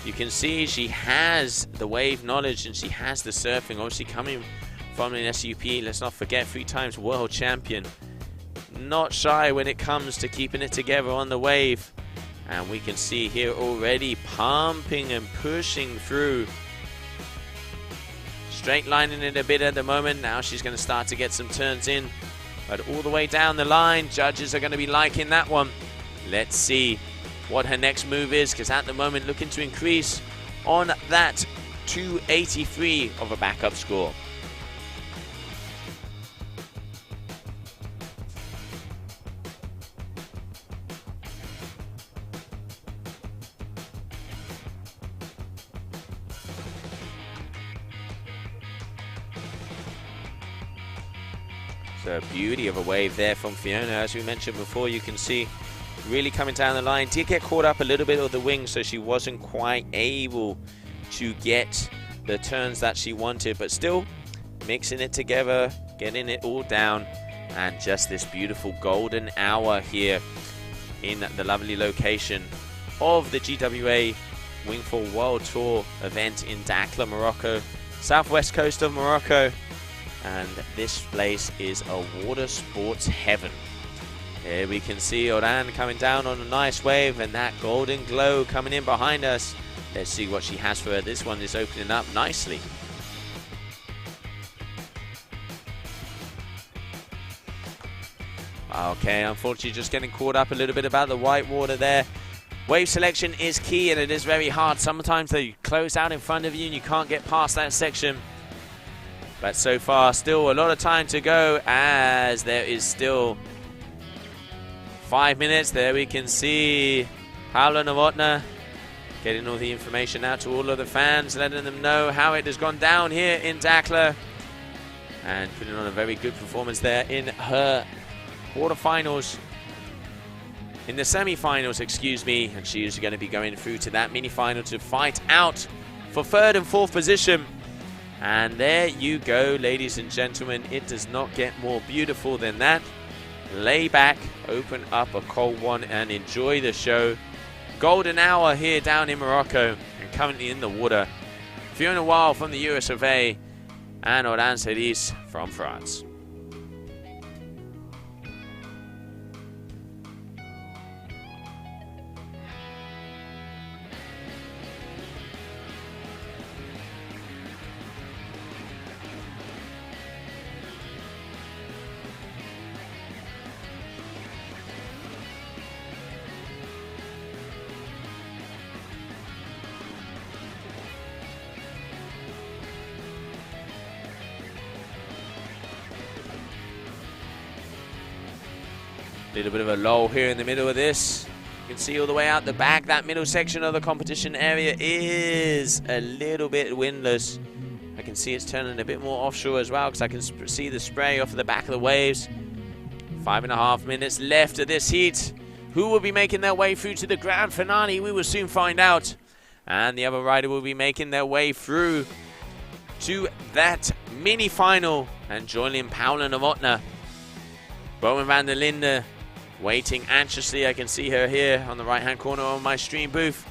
You can see she has the wave knowledge and she has the surfing. Obviously coming from an SUP, let's not forget, 3 times world champion. Not shy when it comes to keeping it together on the wave. And we can see here already pumping and pushing through. Straight lining it a bit at the moment. Now she's going to start to get some turns in. But all the way down the line, judges are going to be liking that one. Let's see what her next move is, because at the moment looking to increase on that 283 of a backup score. So beauty of a wave there from Fiona. As we mentioned before, you can see really coming down the line. Did get caught up a little bit with the wing, so she wasn't quite able to get the turns that she wanted, but still mixing it together, getting it all down, and just this beautiful golden hour here in the lovely location of the GWA Wingfoil World Tour event in Dakar, Morocco, southwest coast of Morocco. And this place is a water sports heaven. Here we can see Orane coming down on a nice wave, and that golden glow coming in behind us. Let's see what she has for her. This one is opening up nicely. Okay, unfortunately just getting caught up a little bit about the white water there. Wave selection is key, and it is very hard. Sometimes they close out in front of you and you can't get past that section. But so far, still a lot of time to go, as there is still 5 minutes. There we can see Paula Novotna getting all the information out to all of the fans, letting them know how it has gone down here in Dakar, and putting on a very good performance there in her quarterfinals, in the semi-finals, excuse me, and she is going to be going through to that mini-final to fight out for 3rd and 4th position. And there you go, ladies and gentlemen. It does not get more beautiful than that. Lay back, open up a cold one, and enjoy the show. Golden hour here down in Morocco, and currently in the water, Fiona Wyde from the US of A, and Orane Cerise from France. A little bit of a lull here in the middle of this. You can see all the way out the back, that middle section of the competition area is a little bit windless. I can see it's turning a bit more offshore as well because I can see the spray off of the back of the waves. 5.5 minutes left of this heat. Who will be making their way through to the grand finale? We will soon find out. And the other rider will be making their way through to that mini final and joining Paula Novotna. Bowien van der Linden waiting anxiously. I can see her here on the right hand corner of my stream booth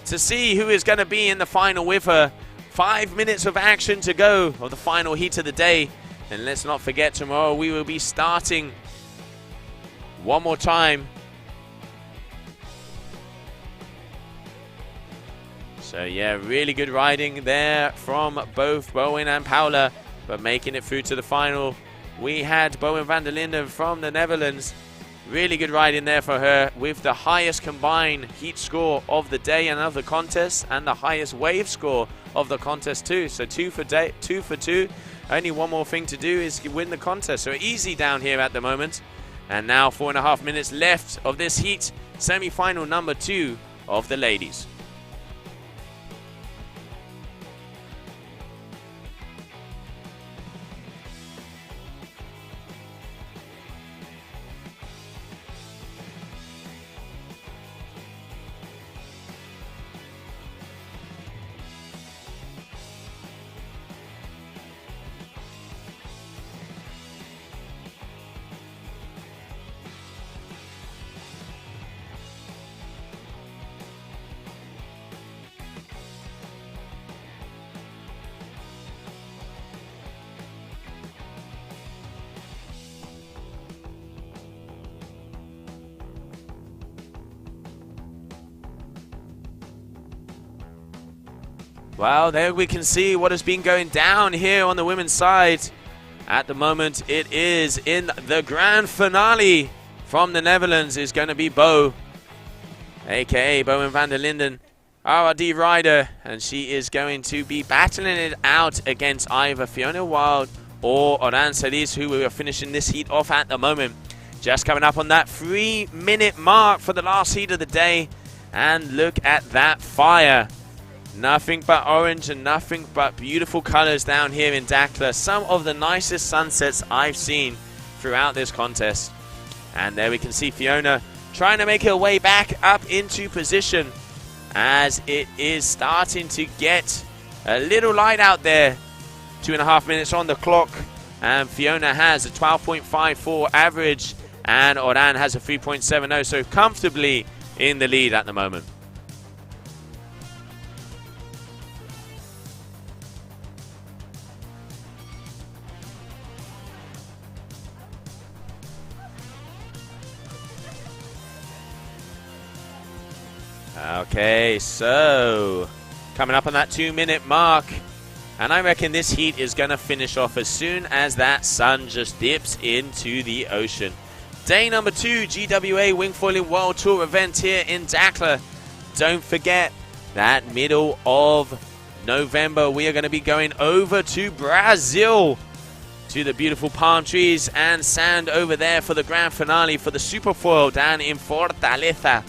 to see who is going to be in the final with her. 5 minutes of action to go of the final heat of the day. And let's not forget, tomorrow we will be starting one more time. So yeah, really good riding there from both Bowien and Paula, but making it through to the final. We had Bowien van der Linden from the Netherlands. Really good riding there for her, with the highest combined heat score of the day and of the contest, and the highest wave score of the contest too. So 2 for 2. Only one more thing to do is win the contest. So easy down here at the moment. And now 4.5 minutes left of this heat, semi-final number 2 of the ladies. Well, there we can see what has been going down here on the women's side. At the moment, it is in the grand finale from the Netherlands is going to be Bo, aka Bowien van der Linden, RRD rider, and she is going to be battling it out against either Fiona Wyde or Orane Cerise, who we are finishing this heat off at the moment. Just coming up on that 3-minute mark for the last heat of the day, and look at that fire. Nothing but orange and nothing but beautiful colors down here in Dakar. Some of the nicest sunsets I've seen throughout this contest. And there we can see Fiona trying to make her way back up into position as it is starting to get a little light out there. 2.5 minutes on the clock, and Fiona has a 12.54 average and Orane has a 3.70, so comfortably in the lead at the moment. Okay, so coming up on that 2-minute mark, and I reckon this heat is going to finish off as soon as that sun just dips into the ocean. Day number 2, GWA Wingfoiling World Tour event here in Dakar. Don't forget that middle of November we are going to be going over to Brazil, to the beautiful palm trees and sand over there for the grand finale for the Superfoil down in Fortaleza.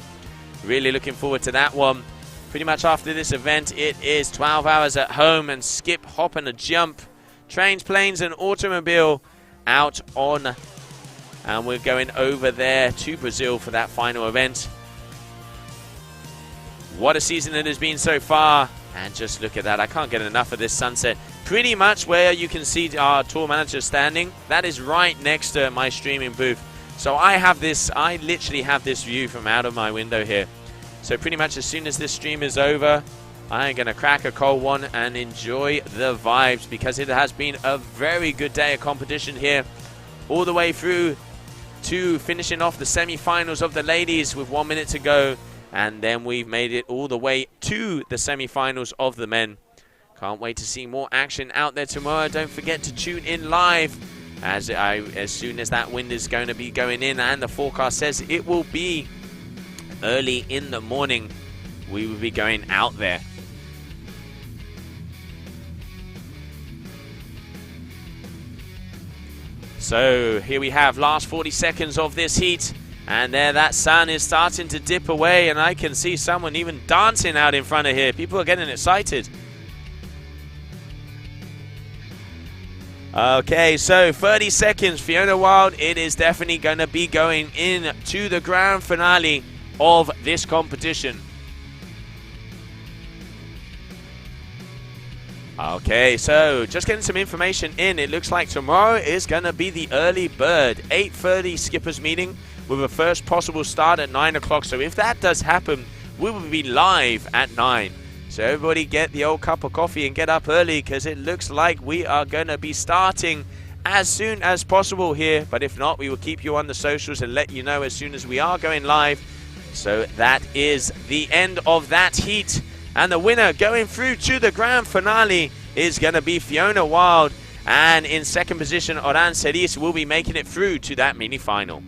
Really looking forward to that one. Pretty much after this event, it is 12 hours at home and skip, hop and a jump. Trains, planes and automobile out on. And we're going over there to Brazil for that final event. What a season it has been so far. And just look at that. I can't get enough of this sunset. Pretty much where you can see our tour manager standing, that is right next to my streaming booth. So I literally have this view from out of my window here. So pretty much as soon as this stream is over, I'm going to crack a cold one and enjoy the vibes, because it has been a very good day of competition here, all the way through to finishing off the semi-finals of the ladies with 1 minute to go. And then we've made it all the way to the semi-finals of the men. Can't wait to see more action out there tomorrow. Don't forget to tune in live as soon as that wind is going to be going in, and the forecast says it will be early in the morning. We will be going out there. So here we have last 40 seconds of this heat. And there, that sun is starting to dip away, and I can see someone even dancing out in front of here. People are getting excited. Okay, so 30 seconds. Fiona Wyde, it is definitely going to be going into the grand finale of this competition. Okay, so just getting some information in. It looks like tomorrow is going to be the early bird. 8:30 skippers meeting with a first possible start at 9 o'clock. So if that does happen, we will be live at 9. So everybody get the old cup of coffee and get up early, because it looks like we are going to be starting as soon as possible here. But if not, we will keep you on the socials and let you know as soon as we are going live. So that is the end of that heat. And the winner going through to the grand finale is going to be Fiona Wyde. And in second position, Orane Cerise will be making it through to that mini-final.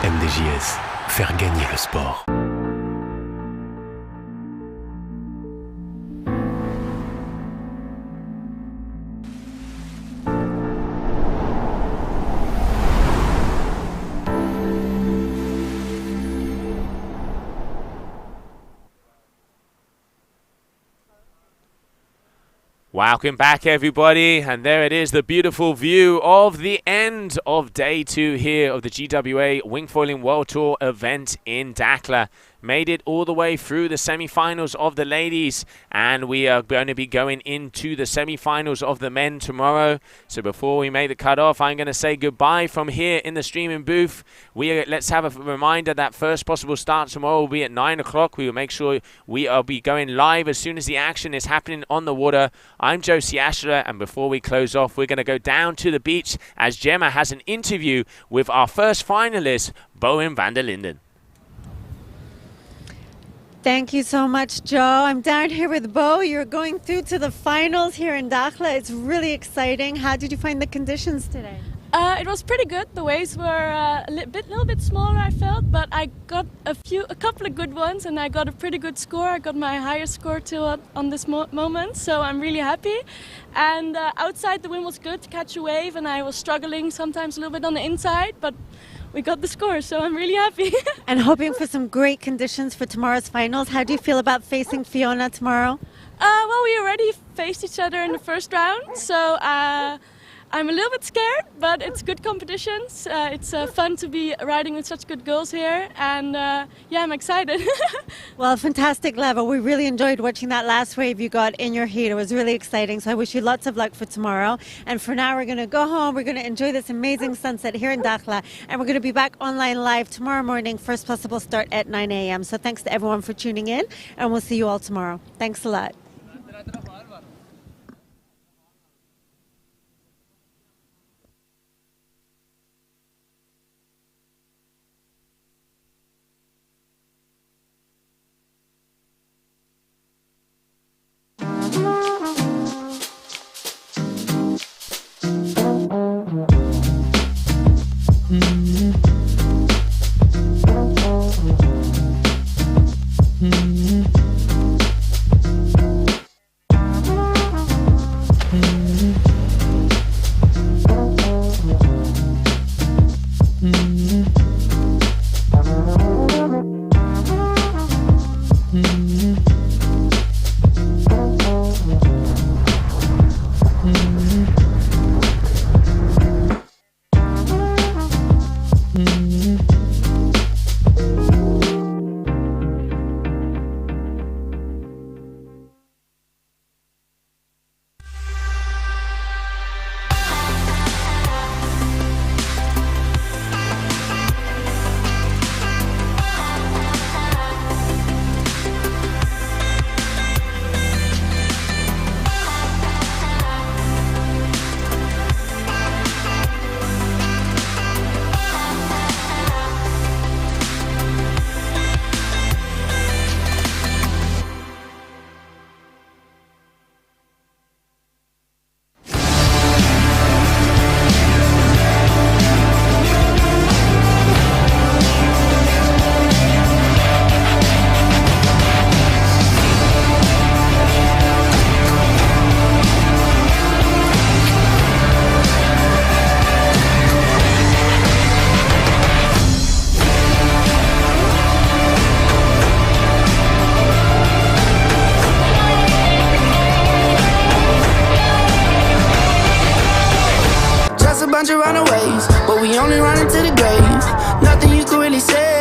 MDJS, faire gagner le sport. Welcome back, everybody, and there it is, the beautiful view of the end of day 2 here of the GWA Wingfoiling World Tour event in Dakhla. Made it all the way through the semi-finals of the ladies, and we are going to be going into the semi-finals of the men tomorrow. So before we make the cut-off, I'm going to say goodbye from here in the streaming booth. Let's have a reminder that first possible start tomorrow will be at 9 o'clock. We will make sure we will be going live as soon as the action is happening on the water. I'm Josie Ashler, and before we close off, we're going to go down to the beach as Gemma has an interview with our first finalist, Bowien van der Linden. Thank you so much, Joe. I'm down here with Bo. You're going through to the finals here in Dakhla. It's really exciting. How did you find the conditions today? It was pretty good. The waves were a little bit smaller, I felt, but I got a couple of good ones, and I got a pretty good score. I got my highest score on this moment, so I'm really happy. And outside, the wind was good to catch a wave, and I was struggling sometimes a little bit on the inside, but we got the score, so I'm really happy. And hoping for some great conditions for tomorrow's finals. How do you feel about facing Fiona tomorrow? Well, we already faced each other in the first round, so I'm a little bit scared, but it's good competitions. It's fun to be riding with such good girls here, and yeah, I'm excited. Well, fantastic level. We really enjoyed watching that last wave you got in your heat. It was really exciting, so I wish you lots of luck for tomorrow. And for now, we're going to go home. We're going to enjoy this amazing sunset here in Dakhla, and we're going to be back online live tomorrow morning, first possible start at 9 a.m. So thanks to everyone for tuning in, and we'll see you all tomorrow. Thanks a lot. ways, but we only running to the grave. Nothing you can really say.